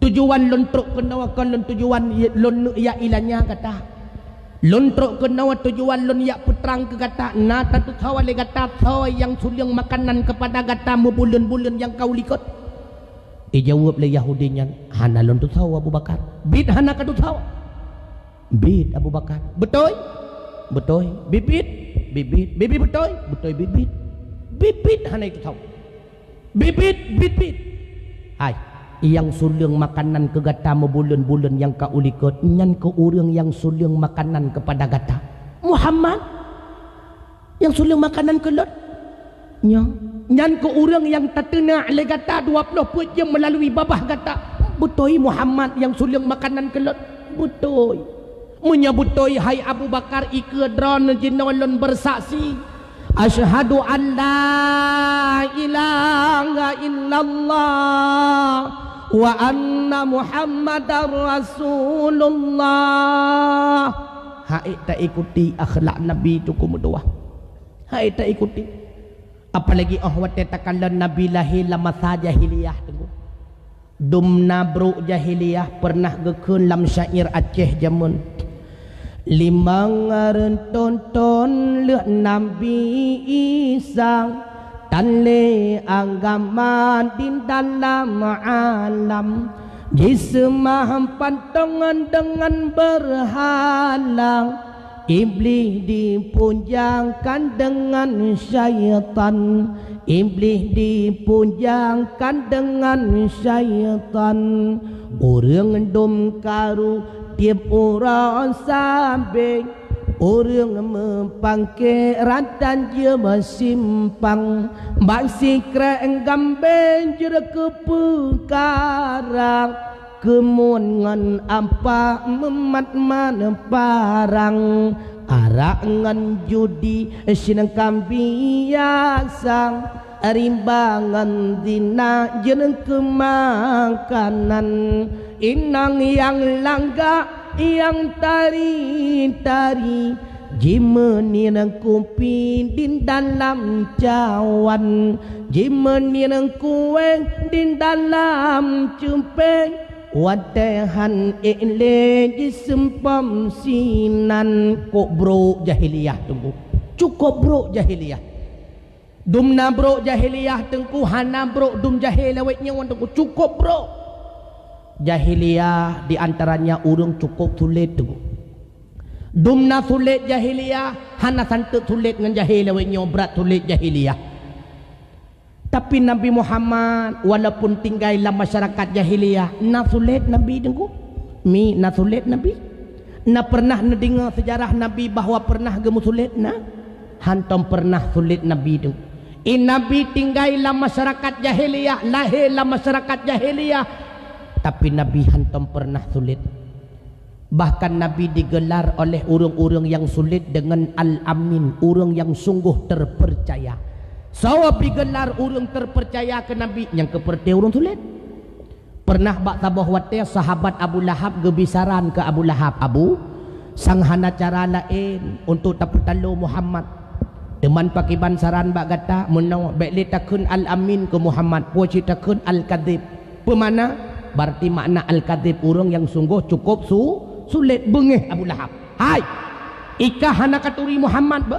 Tujuan lontruk kenawa kan tujuan lon ya ilanya kata. Lontruk kenawa tujuan lon ya putrang ke kata. Na tatu tawa le kata tawa yang suliang makanan kepada kata mu bulan-bulan yang kau likut. Dijawab le Yahudinya, hana lon tu tahu Abu Bakar. Bid hana ka tu tahu. Bid Abu Bakar. Betul? Betul. Bibit. Bibit betul? Betul bibit. Bibit hana itu tahu. Bibit. Hai, yang suliang makanan ke gata bulan-bulan yang ka ulikot, nyan ke urang yang suliang makanan kepada gata. Muhammad yang suliang makanan ke lot. Nyan ke orang yang terkena oleh gata 20 jam melalui babah gata. Betul Muhammad yang suliang makanan kelot. Betul. Menyebutoi hai Abu Bakar ikadran jinolon bersaksi. Asyhadu an la ilaha illallah wa anna Muhammadar Rasulullah. Hai tak ikuti akhlak Nabi tu kumudwah. Hai tak ikuti. Apalagi ahwat takalan Nabi lahir lama saja jahiliyah tunggu. Dumna bro jahiliyah pernah gekun lam syair Aceh jamun. Limang tonton leh Nabi Isa tanle agama di dalam alam. Jismah pantangan dengan berhalang. Iblis dipunjangkan dengan syaitan. Iblis dipunjangkan dengan syaitan. Orang dom karu tiap orang sampai. Orang mempangke rantan je bersimpang. Bangsi kereng gambeng je kepekarang. Kemungan apa memat mana parang. Arak ngan judi sinang kambiasang. Rimbangan dina jeneng kemakanan. Inang yang langga yang tari-tari. Jimenirang kumpi di dalam cawan. Jimenirang kueng di dalam cempeng. Wadahan ile disempam sinan. Kok bro jahiliyah tunggu. Cukup bro jahiliyah. Dumna bro jahiliyah tengku. Hana bro dum jahil awetnya tengku. Cukup bro. Jahiliyah diantaranya urung cukup sulit tengku. Dumna sulit jahiliyah. Hana santuk sulit dengan jahil awetnya berat sulit jahiliyah. Tapi Nabi Muhammad walaupun tinggal dalam masyarakat jahiliyah, na sulit Nabi dengku. Na sulit Nabi. Na pernah dengar sejarah Nabi bahawa pernah gemu sulit na. Hantam pernah sulit Nabi dengku. Nabi tinggal dalam masyarakat jahiliyah, lahir dalam masyarakat jahiliyah. Tapi Nabi hantam pernah sulit. Bahkan Nabi digelar oleh orang-orang yang sulit dengan Al-Amin, orang yang sungguh terpercaya. Sawab digelar orang terpercaya ke Nabi yang keperti orang sulit. Pernah bak tabah watir sahabat Abu Lahab gebisaran ke Abu Lahab, Abu sang hana cara lain untuk taputalu Muhammad. Teman pakai bansaran bak kata menang baik takun Al-Amin ke Muhammad, poci takun Al-Kadhib. Pemana? Berarti makna Al-Kadhib orang yang sungguh cukup sulit. Bengih Abu Lahab. Hai, ika hana katuri Muhammad ba?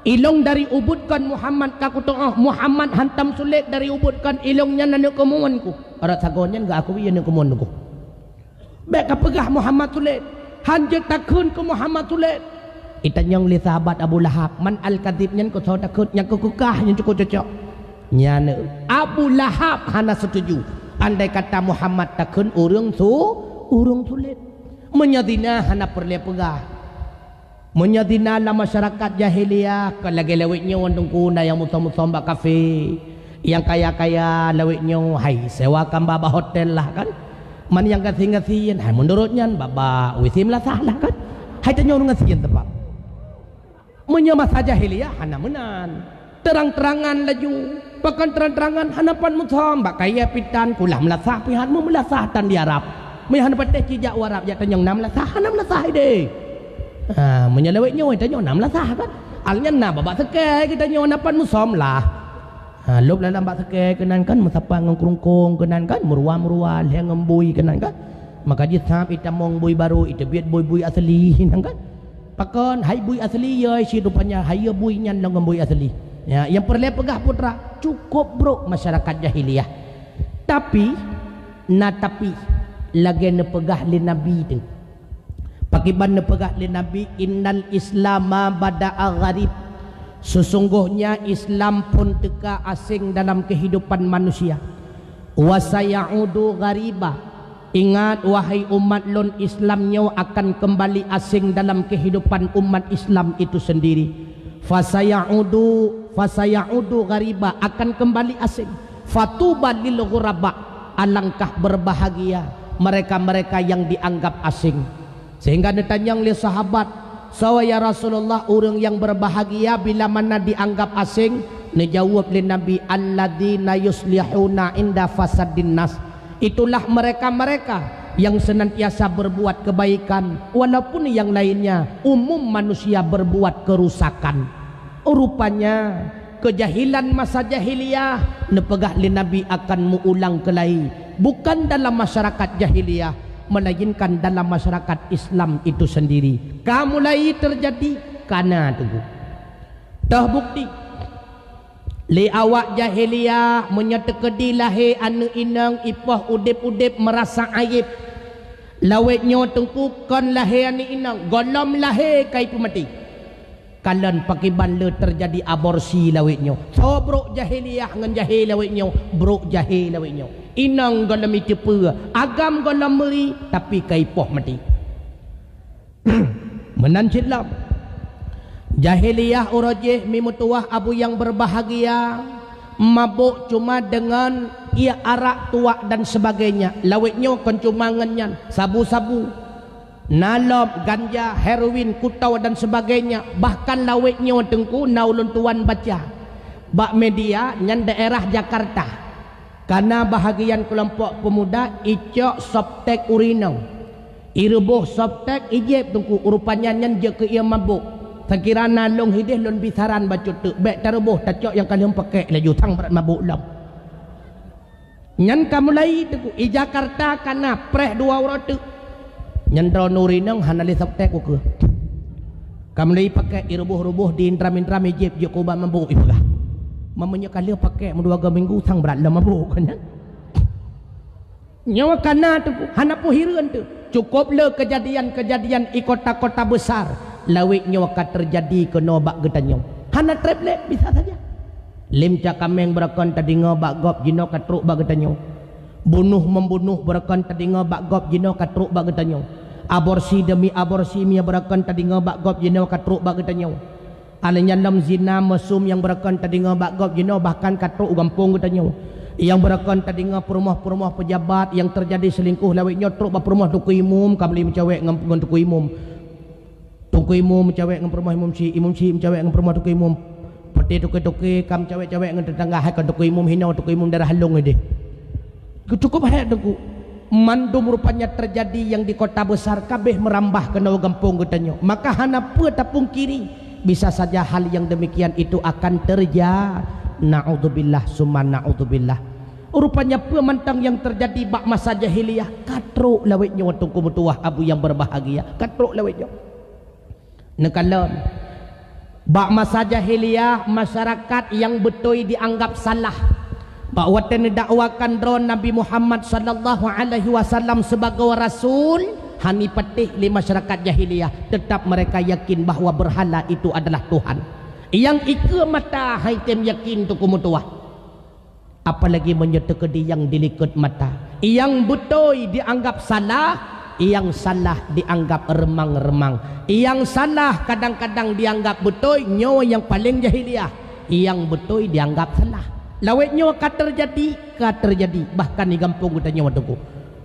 Ilong dari ubudkan Muhammad kaku to'ah Muhammad hantam sulit dari ubudkan ilongnya nanu kemuanku. Arat sagonya enggak aku iya nanu kemuanku. Baik kapegah Muhammad sulit. Hanjek takun ke Muhammad sulit. Itanyong li sahabat Abu Lahab man Al-Kadhib nyan ko takun yang kekekah yang cukup cocok. Nyana Abu Lahab hana setuju. Andai kata Muhammad takun urung sulit. Menyadina hana perle pegah. Menyadina la masyarakat jahiliyah kan lagi lawitnya orang kuna yang mutom-mutom bak kafe, yang kaya-kaya lawitnya hai sewakan baba hotel lah kan. Man yang ngasih-ngasihin hai menurutnya baba wisim lah salah kan. Hai tanya orang ngasihin tempat. Menyamasa jahiliyah hana menan. Terang-terangan laju. Bahkan terang-terangan hanapan mutom bak kaya pitan kulah melasah pihan mu melasah tan di Arab. Mehan pateh cijak warab ya tanya nam lasah hana melasah deh. Menyelewek nyawa kita nyawa nam lah sah kan. Alnya na babak sekeh kita nyawa napan musom lah. Lop dalam bak sekeh kenan kan musapa ngengkrungkung kenan kan meruah-meruah yang ngembui kenan kan. Maka jithap ita mong bui baru ita biat bui-bui asli hinan kan. Pakon hai bui asli ya si rupanya hai bui nyan lang ngembui asli. Ya, yang perle pegah putra cukup bro masyarakat jahiliyah. Tapi lagi ne pegah li nabi tu. Pakiban nepegah li Nabi innal islama bada'a gharib. Sesungguhnya Islam pun teka asing dalam kehidupan manusia. Wa sayaudu ghariba. Ingat wahai umat lon Islamnya akan kembali asing dalam kehidupan umat Islam itu sendiri. Fasayaudu ghariba akan kembali asing. Fatuba lil ghuraba. Alangkah berbahagia mereka-mereka yang dianggap asing. Sehingga ditanyang oleh sahabat, "Sawaya Rasulullah orang yang berbahagia bila mana dianggap asing?" Dijawab oleh Nabi, "Alladzina yuslihuna inda fasadin nas." Itulah mereka-mereka yang senantiasa berbuat kebaikan walaupun yang lainnya umum manusia berbuat kerusakan. Rupanya kejahilan masa jahiliyah nepegah oleh Nabi akan mengulang kelai, bukan dalam masyarakat jahiliyah melainkan dalam masyarakat Islam itu sendiri. Mulai terjadi karena tunggu. Dah bukti li awak jahiliyah menyatekedi lahir anu inang ipah udip-udip merasa aib. Lawetnya tengkukan lahir anu inang golom lahir kai pemati. Kalian pakai banda terjadi aborsi lawetnya. So bro jahiliyah ngan jahil lawetnya, bro jahil lawetnya. Inang golam itu pura, agam golam meri, tapi kaipoh mati. Menancitlah. Jahiliyah urajih mimutuah abu yang berbahagia, mabuk cuma dengan ia arak tuak dan sebagainya. Lawetnya kencumangannya, sabu-sabu, nalop, ganja, heroin, kutau dan sebagainya. Bahkan lawetnya tengku naulun tuan baca. Bak media nyan daerah Jakarta. Karena bahagian kelompok pemuda icok soptek urinau. Irubuh soptek ijib tungku rupanya nyan je ke ia mabuk. Sekira nalung hidih lun bisaran bacut tu. Bek tarubuh tacok yang kalian pakai laju tang berat mabuk lam. Nyan kamulai tungku i Jakarta karena preh dua orang tu. Nyan drone urinau hanali soptek ku ke. Kamulai pakai irubuh-rubuh di intram-intram ijib je ku ba mabuk ipagah. Mamanya kali pakai menduaga minggu sang berat dah mabuk kan. Nyawa kana tu hana puhiran tu. Cukup le kejadian-kejadian di kota-kota besar. Lawik nyawa ka terjadi ke nobak getanyo. Hana triplet bisa saja. Limca kameng berakon tadi ngobak gop jino ka truk ba getanyo. Bunuh membunuh berakon tadi ngobak gop jino ka truk ba getanyo. Aborsi demi aborsi mia berakon tadi ngobak gop jino ka truk ba getanyo. Alanya dalam zina mesum yang berakon tadi ngobak gop jino bahkan katruk gampung katanya. Yang berakon tadi ngah perumah-perumah pejabat yang terjadi selingkuh lawiknya truk ba perumah tuku imum kabeli mencawek ngam tuku imum. Tuku imum mencawek ngam perumah imum si mencawek ngam perumah tuku imum. Peti tuku kam cawek-cawek ngam tetangga hai kan tuku imum hina tuku imum darah halung ide. Cukup hai tuku. Mandum rupanya terjadi yang di kota besar kabeh merambah ke nawa kampung katanya. Maka hana apa tapung kiri bisa saja hal yang demikian itu akan terjadi. Na'udzubillah summa na'udzubillah. Rupanya pemantang yang terjadi bak masa jahiliyah katruk lawitnya waktu kumutuah abu yang berbahagia katruk lawitnya nekalan bak masa jahiliyah masyarakat yang betul dianggap salah bak watan dakwakan drone Nabi Muhammad sallallahu alaihi wasallam sebagai rasul hani petih di masyarakat jahiliyah tetap mereka yakin bahawa berhala itu adalah Tuhan yang ika mata haitem yakin tu kumutuah apalagi menyetekedi yang dilikat mata yang betul dianggap salah yang salah dianggap remang-remang yang salah kadang-kadang dianggap betul nyawa yang paling jahiliyah yang betul dianggap salah lawet nyawa terjadi bahkan di kampung kita nyawa tu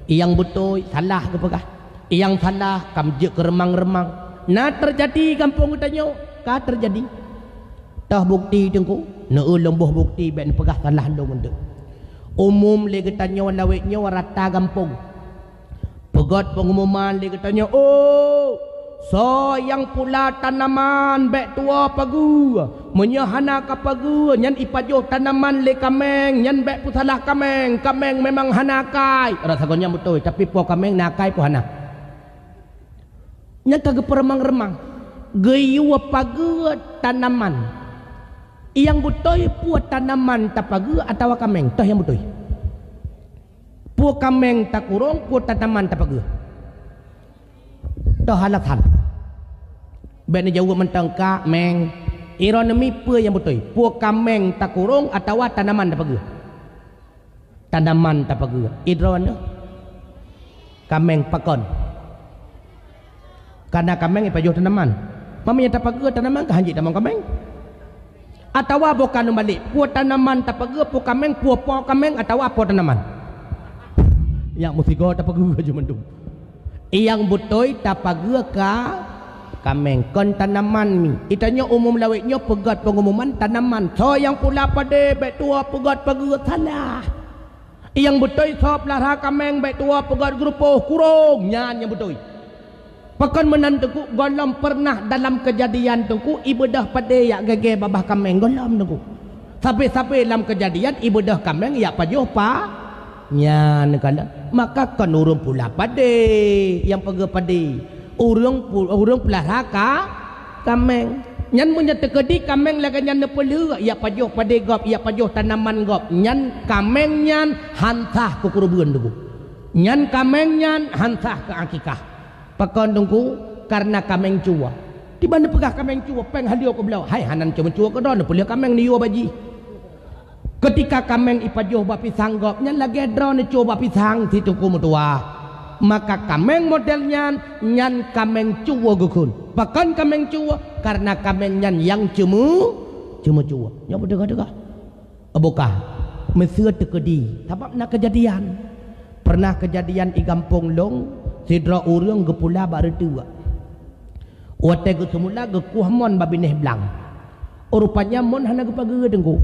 yang betul salah ke pegah yang salah kamje ke remang-remang nah terjadi kampung kita nyawa terjadi tah bukti tengku neu lembuh bukti ben pegah salah long untuk umum le katanya lawetnya rata kampung pegat pengumuman le katanya oh so yang pula tanaman bek tua pagu menyahana ka pagu nyan ipajoh tanaman le kameng nyan bek pusalah kameng memang hanakai rasagonya betul tapi po kameng nakai po hana nya kagak peremang-remang geyu pagu tanaman yang betul puat tanaman tapagu atau kameng toh yang betul puat kameng tak kurung puat tanaman tapagu toh halatan ben jauh mentang kameng ironomi pu yang betul puat kameng tak kurung atau tanaman tapagu idron kameng pakon karena kameng ipajuh tanaman mamanya tapagu tanaman kahanji tamang kameng atau bukan balik puat tanaman tapaga puat kameng puat po kameng atau apa tanaman yang mesti go tapaga aja mendung yang betul tapaga ka kameng kon tanaman mi itanya umum lawitnya pegat pengumuman tanaman so yang pula pada baik tua pegat paga salah yang betul so pelara kameng baik tua pegat grupo kurung nyan yang betul pakan menantuku golom pernah dalam kejadian tuku ibadah pada yak gege babah kameng golom tuku sampai dalam kejadian ibadah kameng yak pajuh pa nya nekala maka kan urung pula pada yang pege pada urung pelahara ka kameng nyan punya tekedi kameng lagi nyan nepelu yak pajuh pada gop yak pajuh tanaman gop nyan kameng nyan hantah ke kurban tuku nyan kameng nyan hantah ke akikah pakon tungku karena kameng cua di mana pegah kameng cua peng hadio ke belau hai hanan cuma cua ke don pulia kameng niyo baji ketika kameng ipajoh bapi sanggopnya lagi drone cua bapi sang si tuku mutua maka kameng modelnya nyan kameng cua gukun pakon kameng cua karena kameng nyan yang cuma cua nya bedega-dega abukah mesir tekedi sebab nak kejadian pernah kejadian di kampung long sidra urang gepula baru tua wate ge semula ge kuhmon babineh blang rupanya mon hana gepage dengku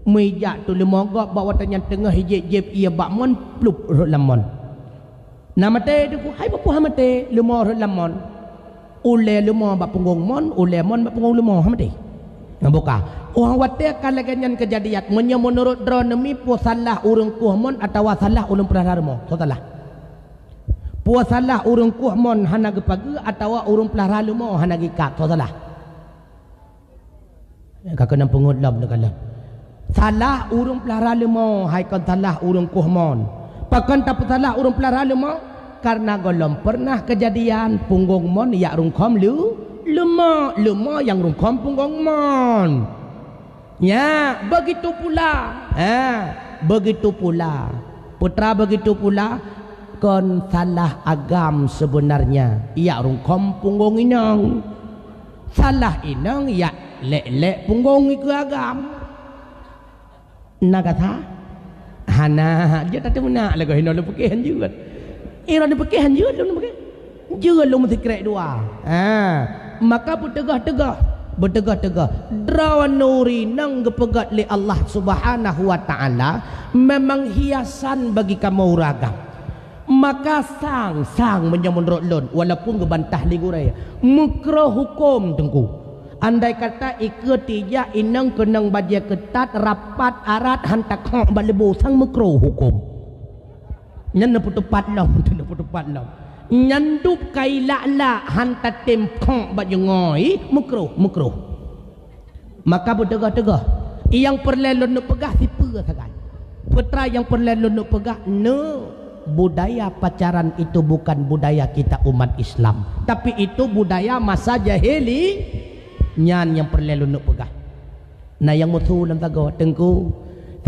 meja tu lemogok bawa tanya tengah hijeb ia bakmon plup lamon namate dengku hai bapu hamate lemo lamon ule lemo bak punggung mon ule mon bak punggung lemo hamate ngabuka orang wate kalaganyan kejadian menurut dronemi pu salah urang kuhmon atau salah ulun prararmo salah puasalah urung kuhmon hana gepage atau urung pelahara lumo hana gikak to salah kakena pengudlam nekala salah urung pelahara lumo hai kon salah urung kuhmon pakan tak salah urung pelahara lumo karena golom pernah kejadian punggung mon ya rungkom lumo yang rungkom punggung mon ya begitu pula putra begitu pula kon salah agam sebenarnya ia rungkom punggung inang salah inang ya lek punggung ke agam nakata hana dia tak mana lagu hina lu pakai hanjut era ni pakai hanjut lu pakai jeur lu mesti krek dua maka bertegah drawan nuri nang gepegat li Allah Subhanahu wa taala memang hiasan bagi kamu ragam maka sang menyamun rotlon walaupun gebantah ligurai mukro hukum tengku andai kata ikut tija inang kenang badia ketat rapat arat hantak hok balebu sang mukro hukum nyan putupat lam nyandup kai la hantat tempong bajengoi mukro maka bertegah yang perlelon nak pegah sipa sakan putra yang perlelon nak pegah budaya pacaran itu bukan budaya kita umat Islam tapi itu budaya masa jahili nyan yang perlelon nak pegah nah yang mutu dalam tago tengku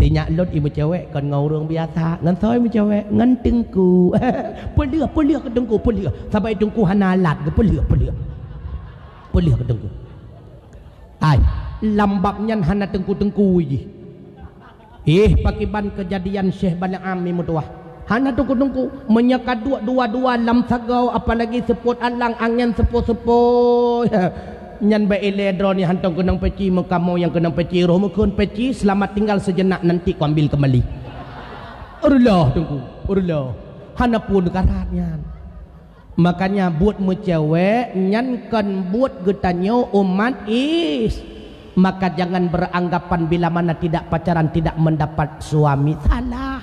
tinyak lot ibu cewek kan ngau orang biasa ngan soi ibu cewek ngan tengku pelia ke tengku pelia sampai tengku hanalat ke pelia ke tengku ai lambaknya hana tengku ji pakiban kejadian Syekh Balaam ni mutuah hana tengku menyaka dua lam sagau apalagi seput alang angin seput nyan ba eledro ni hantong kenang peci mekamu yang kenang peci roh mekun peci selamat tinggal sejenak nanti ku ambil kembali urlah tunggu urlah hana pun karatnya makanya buat mecewek nyan kan buat getanyo umat is maka jangan beranggapan bila mana tidak pacaran tidak mendapat suami salah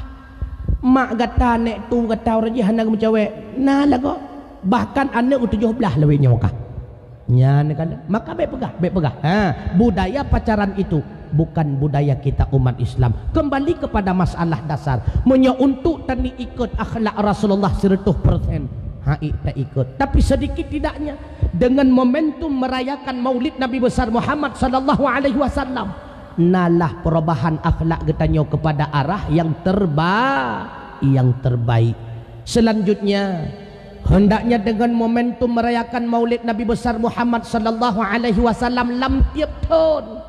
mak gata nek tu gata orang hana mecewek nah lago bahkan anak 17 lebih nyoka nyan kan maka baik pegah budaya pacaran itu bukan budaya kita umat Islam kembali kepada masalah dasar punya untuk tadi ikut akhlak Rasulullah 100% tak ikut tapi sedikit tidaknya dengan momentum merayakan maulid Nabi besar Muhammad sallallahu alaihi wasallam nalah perubahan akhlak getanyo kepada arah yang terbaik selanjutnya hendaknya dengan momentum merayakan maulid Nabi besar Muhammad sallallahu alaihi wasallam lam tiap tahun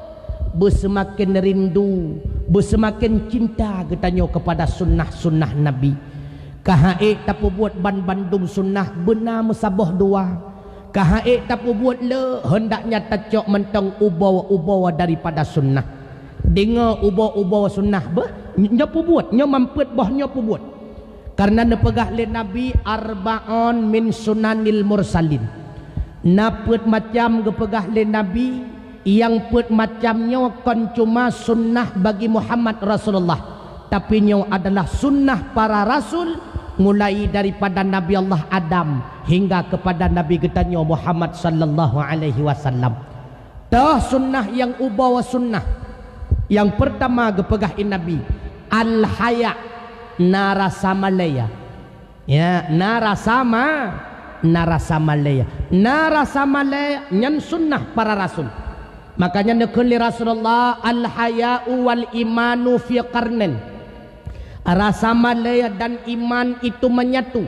bersemakin rindu bersemakin cinta getanyo kepada sunnah Nabi kahaik tapu buat ban bandung sunnah benar musabah dua kahaik tapu buat le hendaknya tacok mentong ubawa daripada sunnah dengar ubawa sunnah nyopu buat nyomampet boh nyopu buat karena nepegah le Nabi arba'on min sunanil mursalin napet macam gepegah le Nabi yang pet macamnya kon cuma sunnah bagi Muhammad Rasulullah tapi nyo adalah sunnah para rasul mulai daripada Nabi Allah Adam hingga kepada Nabi getanyo Muhammad sallallahu alaihi wasallam dah sunnah yang ubawa sunnah yang pertama gepegah Nabi al haya narasamalaya ya narasamalaya nyan sunnah para rasul makanya nekeli Rasulullah al haya'u wal imanu fi qarnin rasamalaya dan iman itu menyatu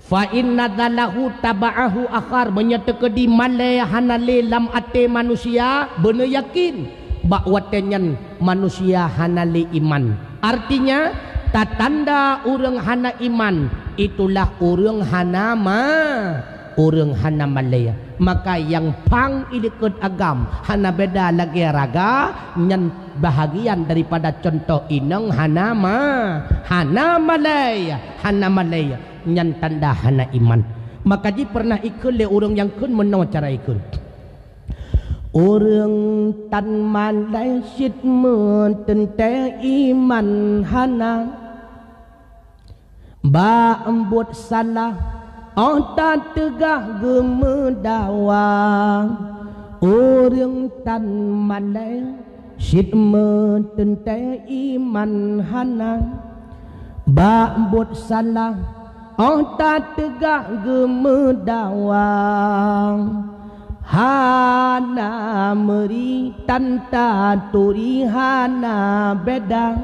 fa inna dalahu taba'ahu akhar menyatu ke di malaya hanale lam ate manusia bener yakin bakwatenyan manusia hanale iman artinya tatanda urang hana iman itulah urang hana malaya maka yang pang ikut agam hana beda lagi raga nyan bahagian daripada contoh inang hana malaya nyan tanda hana iman maka ji pernah ikut le urang yang kun meno cara ikut urang tan malai sit men tente iman hana ba embut salah tak tegah gemedawang orang tan malai sit mentente iman hana ba embut salah tak tegah gemedawang hana meri tanta turi hana beda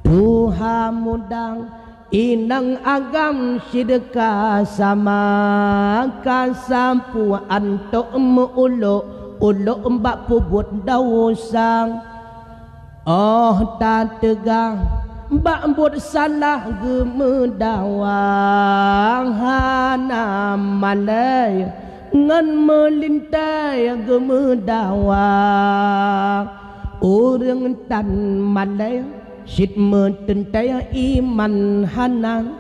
Tuhan mudang inang agam sideka sama kasampu anto ulo mbak pubut dawusang tak tegah bambut salah gemedawang hana malay ngan melintai gemedawang orang tan malay sit mententai iman hanang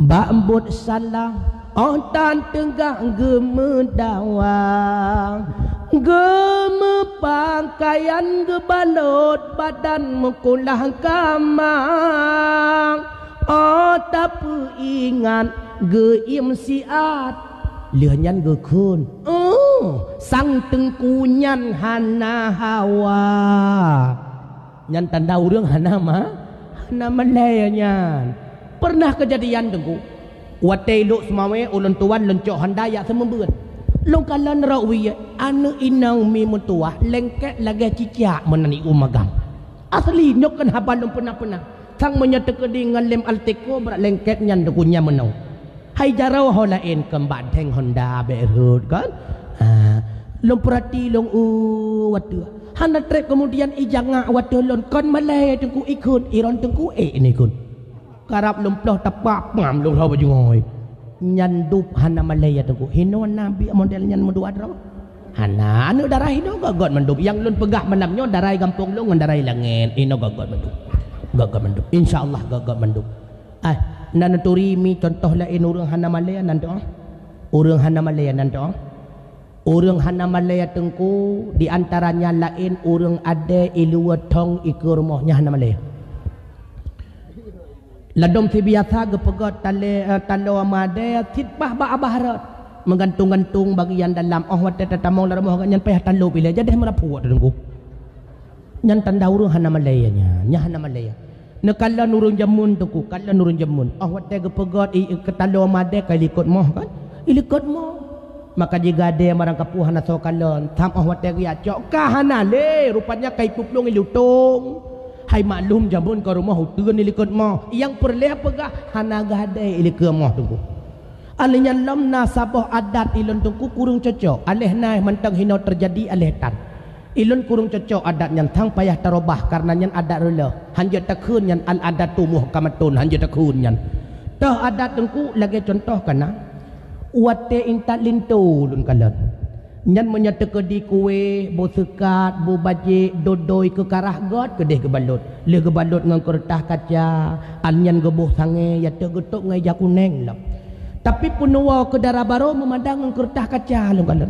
bambut salah ontan tenggak gemedawang geme pakaian gebalot badan mekulah kamang tapi ingat geim siat leuhnyan gekun sang tengkunyan hana hawa nyan tanda urang hana malayanya pernah kejadian tengku watai luk semawe ulun tuan lencok handaya semembeun long kalan rawi anu inang mi mutuah lengket lagi cicak menani umagang asli nyokan habalum pernah sang menyata kedingan lem alteko berat lengket nyan dekunya menau hai jarau holain kembat teng honda berhut kan long perhati long watu hana trek kemudian ijanga watu lon kon malay tengku ikut iron tengku ni kun karap lomploh tapak pam long hawa jungoi nyandup hana malaya tengku hino nabi model nyan menduat ro hana anu darah hino gagot mendup yang lun pegah menamnyo darai gampung lu ngan darai langit hino gagot mendup insyaallah gagot mendup nan turimi contoh lain urang hana malaya nanti urang hana malaya nanti urang hana malaya tengku di antaranya lain urang ade ilua tong ikur rumahnya hana malaya ladom si biasa gepegot talo amade sitpah ba abaharat menggantung-gantung bagian dalam wate tatamong la rumah nyan peh talo pilih jadi merapuat tengku nyan tanda urang hana malaya nya hana malaya nekala nurung jamun tengku kala nurung jamun wate gepegot ke talo amade kalikot moh kan ilikot moh maka jika ada marang kapuh hana sokalon tham wate ya cok kahana le rupanya kai puplung ilutung hai maklum jamun ke rumah hutuan ilikut mah yang perleh pegah hana gadai ilikut mah tunggu alihnya lam nasabah adat ilun tungku kurung cocok alih naik mentang hino terjadi alih tan ilun kurung cocok adat yang tang payah terubah karena yang adat rela hanya takun yang al adat tumuh kamatun hanya takun yang tah adat tungku lagi contoh kana wate intat lintu lun kalan nyan menyata ke di kue bo sekat bo baje dodoi ke karah god kedeh ke balut le ke balut ngan kertas kaca anyan gebuh sange ya te getok ngai jakuneng lah tapi punua ke darah baro memandang ngan kertas kaca lu kalan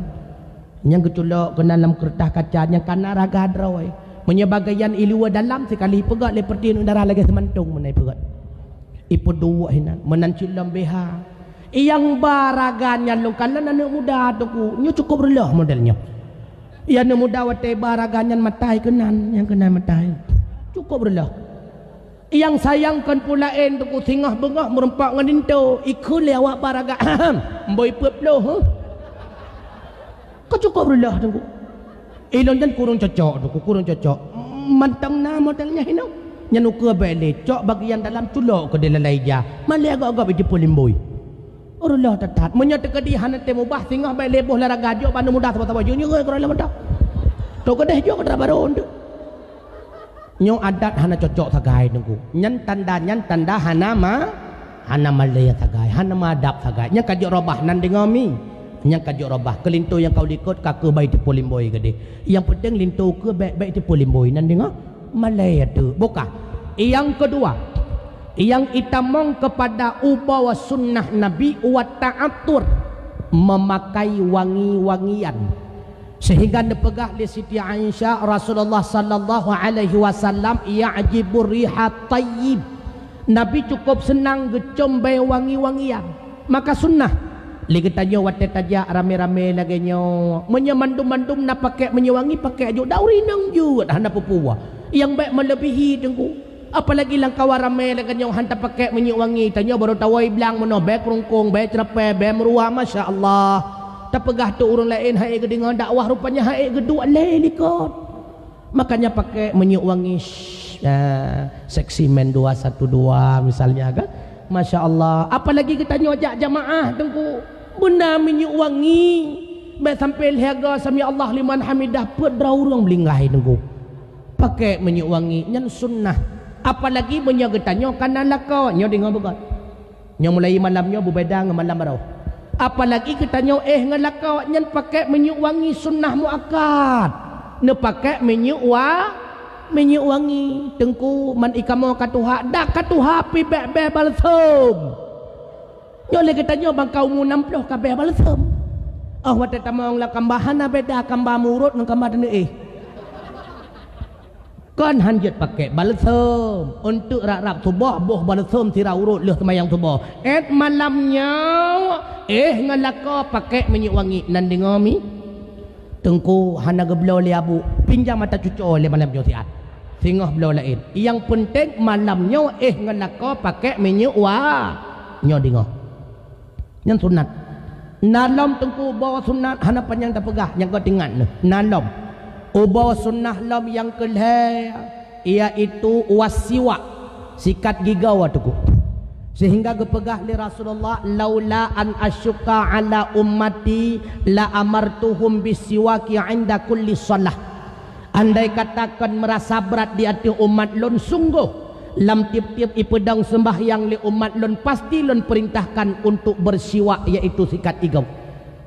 nyang keculok ke dalam kertas kaca nyang kana raga droi menyebagayan ilua dalam sekali pegat le pertin darah lagi semantung menai pegat ipu dua hinan menancilam beha yang baraganya lu kalan anak muda tuku nyu cukup relah modelnya ya anak muda wate baraganya matai kenan yang kena matai cukup relah yang sayangkan pulain tuku singah bengah merempak ngadinto ikut le awak baraga boy peplo kau cukup relah tuku ilon dan kurung cocok tuku kurung cocok mantang na modelnya hino nyanu ke bele cok bagian dalam culok ke delalaija male agak-agak di polimboy Allah tetat menyata kedihan temu bah singah baik leboh lara gajo panu mudah sama-sama junyo ke kerana mudah to kedeh jo ke baron tu nyo adat hana cocok sagai nunggu nyan tanda hana malaya sagai hana madap sagai nya kajo robah nan dengomi nya kajo robah kelintu yang kau likut kake baik di polimboy gede yang penting lintu ke baik di polimboy nan dengo malaya tu buka yang kedua yang itamong kepada ubawa sunnah Nabi wa ta'atur memakai wangi-wangian sehingga dipegah di Siti Aisyah Rasulullah sallallahu alaihi wasallam ya'jibur riha tayyib Nabi cukup senang gecom bay wangi-wangian maka sunnah li kita nyo wate tajak rame-rame lagi nyo menyemandum-mandum na pakai menyewangi pakai ajuk dauri nang jut handa pupuwa yang baik melebihi tengku apalagi lang kawarame lagi yang hantar pakai minyak wangi tanya baru tawai bilang meno be kerungkung be cerpe be meruah masya Allah tapegah tu orang lain hai dengan dakwah rupanya hai gedua lelikot makanya pakai minyak wangi seksi men 212 misalnya kan masya Allah apalagi kita nyojak jamaah tengku benda minyak wangi be sampai lihaga sami Allah liman hamidah pedraurang belinggai tengku pakai minyak wangi nyan sunnah Apalagi punya getanyo kanan lako nyo dengar begot. Nyo mulai malamnya berbeda dengan malam baru. Apalagi getanyo ngelako nyen pakai minyak wangi sunnah muakkad. Ne pakai minyak wangi. Tengku man ikamo katuha dak katuha pi be balsam. Nyo le getanyo bangkau mu 60 kabeh balsam. Wate tamong la kambahan beda kambah murut dengan kambah dene Kan hanjut pakai balsam untuk rak-rak subuh boh balsam sirah urut leh semayang subuh. Malamnya ngalaka pakai minyak wangi nan dengar mi. Tengku hana geblo le abu pinjam mata cucu le malam jo siat. Singah belo lain. Yang penting malamnya ngalaka pakai minyak nyo dengar. Yang sunat. Nalom tengku bawa sunat hana panjang tak pegah yang kau dengar nalom. Ubah sunnah lam yang kelih iaitu wasiwak sikat gigau tuku. Sehingga gepegah li Rasulullah laula an asyqa ala ummati la amartuhum bisiwaki 'inda kulli shalah. Andai katakan merasa berat di hati umat lun sungguh lam tiap-tiap ipedang sembahyang li umat lun pasti lun perintahkan untuk bersiwak iaitu sikat gigau.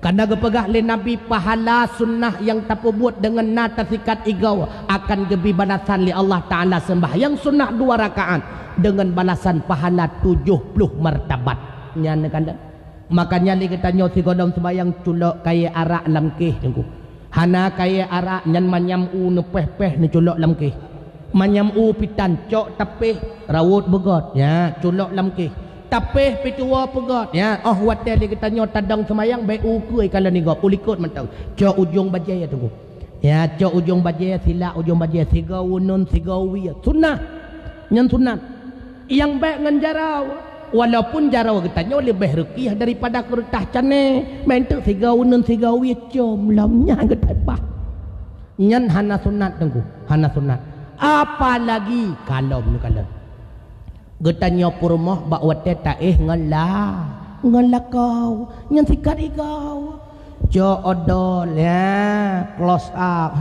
Karena gepegah le Nabi pahala sunnah yang tak buat dengan nata sikat igau akan gebi balasan li Allah Ta'ala sembahyang sunnah 2 rakaat dengan balasan pahala 70 martabat. Nyana kanda. Makanya li katanya si godong sembahyang culok kaya arak lam keh tengku. Hana kaya arak nyan manyam u nepeh-peh ni culok lam keh. Manyam u pitan cok tapeh rawut begot ya culok lam keh. Tapeh pitua pegot ya watel dia katanya tadang semayang baik ukui kalau ni gop ulikut mentau cok ujung bajaya tunggu ya cok ujung bajaya sila ujung bajaya siga unun siga wi sunnah nyan sunnah yang baik ngan jarau walaupun jarau katanya lebih ruqyah daripada kertas cane mentu siga unun siga wi com lamnya getapah nyan hana sunnat tunggu hana sunnat apalagi kalau ni kalau getanya purmoh bak wate taeh ngelakau nyan sikat igau jo odol ya close up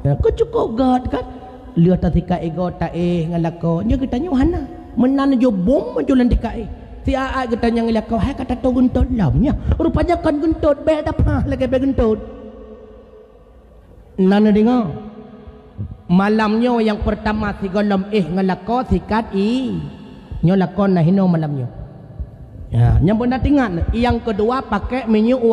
ya ko cukup god kan lihat sikat igau taeh ngelakau nya getanya hana menan jo bom julan dikai si aa getanya ngelakau hai kata to gentut lamnya rupanya kan gentut be dapah lagi be gentut nana dengar malamnya yang pertama si golom ngelako sikat nyo lakon nah hino malamnya ya yang benar ingat yang kedua pakai minyak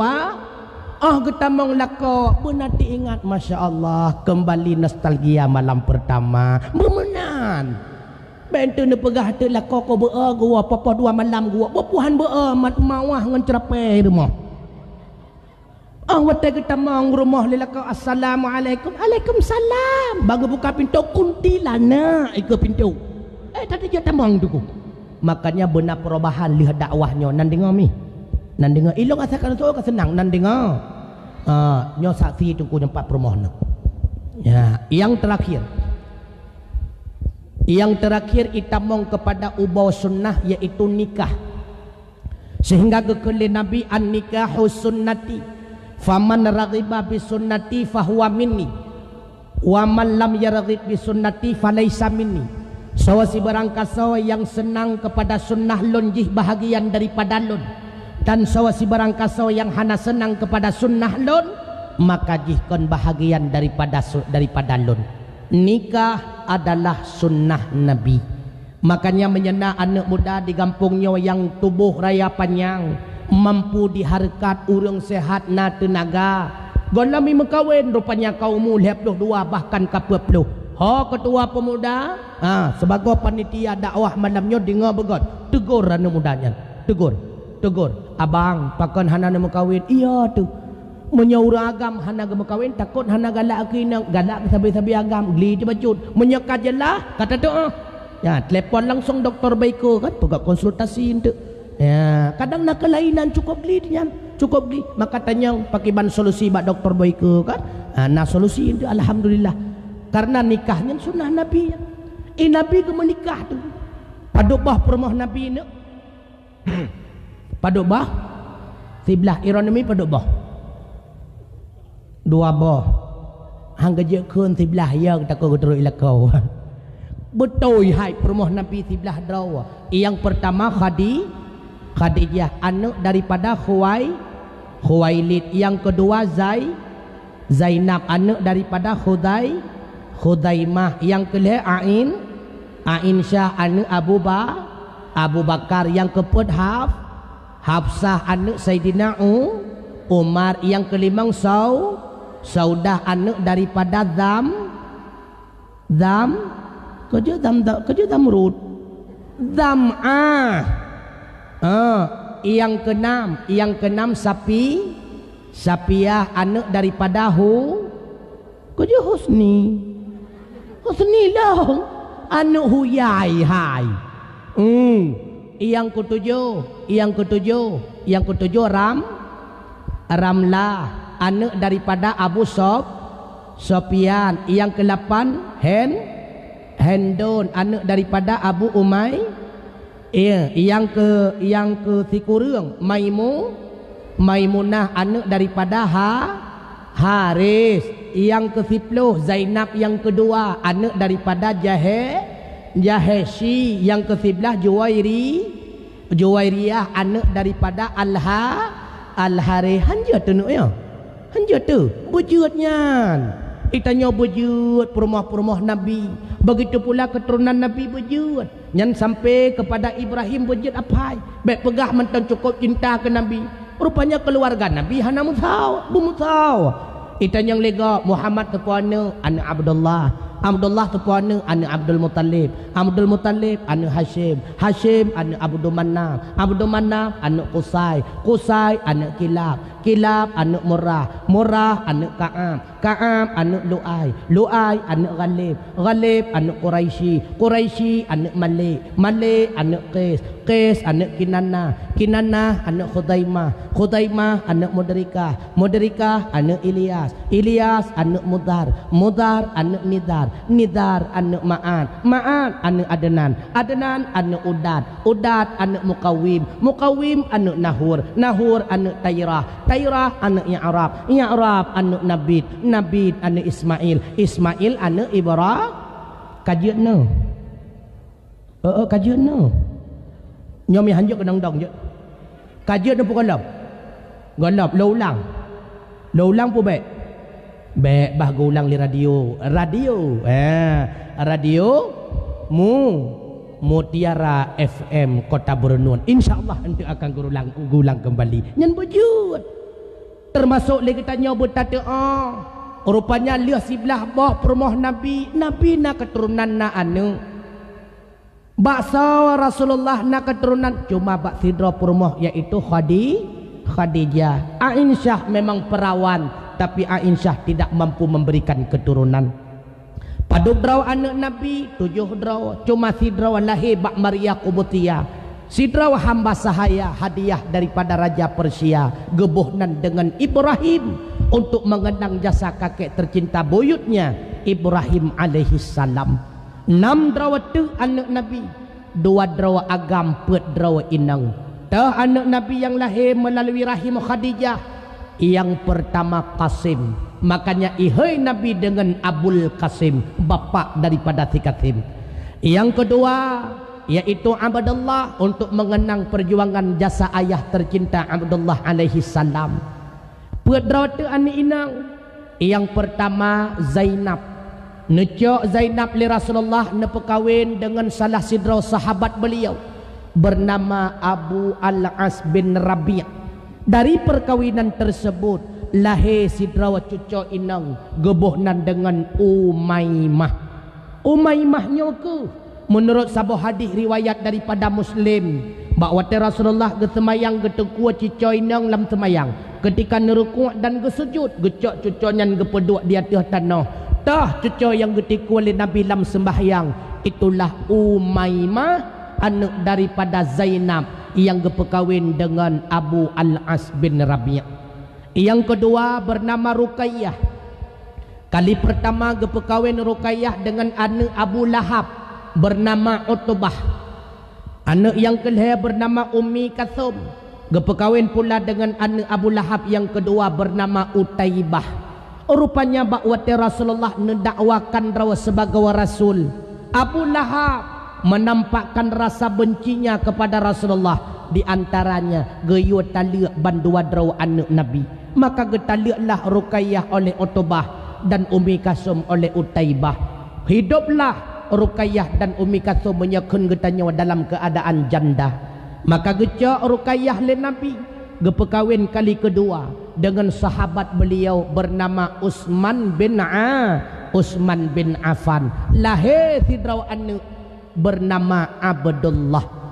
getamong lako benar ingat Masya Allah kembali nostalgia malam pertama memenan bentu ne pegah te lako ko gua papa 2 malam gua puhan mat mawah ngan cerapeh rumah wate kita mang rumah lelaka assalamualaikum waalaikumsalam baru buka pintu kuntilana ikut pintu tadi dia tamang tu makanya benar perubahan lihat dakwahnya nan dengar mi nan dengar ilong asalkan so senang nan dengar nyo saksi tunggu tempat permohonan ya yang terakhir itamong kepada ubah sunnah yaitu nikah sehingga kekele Nabi an nikahu sunnati faman raghiba bi sunnati fahuwa minni wa man lam yarghib bi sunnati falaysa minni. Si barang kasawa yang senang kepada sunnah lun jih bahagian daripada lun dan si barang kasawa yang hana senang kepada sunnah lun maka jih kon bahagian daripada lun. Nikah adalah sunnah Nabi. Makanya menyena anak muda di kampungnya yang tubuh raya panjang mampu diharkat urang sehat na tenaga golami mekawin rupanya kaum 22 bahkan ke 20 ketua pemuda sebagai panitia dakwah malamnya dengar begot tegur anak mudanya tegur abang pakon hana na mekawin iya tu menyaura agam hana ga mekawin takut hana galak kina galak sabi-sabi agam geli dibacut menyeka jelah kata tu ya telepon langsung doktor Baiko kan pegak konsultasi itu ya kadang nak kelainan cukup beli maka tanya pakai ban solusi bak doktor Baiko kan nah solusi itu alhamdulillah karena nikahnya sunnah Nabi Nabi ke menikah tu paduk bah permoh Nabi ni paduk bah sebelah ironomi paduk bah 2 bah hang gejek kun sebelah ya takut teruk ilakau Betul hai perumoh Nabi sebelah draw. Yang pertama Khadijah anak daripada Khuwailid. Yang kedua Zainab anak daripada Khudaimah. Yang kelima Aisyah anak Abu Bakar. Yang keempat Hafsah anak Sayyidina Umar. Yang kelima Saudah anak daripada Zamrud. Yang keenam Sapiah anak daripada Husni dong anak Huyai hai. Yang ketujuh Ramlah anak daripada Abu Sofyan. Yang ke-8 Hendon anak daripada Abu Umay. Yang ke-10 Maimunah anak daripada Haris. Yang ke-10 Zainab yang kedua anak daripada Jaheshi. Yang ke-11 Juwairiyah anak daripada Al-Harith. Hanja tu nak ya. Hanja tu bujutnya. Itanya bujut perumah-perumah Nabi. Begitu pula keturunan Nabi bujut. Yang sampai kepada Ibrahim bujut apa? Baik pegah mentang cukup cinta ke Nabi. Rupanya keluarga Nabi hana Musau. Itanya yang lega Muhammad tepuana anak Abdullah tepuana anak Abdul Muttalib anak Hashim anak Abdul Manaf anak Qusay anak Kilab anak Murrah anak Ka'ab anak Lu'ay anak Ghalib anak Quraisy anak Malik anak Qais anak Kinanah anak Khudaimah anak Mudrikah anak Ilyas anak Mudar anak Nidar anak Ma'ad anak Adnan anak Udad anak Muqawim anak Nahur anak Tayrah anak Ya'rab anak Nabid anak Ismail anak Ibrahim. Kajian no nyomi hanjuk ke dong je kajian no pun golap lo ulang pun baik bah ulang li radio Mutiara FM Kota Bernun. InsyaAllah nanti akan gulang kembali nyan bujut termasuk lagi tanya bertata rupanya lihat sebelah bawah perumah Nabi nak keturunan na anu baksa Rasulullah nak keturunan cuma bak sidra perumah iaitu Khadijah. Aisyah memang perawan tapi Aisyah tidak mampu memberikan keturunan. Paduk draw anak Nabi 7 draw cuma sidra lahir bak Maria Qubutiyah. Sidra hamba sahaya hadiah daripada Raja Persia gebuhnan dengan Ibrahim untuk mengenang jasa kakek tercinta buyutnya Ibrahim alaihi salam. 6 draw tu anak Nabi, 2 draw agam, 4 draw inang. Tah anak Nabi yang lahir melalui rahim Khadijah. Yang pertama Qasim. Makanya ihai Nabi dengan Abul Qasim, bapa daripada si Qasim. Yang kedua yaitu Abdullah untuk mengenang perjuangan jasa ayah tercinta Abdullah alaihi salam. 4 draw tu anak inang. Yang pertama Zainab. Necok Zainab li Rasulullah nepekawin dengan salah sidra sahabat beliau bernama Abu Al-As bin Rabi'. Dari perkawinan tersebut lahir sidra cucu inang gebuhnan dengan Umaymahnya ke menurut sabuh hadis riwayat daripada Muslim bahawa Rasulullah gesemayang getekua cucu inang lam semayang ketika nerukuk dan gesujud gecok cucunya gepeduk di atas tanah. Tah cucu yang ketika oleh Nabi lam sembahyang itulah Umaymah anak daripada Zainab yang berkahwin dengan Abu Al-As bin Rabi'. Yang kedua bernama Ruqayyah. Kali pertama berkahwin Ruqayyah dengan anak Abu Lahab bernama Utbah. Anak yang kedua bernama Ummi Kalsum. Berkahwin pula dengan anak Abu Lahab yang kedua bernama Utaibah. Rupanya bakwati Rasulullah mendakwakan rawa sebagai rasul Abu Lahab menampakkan rasa bencinya kepada Rasulullah, di antaranya geyo taliak bandua draw anak Nabi. Maka getaliaklah Ruqayyah oleh Utbah dan Ummi Kasum oleh Utaibah. Hiduplah Ruqayyah dan Ummi Kasum menyekun getanya dalam keadaan janda. Maka gecak Ruqayyah le Nabi gepekawin kali kedua dengan sahabat beliau bernama Utsman bin Affan. Lahir sidraw anak bernama Abdullah.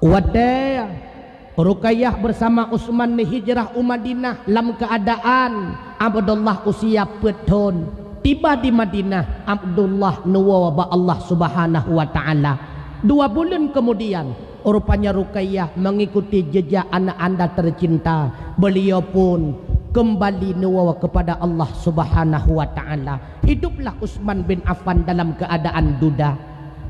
Wadah Ruqayyah bersama Utsman hijrah Madinah dalam keadaan Abdullah usia petun. Tiba di Madinah Abdullah nuwa ba Allah Subhanahu wa taala. 2 bulan kemudian rupanya Ruqayyah mengikuti jejak anak anda tercinta. Beliau pun kembali nuwa kepada Allah Subhanahu wa taala. Hiduplah Utsman bin Affan dalam keadaan duda.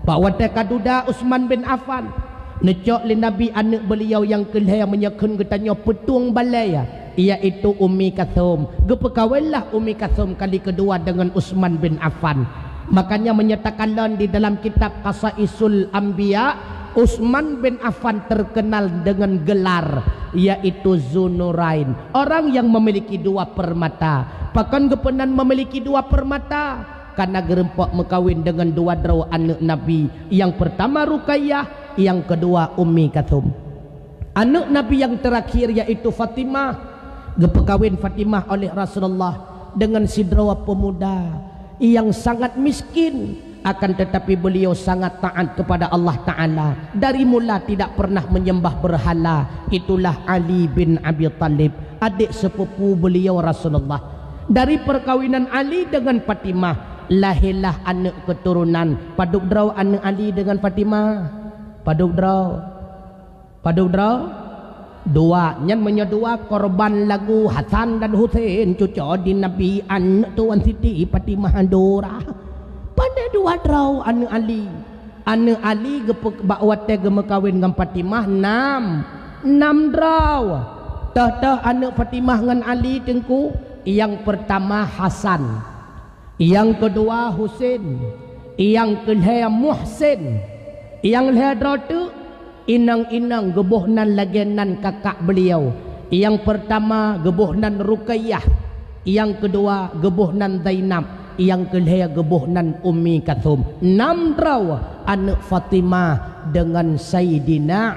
Bahawa teka duda Utsman bin Affan necok le Nabi anak beliau yang kelihaya menyekun getanya petuang balaya, iaitu Ummi Kasum. Gepekawinlah Ummi Kasum kali kedua dengan Utsman bin Affan. Makanya menyatakan di dalam kitab Qasaisul Anbiya, Utsman bin Affan terkenal dengan gelar yaitu Zunurain, orang yang memiliki 2 permata. Bahkan kepenan memiliki 2 permata karena gerempok mekawin dengan 2 draw anak Nabi. Yang pertama Ruqayyah, yang kedua Ummi Kasum. Anak Nabi yang terakhir yaitu Fatimah. Gepekawin Fatimah oleh Rasulullah dengan sidrawa pemuda yang sangat miskin, akan tetapi beliau sangat taat kepada Allah Ta'ala. Dari mula tidak pernah menyembah berhala. Itulah Ali bin Abi Thalib, adik sepupu beliau Rasulullah. Dari perkawinan Ali dengan Fatimah lahirlah anak keturunan. Paduk draw anak Ali dengan Fatimah. Paduk draw 2. Nyan menyedua korban lagu Hasan dan Husain cucu di Nabi anak Tuan Siti Fatimah Dora. Pada 2 draw anak Ali. Anak Ali bakwat gemekawin dengan Fatimah 6 draw. Tah anak Fatimah dengan Ali tengku. Yang pertama Hasan, yang kedua Husain, yang kedua Muhsin, yang kedua tu inang-inang gebuhnan lagenan kakak beliau. Yang pertama gebuhnan Ruqayyah, yang kedua gebuhnan Zainab, yang kedua gebuhnan Ummi Kasum. 6 draw anak Fatimah dengan Sayyidina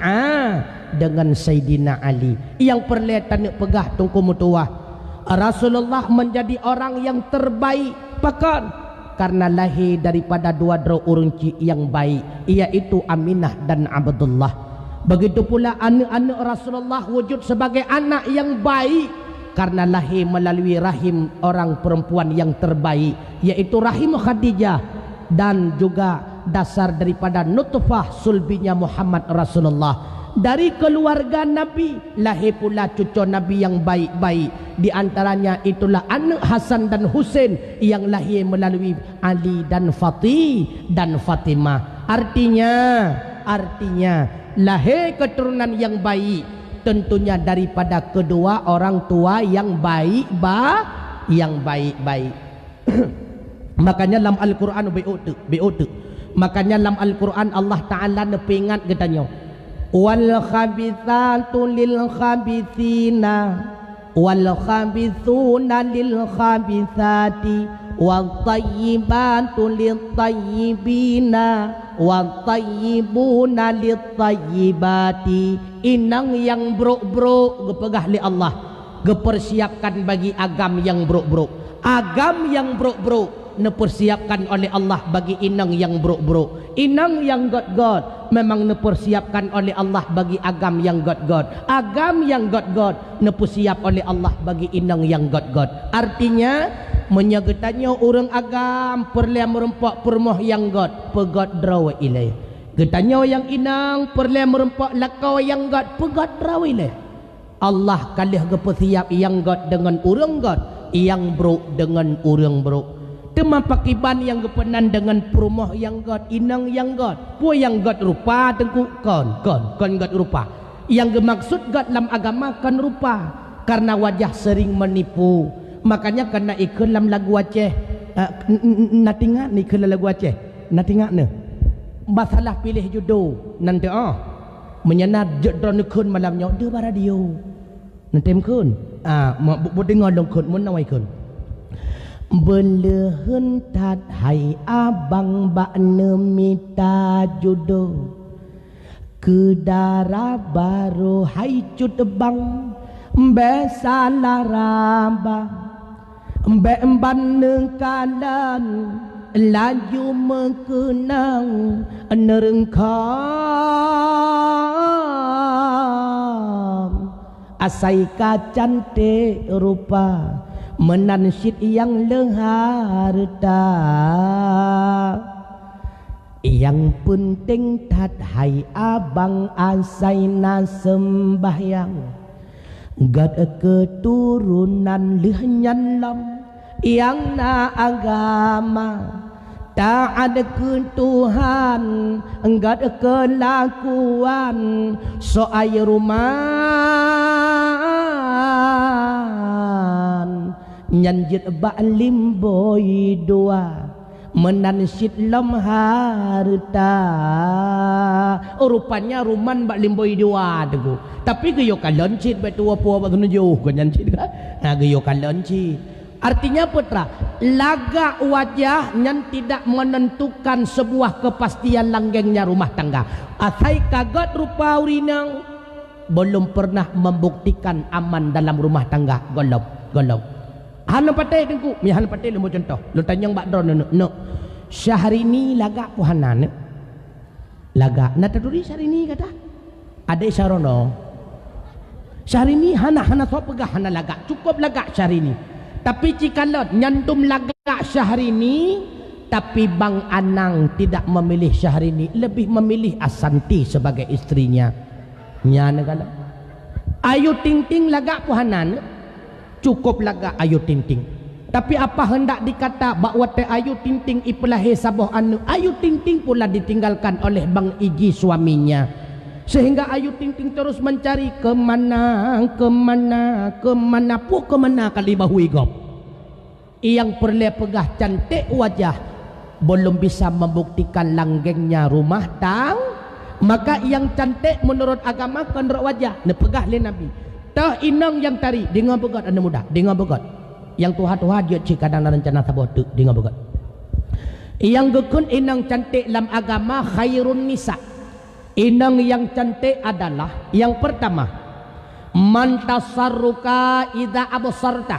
Ali. Yang perlihat pegah tungku mutuah Rasulullah menjadi orang yang terbaik bahkan karena lahir daripada 2 draw urunci yang baik, iaitu Aminah dan Abdullah. Begitu pula anak-anak Rasulullah wujud sebagai anak yang baik karena lahir melalui rahim orang perempuan yang terbaik, yaitu rahim Khadijah, dan juga dasar daripada nutfah sulbinya Muhammad Rasulullah. Dari keluarga Nabi lahir pula cucu Nabi yang baik-baik. Di antaranya itulah anak Hasan dan Husain yang lahir melalui Ali dan Fatimah. Artinya lahir keturunan yang baik tentunya daripada kedua orang tua yang baik. Makanya dalam Al-Quran makanya dalam Al-Quran Allah Ta'ala nepingat katanya, wal khabithatu lil khabithina wal khabithuna lil khabithati wat tayyibatu lit tayyibina wat tayyibuna lit tayyibati. Inang yang bruk-bruk gepegah li Allah, gepersiapkan bagi agam yang bruk-bruk. Agam yang bruk-bruk nepersiapkan oleh Allah bagi inang yang bruk-bruk. Inang yang god-god memang nepersiapkan oleh Allah bagi agam yang god-god. Agam yang god-god nepersiap oleh Allah bagi inang yang god-god. Artinya menyagetannya orang agam perlu merempak permoh yang god pegot draw ilai. Getanya yang inang perlu merempak lakau yang god pegot draw ilai. Allah kalih gepersiap yang god dengan orang god, yang bruk dengan orang bruk. Tema pakiban yang kepenan dengan perumoh yang god, inang yang god, pu yang god rupa tengku kon god rupa. Yang gemaksud god dalam agama kan rupa, karena wajah sering menipu. Makanya kena ikut dalam lagu Aceh natingat ni ke lagu Aceh natingat ne masalah pilih jodoh nanti menyenat jadron kun malamnya dia radio nanti kun buat dengar dong kun mun nawai kun belehen tat hai abang bak nemita jodoh kedara baru hai cut bang besalaramba emban nengkalan laju mengenang nerengkam asai cantik rupa menansyid yang leharta yang penting tat hai abang asai na sembahyang gad keturunan lehnya lam yang na agama taat ke Tuhan enggak kelakuan soai ruman nyanjit ba'lim boy dua menansyid lam harta rupanya ruman ba'lim boy dua tu tapi geyo kalon cid betua puah batu nujuh kan nyanjit kan geyo kalon cid. Artinya putra, laga wajah yang tidak menentukan sebuah kepastian langgengnya rumah tangga. Asai kagat rupa urinang belum pernah membuktikan aman dalam rumah tangga. Golop. Hana patai tengku, mi hana patai lu contoh. Lu tanya mbak Dron no. Syahrini laga ku hana ne. Laga na taduri Syahrini kata. Ada Syarono. Syahrini hana so pegah hana laga. Cukup laga Syahrini. Tapi jika nyantum laga Syahrini tapi Bang Anang tidak memilih Syahrini, lebih memilih Asanti sebagai istrinya. Nyana kala Ayu Ting Ting laga puhanan cukup laga Ayu Ting Ting. Tapi apa hendak dikata bahawa Ayu Ting Ting ipelahi sabuh anu, Ayu Ting Ting pula ditinggalkan oleh Bang Igi suaminya. Sehingga Ayu Ting Ting terus mencari kemana kali bahu igop. Yang perlu pegah cantik wajah belum bisa membuktikan langgengnya rumah tang. Maka yang cantik menurut agama menurut wajah ne pegah le Nabi. Tah inang yang tari dengan begat anda muda, dengan begat. Yang tuha-tuha dia cik kadang rencana sabuh tu dengan begat. Yang gekun inang cantik dalam agama khairun nisa. Inang yang cantik adalah yang pertama mantasarruka idza absarta,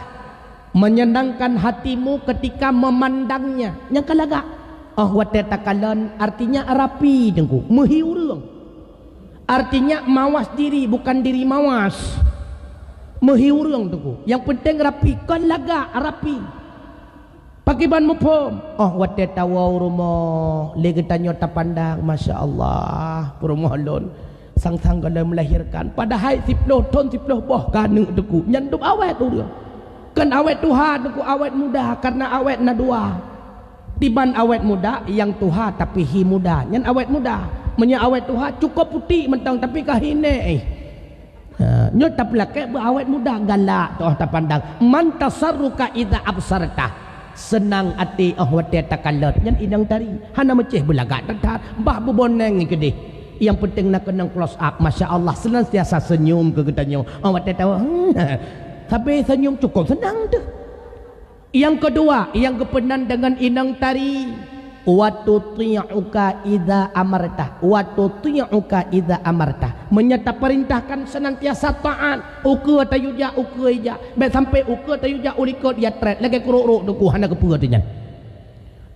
menyenangkan hatimu ketika memandangnya. Yang kalaga wate takalan artinya rapi dengku mehiurung, artinya mawas diri bukan diri mawas, mehiurung dengku. Yang penting rapi kan laga rapi pakai ban mupom. Wate tawau rumah lagi tanya tapandang, masya Allah rumah lon sang-sang kalau melahirkan padahal 10 ton 10 boh kanu deku nyandup awet tu dia kan awet Tuhan deku awet muda karena awet na dua tiban awet muda yang tuha tapi hi muda nyan awet muda menya awet tuha cukup putih mentang tapi kahine nyot tapi lake awet muda galak toh tapandang mantasarruka idza absarta, senang hati wate takalat nyan inang tari hana meceh belagat tetar bah beboneng gede. Yang penting nak kenang close up, masya Allah senantiasa senyum ke katanya wate tahu tapi senyum cukup senang tu. Yang kedua yang kepenan dengan inang tari Watu ti'uka idza amarta, watu ti'uka idza amarta, menyata perintahkan senantiasa taat. Uka tayuja uka ija, baik sampai uka tayuja ulikot dia tret lagi kuruk tu hana kepua tu nyan.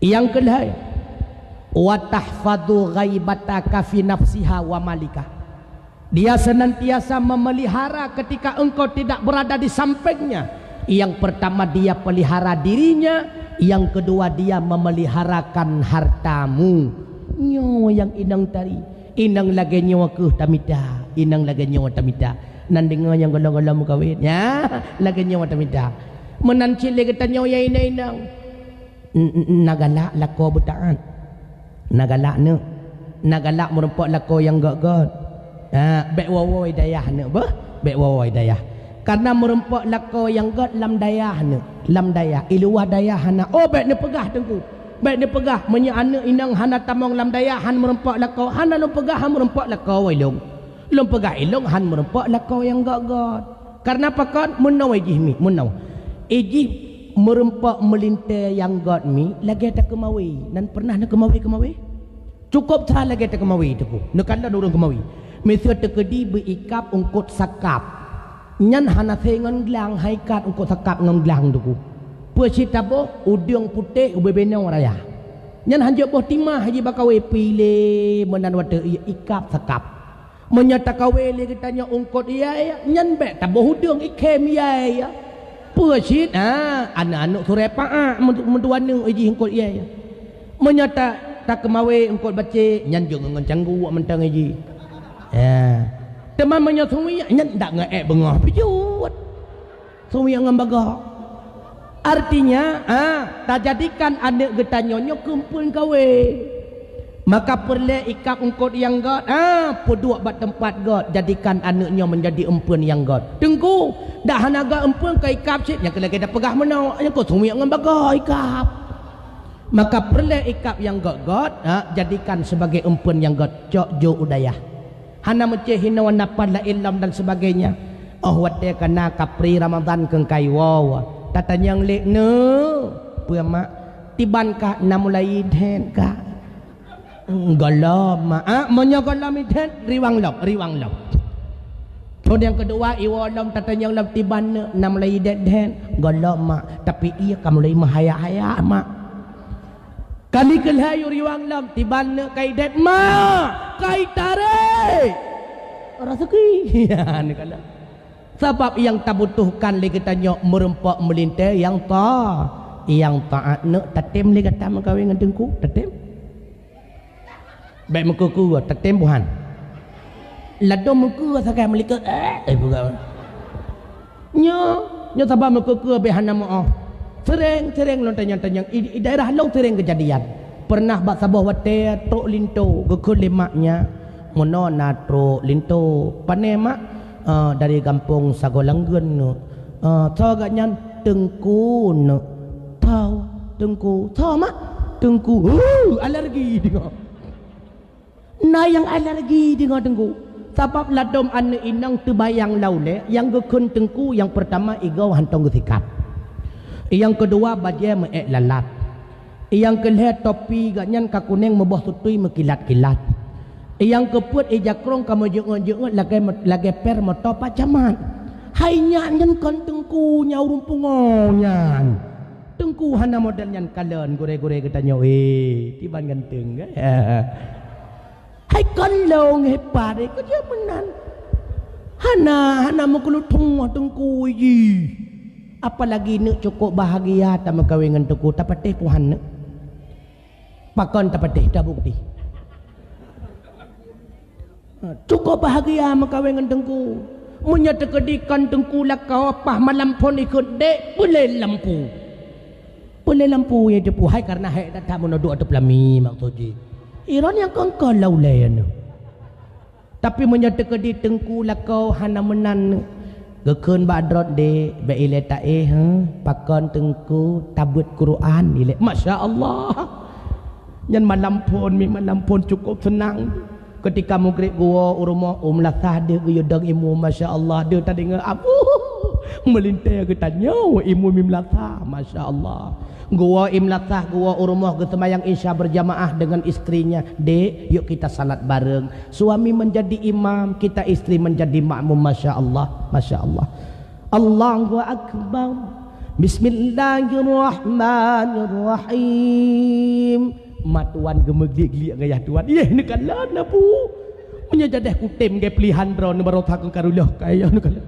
Yang kedua, wa tahfadhu ghaibataka fi nafsiha wa malika, dia senantiasa memelihara ketika engkau tidak berada di sampingnya. Yang pertama dia pelihara dirinya, yang kedua dia memeliharakan hartamu. Nyo yang inang tari, inang lagi nyawa ke tamida, inang lagi nyawa tamida. Nandingan yang golong-golong kawin, ya lagi nyawa tamida. Menancil lagi tanya ya inang, nagalak lako butaan, nagalak ne, nagalak merempak lako yang gak-gak. Bek wawai dayah ne, bah, bek wawai dayah. Karena merempak lako yang god lam dayah ne, lam dayah iluah dayah hana. Oh baik ne pegah tengku baik dia pegah menye anak inang hana tamong lam daya han merempak lakau hana lom pegah han merempak lakau ilung lom pegah ilung han merempak lakau yang gak-gak karena apa kan menau ejih mi menau ejih merempak melintai yang gak mi lagi tak kemawi dan pernah nak kemawi cukup tak lagi tak kemawi tu ku nak kala urang kemawi mesir tekedi berikap ungkut sakap nyan hana sengon glang haikat ungkut sakap ngam glang tu ku Percita boh udang putih ubebenau raya. Nyan hanjak boh timah haji bakawe pilih menan wate ikap sakap. Menyata kawe le kitanya ungkot iya nyan be taboh udang ikem iya. Percit anak-anak sore paa mentuan uji ungkot iya. Menyata tak kemawe ungkot baca nyan jeung ngencanggu mentang uji. Ya. Teman menyat sumi nyan dak ngaek bengah pijut. Sumi ngam bagak. Artinya tak jadikan anak getanyonyo kumpul kawe maka perle ikap ungkot yang god peduk bat tempat god jadikan anaknya menjadi empun yang god tengku dah hanaga empun ke ikap sip yang lagi dah pegah menau yang kau sumi ngam baga ikap maka perle ikap yang god jadikan sebagai empun yang god cok jo udayah hana mece hinawan napan la ilam dan sebagainya wate kana kapri Ramadan keng kaiwa tanya yang lek ne mak tiban ka namulai den ka galam monya galam den riwang lop yang kedua iwalom tanya yang lop tiban ne namulai den galam mak tapi ia kamu lai mahaya-haya mak kali kelhayu riwang lop tiban ne kai den mak kai tare rezeki ya ni kala sebab yang tak butuhkan lagi tanya merempak melintai yang taat nak tatem lagi kata mengkawin dengan tengku tatem baik muka tatem buhan ladom muka sakai melika bukan nya sebab muka behana maaf sering lo tanya di daerah long sering kejadian pernah bak sabah wate truk linto gekul lemaknya monona truk linto panemak dari kampung Sagolanggun tahu agaknya tengku tahu mak tengku alergi dengar yang alergi dengar tengku sebab ladom ane inang terbayang laule yang gekun tengku yang pertama igau hantong gesikap yang kedua bajai meek lalat yang kelihatan topi gaknyan kakuneng mebah tutui mekilat-kilat yang keput jakrong kamu jengon lagi per motor pacaman hai nyan kan tengku nyau rumpungonya tengku hana model nyan kalen gore-gore katanya tiban ganteng hai kan long hebat ke jamenan hana mengkulutung tengku ji apalagi nak cukup bahagia tak mengkawin dengan tengku tak patih Tuhan pakon tak patih dah bukti cukup bahagia mengkawin dengan tengku menyata kedikan tengku lakau apa malam pun ikut dek boleh lampu ya depu hai karena hai tak menodok atau pelami maksudnya iron yang kongkol laulayan tapi menyata kedi tengku lakau hana menan gekun badrot de beile ta pakon tengku tabut Quran ile masya-Allah nyan malam pun cukup senang ketika mugrib gua rumah lasah dia guyudang imu masya-Allah dia tadi dengar apa melintai ke tanya imu mimlasah masya-Allah gua imlasah gua rumah ke sembahyang isya berjamaah dengan istrinya dek yuk kita salat bareng suami menjadi imam kita istri menjadi makmum masya-Allah Allahu akbar bismillahirrahmanirrahim matuan gemeglik gaya tuan ni kalah napu menyajadah kutem ke pilihan drone barotah ke karulah kaya ni kalah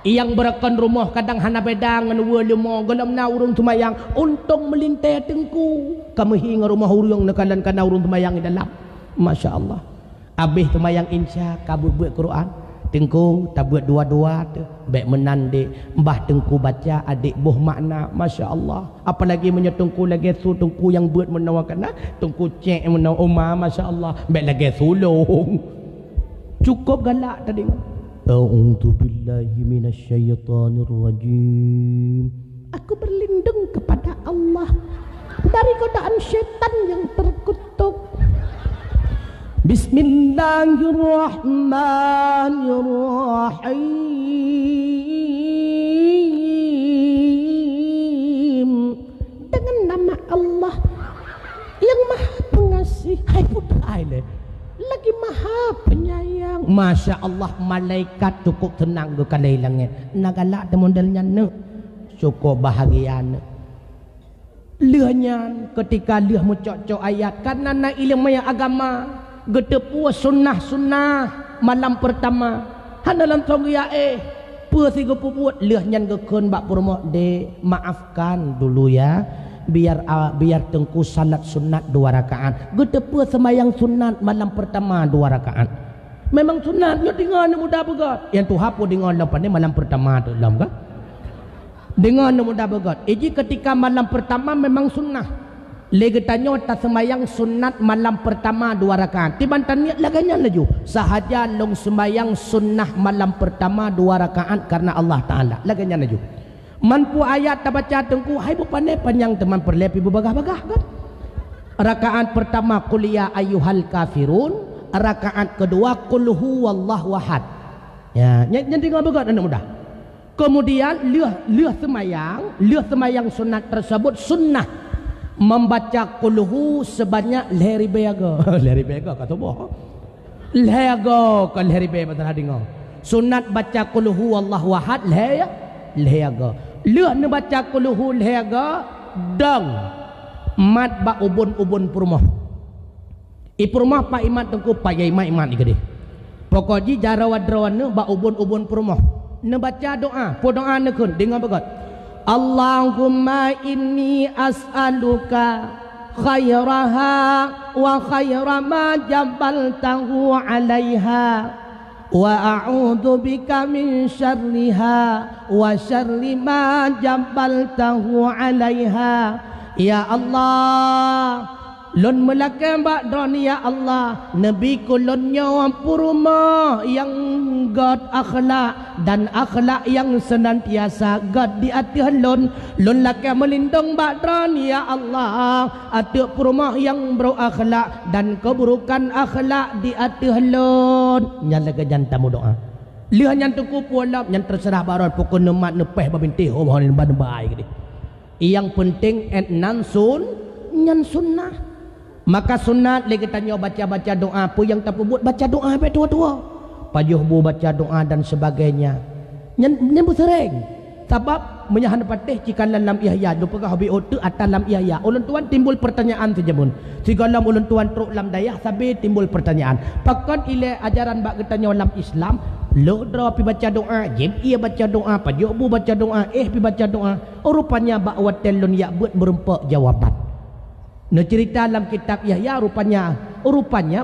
yang berakon rumah kadang hana bedang ngan lemo gelam na urung tumayang untung melintai tengku kamu hingga rumah urung nekalan kana urung tumayang di dalam masya-Allah habis tumayang insya kabut buat Quran tengku tak buat dua-dua tu baik menan dek mbah tengku baca adik buh makna masya-Allah apalagi menyetengku lagi su tengku yang buat menawakan tengku cek menawa umma masya-Allah baik lagi sulung cukup galak tadi a'udzu billahi minasyaitonir rajim aku berlindung kepada Allah dari godaan syaitan yang terkutuk. Bismillahirrahmanirrahim. Dengan nama Allah yang Maha Pengasih, hai putra ile, lagi Maha Penyayang. Masya Allah, malaikat cukup tenang ke kalai langit. Nagalak de modelnya ne, cukup bahagia ne. Lehnya ketika leh mucok-cok ayat karena na ilmu yang agama getepu sunnah malam pertama hanalan tong ya peusi ge puput lehnya gekeun bak purmo de maafkan dulu ya biar tengku salat sunat 2 rakaat getepu sembahyang sunat malam pertama 2 rakaat memang sunatnya dengan mudah begat yang tu hapu dengan lepas ni malam pertama tu lam kan dengan mudah begat. Jadi ketika malam pertama memang sunnah. Lagi tanya tak sembahyang sunat malam pertama 2 rakaat. Tibantan niat laganya laju. Sahaja long sembahyang sunnah malam pertama 2 rakaat karena Allah Taala. Laganya laju. Mampu ayat tak baca tengku. Hai bu pandai panjang teman perlepi bu bagah-bagah kan. Rakaat pertama qul ya ayyuhal kafirun. Rakaat kedua qul huwallahu ahad. Ya, yang tinggal begat anak muda. Kemudian leh semayang sunat tersebut sunnah membaca kulhu sebanyak lehri bega kata boh lehga kan lehri bega betul dengar sunat baca kulhu Allahu ahad lehga leh ne baca kulhu lehga dang mat ba ubun purmah ipurmah pa imat tengku payai imat igede pokoknya jarawadrawan ba ubun purmah Nebaca doa, po doa nekun dengan begat. Allahumma inni as'aluka khairaha wa khaira ma jabaltahu 'alaiha wa a'udzu bika min syarriha wa syarri ma jabaltahu 'alaiha. Ya Allah, lon melakam bak don ya Allah, nabi kulon nyawa purma yang god akhlak dan akhlak yang senantiasa god di hati lon lakam melindung bak don ya Allah, atuk purma yang berakhlak dan keburukan akhlak di hati lon. Nyala ke jantamu doa. Lihat yang tuku pulang yang terserah barat pukul nemat nepeh babintih oh bahan baik gede. Yang penting etnan nyan sunnah. Maka sunat lagi tanya baca doa apa yang tak buat baca doa sampai tua-tua. Pajuh bu baca doa dan sebagainya. Nyembu sering. Sebab menyahan patih jika dalam ihya lupa habi otu atas dalam ihya. Ulun tuan timbul pertanyaan saja pun. Jika dalam ulun tuan truk lam dayah sabi timbul pertanyaan. Pakan ile ajaran bak ketanya dalam Islam, lo dra pi baca doa, jeb ia baca doa, pajuh bu baca doa, pi baca doa. Rupanya bak watelun ya buat merempak jawaban. Nah cerita dalam kitab Yahya rupanya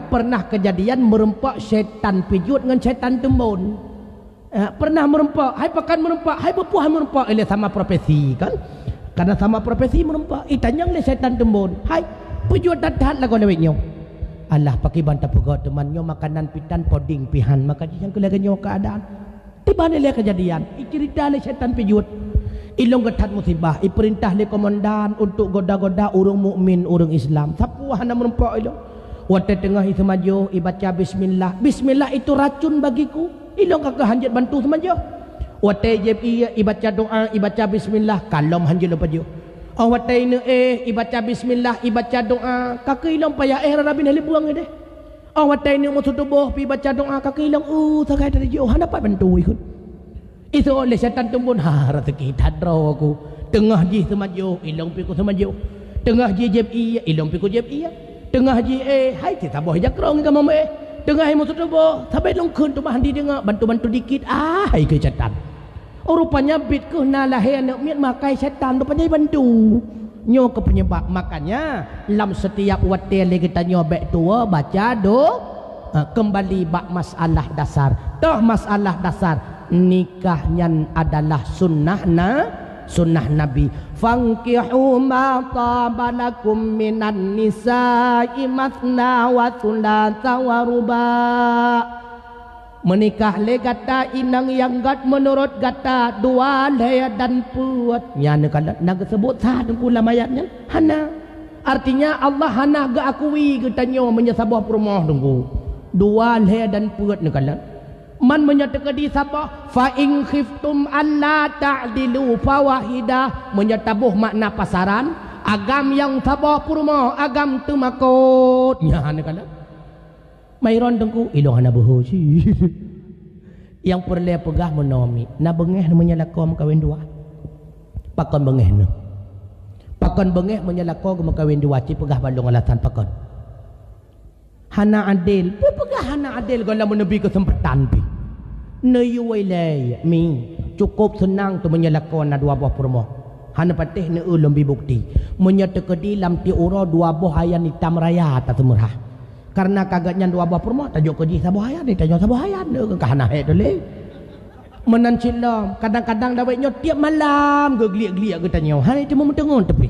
pernah kejadian merempak syaitan pijut dengan syaitan tembun. Pernah merempak, hai pakan merempak, hai bepuah merempak, ile sama profesi kan? Karena sama profesi merempak, itanyang le syaitan tembun. Hai pijut dadat lah kau leweknya. Allah pakai bantah pegat temannya makanan pitan poding pihan maka yang kelagannya keadaan. Tiba le kejadian, cerita le syaitan pijut. Ilong getat musibah, perintah le komandan untuk goda-goda urang mukmin, urang Islam. Sapuah nak merempak ilong. Waktu tengah semaju baca bismillah. Bismillah itu racun bagiku. Ilong kakak hanjat bantu semaju. Waktu jeb baca doa, baca bismillah, kalom hanjat lepas jo. Waktu ini baca bismillah, baca doa, kakak ilong payah rabin hali buang deh. Waktu ini musuh tubuh baca doa, kakak ilong sakai dari jo, dapat bantu ikut. Itu oleh syaitan tumbun rasa kita draw aku tengah ji semaju ilong piku semaju tengah ji jeb iya ilong piku jeb iya tengah ji hai kita boh jakrong ka mama tengah musuh tubuh sampai long kun tu mandi dengar bantu dikit hai ke syaitan rupanya bit ke nalahe anak miat makai syaitan rupanya bantu nyo ke penyebab. Makanya dalam setiap watel kita nyobek tua baca kembali bak masalah dasar masalah dasar nikahnya adalah sunnah Nabi. Fankihu ma tabalakum minan nisa'i mathna wa thulatha wa ruba. Menikah le gata inang yang gat menurut gata dua le dan puat. Nya nak sebut sah dengku lam ayatnya. Hana Artinya Allah hana ga akui getanyo menyasabah perumah tunggu. Dua le dan puat ne kala. Man menyatakan di sabah fa in khiftum alla ta'dilu fawahidah menyatabuh makna pasaran agam yang sabah perumah agam tu makot nya ne kala. Mairon tunggu ilo hana boho si. Yang perle pegah menomi na bengeh menyalakom kawin dua. Pakon bengeh ne. Pakon bengeh menyalako kawin dua ci pegah balung alasan pakon. Hana adil, pegah hana adil kalau menebi kesempatan pi. Neyuilai mi cukup senang tu menyalako na dua buah permoh. Hana patih ne ulum bukti. Menyatekedi lam ti uro dua buah hayan hitam raya tak semurah. Karena kagatnya dua buah permoh tajuk keji sabuh hayan ni tajuk sabuh hayan ne ke hana he dole. Menan cilam kadang-kadang dawetnya tiap malam gegliak-gliak ke tanya hari cuma mendengon tepi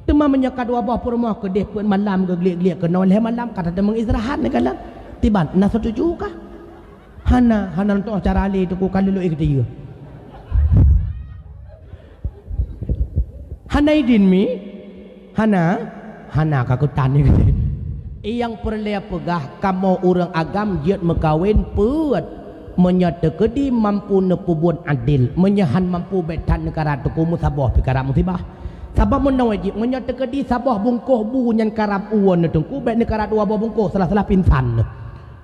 tema menyaka dua buah perumah ke deh pun malam gegliak-gliak ke noleh malam kata dia mengistirahat ni kala tiban nak setuju kah hana untuk acara ali tu ku kalau lu ikut dia hana idin mi hana kakutan ni yang perlu pegah kamu orang agam jiat mekawin puat menyatakan mampu nepubun adil menyahan mampu betan negara tuku musabah perkara musibah sabab menawajib menyatakan di sabah bungkuh bu nyan karab uwan tungku bet negara dua buah bungkuh salah-salah pinsan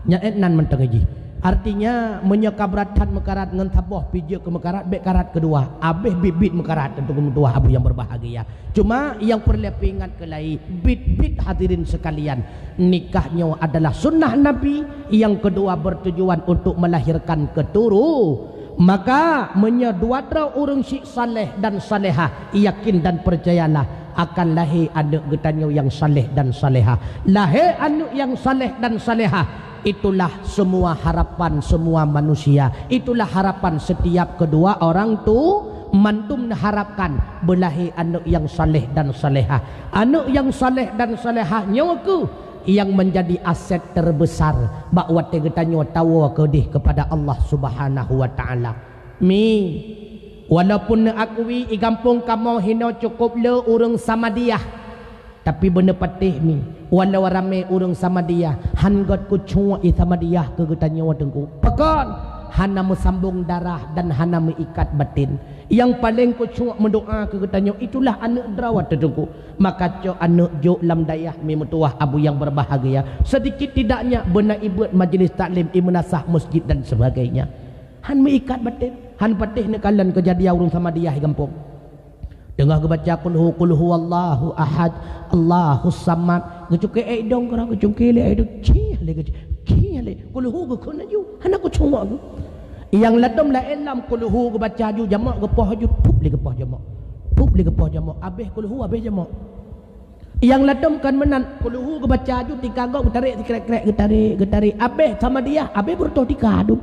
nya etnan mentengaji artinya menyakabratan mekarat dengan sabah pijak ke mekarat bet karat kedua abih bibit mekarat untuk kedua abu yang berbahagia cuma yang perlu ingat ke lain bit hadirin sekalian nikahnya adalah sunnah Nabi yang kedua bertujuan untuk melahirkan keturu maka menyeduatra orang syik saleh dan salehah yakin dan percayalah akan lahir anak getanyo yang saleh dan salehah lahir anak yang saleh dan salehah itulah semua harapan semua manusia itulah harapan setiap kedua orang tu mantum harapkan berlahir anak yang saleh dan salehah anak yang saleh dan salehah nyawaku yang menjadi aset terbesar bahawa tegetanyo tawa kedih kepada Allah Subhanahu wa taala mi walaupun akui i kampung kamu hino cukup le urang Samadiyah tapi bener patih mi walau ramai urang Samadiyah hangot ku cua i Samadiyah ke getanyo tengku pakon hana mesambung darah dan hana mengikat batin yang paling ku cua mendoa ke getanyo itulah anak derawat tengku maka cok anak jok lam dayah mi metuah abu yang berbahagia sedikit tidaknya benar ibut majlis taklim imunasah masjid dan sebagainya han mengikat batin han patih ne kalan kejadian urang Samadiyah di kampung dengar kebaca qul huwallahu ahad Allahus samad gecuke dong kara gecuke le dong cia le qul hu ge kun ju hana ku cuma ku yang ladom la elam qul hu ge baca ju jamak ge poh ju pup le ge poh jamak abeh qul hu abeh jamak yang ladom kan menan qul hu ge baca ju tikagok tarik krek-krek getarik abeh Samadiyah abeh bertoh tikadu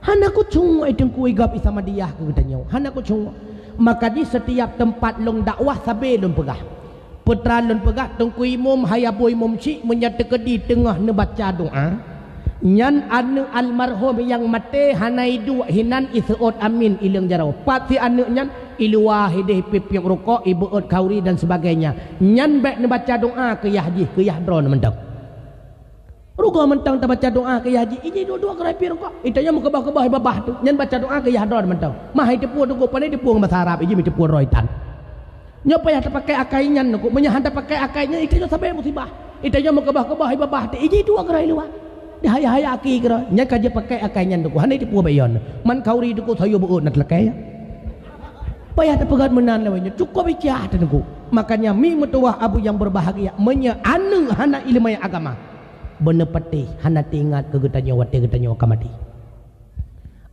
hana ku cuma dengku igap Samadiyah ke getanyo hana ku cuma maka di setiap tempat long dakwah sabe long pegah putra long pegah tengku imam hayabu imam cik menyatakan di tengah ne baca doa nyan anu almarhum yang mati hanai dua hinan isot amin ilang jarau pati anu nyan iluah hidih pipiuk rokok ibu ot kauri dan sebagainya nyan baik ne baca doa ke yahji ke yahdron mentang rugo mentang tak baca doa ke yahji ini dua-dua kerai pi rokok itanya mu kebah-kebah babah tu nyan baca doa ke yahdron mentang mah itu pu tu pandai dipuang bahasa Arab ini dipuang roitan nyopa yang terpakai akainya nuku menyahan terpakai akainya itanya sampai musibah itanya mu kebah-kebah babah tu ini dua kerai luar dah haya aki kira nya kaje pakai akainya nuku hanai dipuang bayon man kauri tu sayo buut nak lekai payah terpegat menan lawanya cukup bicara nuku makanya mi metuah abu yang berbahagia menya anu hana ilmu agama bener patih hana tingat ke getanyo wate getanyo kamati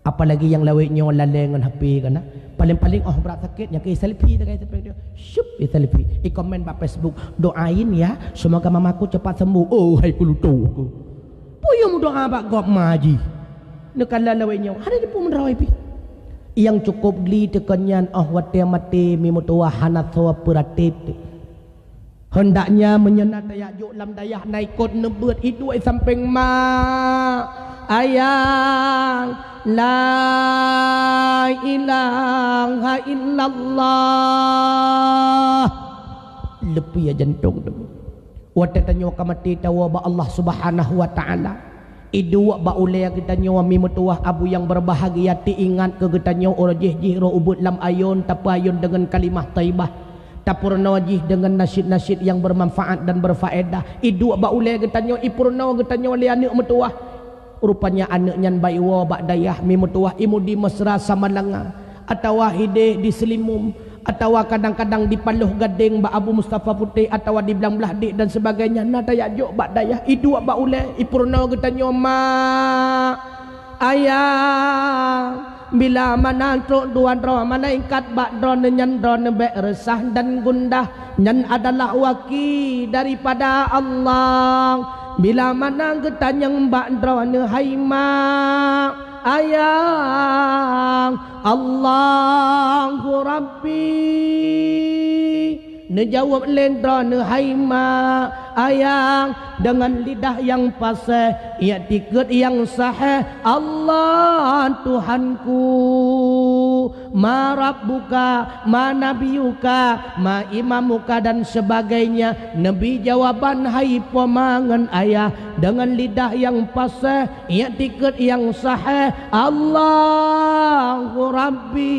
apalagi yang lawetnya lalengan HP kana paling-paling berat sakit yang ke selfie dah kata dia syup selfie komen di Facebook doain ya semoga mamaku cepat sembuh oh hai kulutu aku puyung doa bak gop maji nekala lawetnya hana di pun merawai pi yang cukup gli tekanyan wate mati mi mutuah hana sawa peratit hendaknya menyenat daya juk lam dayah naikot nebut itu samping ma ayang la ilaha illallah lepi ya jantung tu. Wate tanyo kamati tawa ba Allah Subhanahu wa taala. Idu ba ule kita nyo mi mutuah abu yang berbahagia ti ingat ke kita nyo orjih jih ro ubud lam ayun tapayun dengan kalimah thayyibah. Tapurna wajih dengan nasyid-nasyid yang bermanfaat dan berfaedah. Idu ba ule kita nyo ipurna kita nyo le anak mutuah. Rupanya anak nyan baiwa ba dayah mi mutuah imudi mesra sama langa atau hideh di selimum atau kadang-kadang di paluh gading ba Abu Mustafa Putih atau di belang belah dik dan sebagainya. Na daya jok bak daya itu ba ule ipurna kita nyoma ayah bila mana truk duan roh malaikat bak dron nyan dron be resah dan gundah nyan adalah waki daripada Allah. Bila mana kita nyang bak dron haima ayang Allahu Rabbi nejawab lendra nehaima ayang dengan lidah yang fasih ia tiket yang sahih Allah Tuhanku ma rabbuka ma nabiyuka ma imamuka dan sebagainya. Nabi jawaban hai pemangan ayah dengan lidah yang fasih ia tiket yang sahih Allahu Rabbi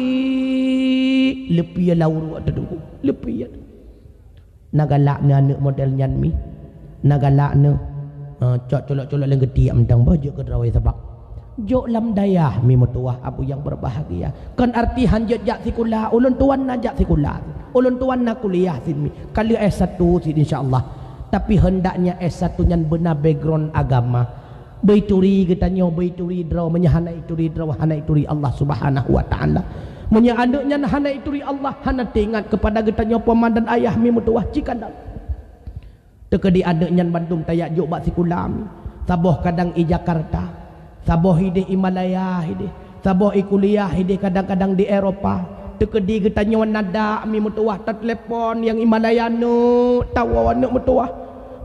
lepi lauru ada dulu lepi nagalak ni anak model nyan mi nagalak ni cok colok-colok leng getiak mendang baju ke drawai sebab jok lam dayah mi mutuah abu yang berbahagia kan arti hanjat jak sekolah ulun tuan najak sekolah ulun tuan nak kuliah sin mi kali S1 sin insyaallah tapi hendaknya S1 nyan benar background agama baituri getanyo baituri draw menyahana ituri draw hana ituri Allah Subhanahu wa taala menyanduknya hana ituri Allah hana tingat kepada getanyo paman dan ayah mi mutuah cikandang tekedi adeknya Bandung tayak jok bak sikulam saboh kadang i Jakarta saboh hidih i Malaya hidih saboh i kuliah hidih kadang-kadang di Eropah tekedi getanyo nada mi mutuah telepon yang i Malaya no tawa anak mutuah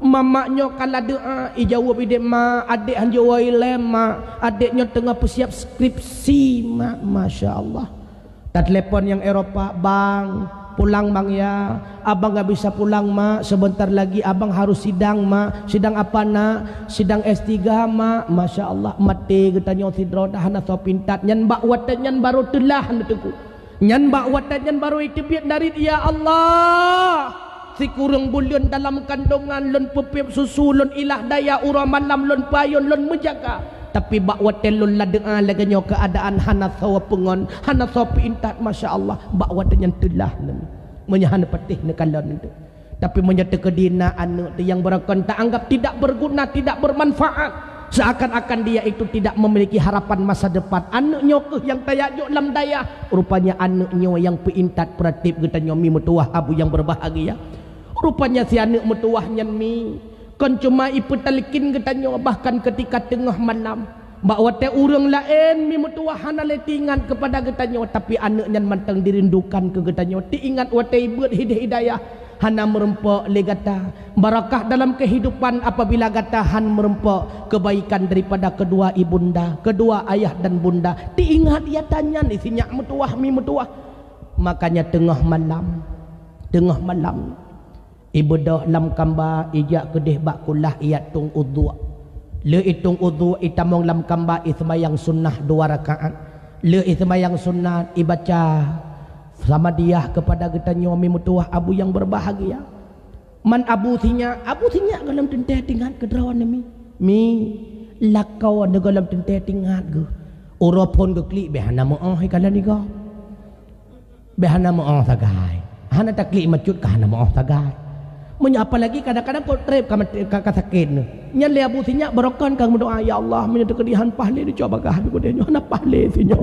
mamaknya kala doa i jawab ide ma adik hanjo waile ma adiknya tengah persiap skripsi ma masya-Allah. Tak telepon yang Eropah, bang pulang bang ya, abang gak bisa pulang mak, sebentar lagi abang harus sidang mak. Sidang apa nak? Sidang S3 mak. Masya Allah mati getanya sidro dah na so pintat nyan bak watan nyan baru telah neteku nyan bak watan nyan baru itu biar dari ya Allah si kurang bulion dalam kandungan lon pepip susu lon ilah daya urang malam lon payun lon menjaga tapi bak watelun la doa laganyo keadaan hana sawa pengon hana sawa pintat masya-Allah bak watan yang telah menyahan petih ne kalon itu tapi menyata kedina anak yang berakon tak anggap tidak berguna tidak bermanfaat seakan-akan dia itu tidak memiliki harapan masa depan anaknya yang tayajuk lam daya rupanya anaknya yang pintat peratip getanyo mi mutuah abu yang berbahagia rupanya si anak mutuahnya mi kan cuma ipu talikin getanyo bahkan ketika tengah malam bahawa te urang lain mi mutuah hana letingan kepada getanyo tapi anaknya mantang dirindukan ke getanyo diingat wate ibut hidayah hana merempok legata barakah dalam kehidupan apabila gatahan merempok kebaikan daripada kedua ibunda kedua ayah dan bunda diingat ia tanya ni sinyak mutuah mi mutuah makanya tengah malam ibu dah lam kamba ijak kedih bak kulah iat tung udhu le itung udhu itamong lam kamba ismayang sunnah 2 rakaat le ismayang sunnah ibaca sama dia kepada getanyo mi mutuah abu yang berbahagia man abu sinya galam tente tingat ke drawan mi lakau ne galam tente tingat ge uropon ge klik behana mo ai kala ni go behana mo sagai hana taklik macut ka hana mo sagai menyapa lagi kadang-kadang kau trip ka sakit ne nya le abu sinya barokan kang berdoa ya Allah menyata kedihan pahle dicoba ka habi kodenya hana pahle sinyo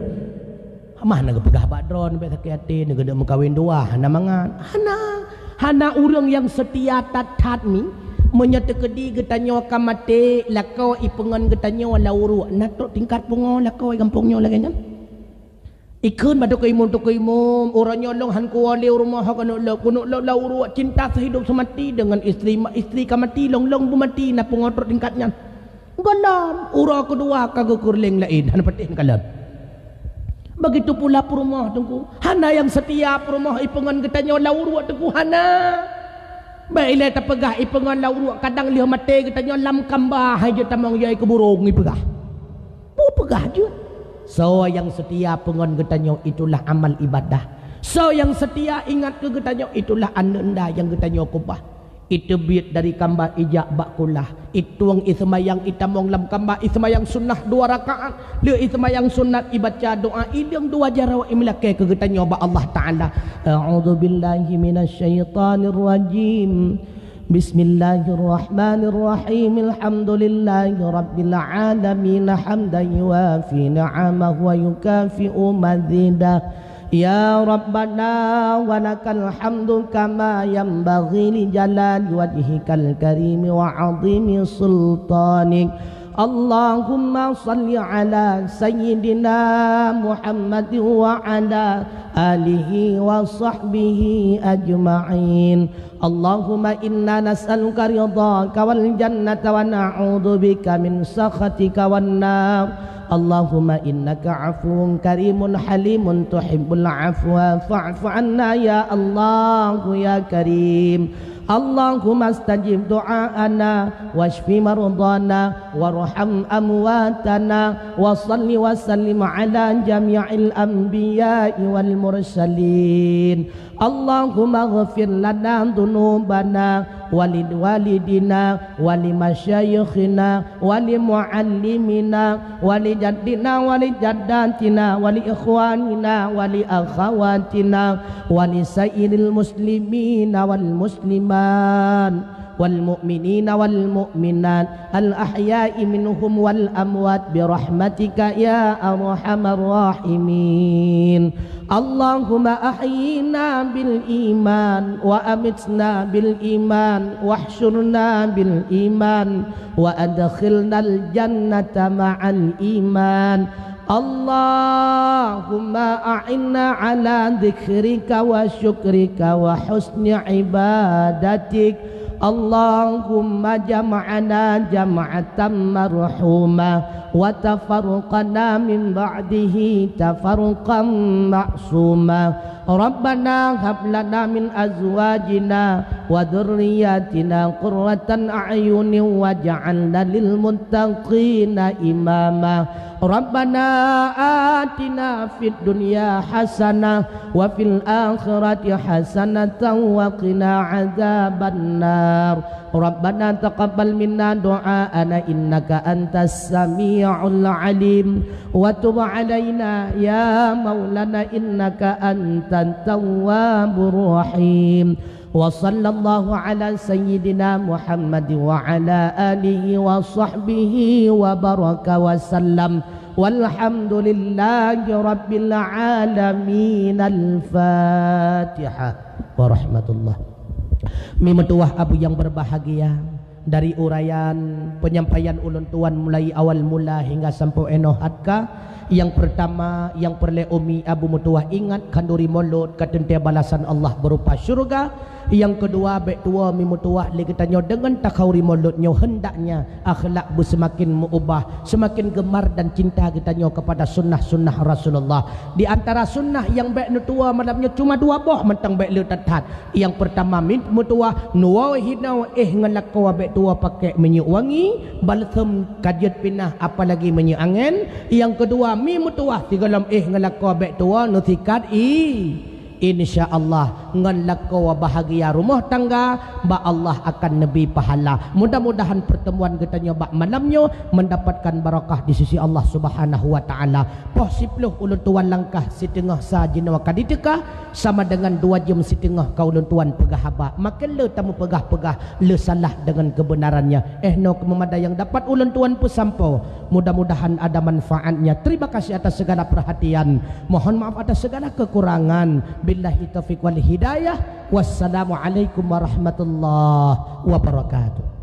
mah na pegah badron be sakit hati ne gede mengkawin dua hana mangan hana urang yang setia tatat mi menyata kedi getanyo kamate lakau ipengan getanyo lauru natok tingkat pungo lakau gampungnya lagi nya ikun batu keimum orang nyolong han kuali rumah kono lauru cinta sehidup semati dengan istri kamati long bumati na pengotor tingkatnya galam ura kedua kagak kurling lain han petih kalam begitu pula perumah tunggu hana yang setia perumah ipengan getanyo lauru tunggu hana Baiklah tak pegah ipengan lau kadang lihat mati katanya lam kambah aja tamang yai ke burung ni pegah. Bu pegah je. So yang setia pengon katanya itulah amal ibadah. So yang setia ingat ke katanya itulah anda yang katanya kubah. Itu biat dari kambah ijak bakulah. Ituang ismayang itamong lam kambah ismayang sunnah 2 rakaat. Le ismayang sunat ibaca doa idang 2 jarawa imlake ke katanya ba Allah Taala. A'udzubillahi minasyaitonir rajim. Bismillahirrahmanirrahim. Alhamdulillahi rabbil alamin hamdan yuwafi ni'amahu wa yukafi'u mazidah. Ya Rabbana wa lakal hamdu kama yanbaghi li jalali wajhikal karim wa 'azimi sultanik. Allahumma salli ala sayyidina Muhammad wa ala alihi wa sahbihi ajma'in. Allahumma inna nas'aluka ridhaka wal jannata wa na'udzu bika min sakhatika wan nar. Allahumma innaka afuwun karimun halimun tuhibbul afwa fa'fu anna ya Allah ya Karim. Allahumma astajib du'aana washfi mardana warham amwatana wa salli wa sallim ala jami'il anbiya'i wal mursalin. Allahumma ghafir lana dhunubana walidina walimasyayikhina walimuallimina walijaddina walijaddatina waliikhwanina waliakhawatina walisairil muslimina wal musliman والمؤمنين والمؤمنات الأحياء منهم والأموات برحمتك يا أرحم الراحمين. اللهم أحينا بالإيمان وأمتنا بالإيمان واحشرنا بالإيمان وأدخلنا الجنة مع الإيمان. اللهم أعنا على ذكرك وشكرك وحسن عبادتك. اللهم جمعنا جمعة مرحومة وتفرقنا من بعده تفرقا معصوما. ربنا هب لنا من أزواجنا وذرياتنا قرة أعين واجعلنا للمتقين إماما. ربنا آتنا في الدنيا حسنة وفي الآخرة حسنة وقنا عذاب النار. ربنا تقبل منا دعاءنا إنك أنت السميع العليم وتب علينا يا مولانا إنك أنت التواب الرحيم. وصلى الله على سيدنا محمد وعلى آله وصحبه وبارك وسلم والحمد لله رب العالمين. الفاتحة ورحمة الله. Mimetuah abu yang berbahagia, dari uraian penyampaian ulun tuan mulai awal mula hingga sampai enohatka. Yang pertama yang perle umi abu mutuah ingat kanduri mulut katentia balasan Allah berupa syurga. Yang kedua baik tua mi mutuah ligetanyo dengan takauri mulutnya hendaknya akhlak bu semakin mengubah, semakin gemar dan cinta kitanyo kepada sunnah-sunnah Rasulullah. Di antara sunnah yang baik nutua malamnya cuma 2 boh mentang baik le tatat. Yang pertama mi mutuah nuwa hinau ngelakau baik tua pakai minyak wangi balsam kajet pinah apalagi minyak angin. Yang kedua mi mutuah tigalam ngelakau baik tua nusikat InsyaAllah ngelakau bahagia rumah tangga ba Allah akan nabi pahala. Mudah-mudahan pertemuan kita bak malamnya mendapatkan barakah di sisi Allah Subhanahu wa taala. Poh 10 ulun tuan langkah setengah sajina kaditeka sama dengan 2 jam setengah kau ulun tuan pegah haba. Maka le tamu pegah-pegah le salah dengan kebenarannya. No kemamada yang dapat ulun tuan pun sampo. Mudah-mudahan ada manfaatnya. Terima kasih atas segala perhatian. Mohon maaf atas segala kekurangan. Billahi taufiq wal hidayah. Wassalamualaikum warahmatullahi wabarakatuh.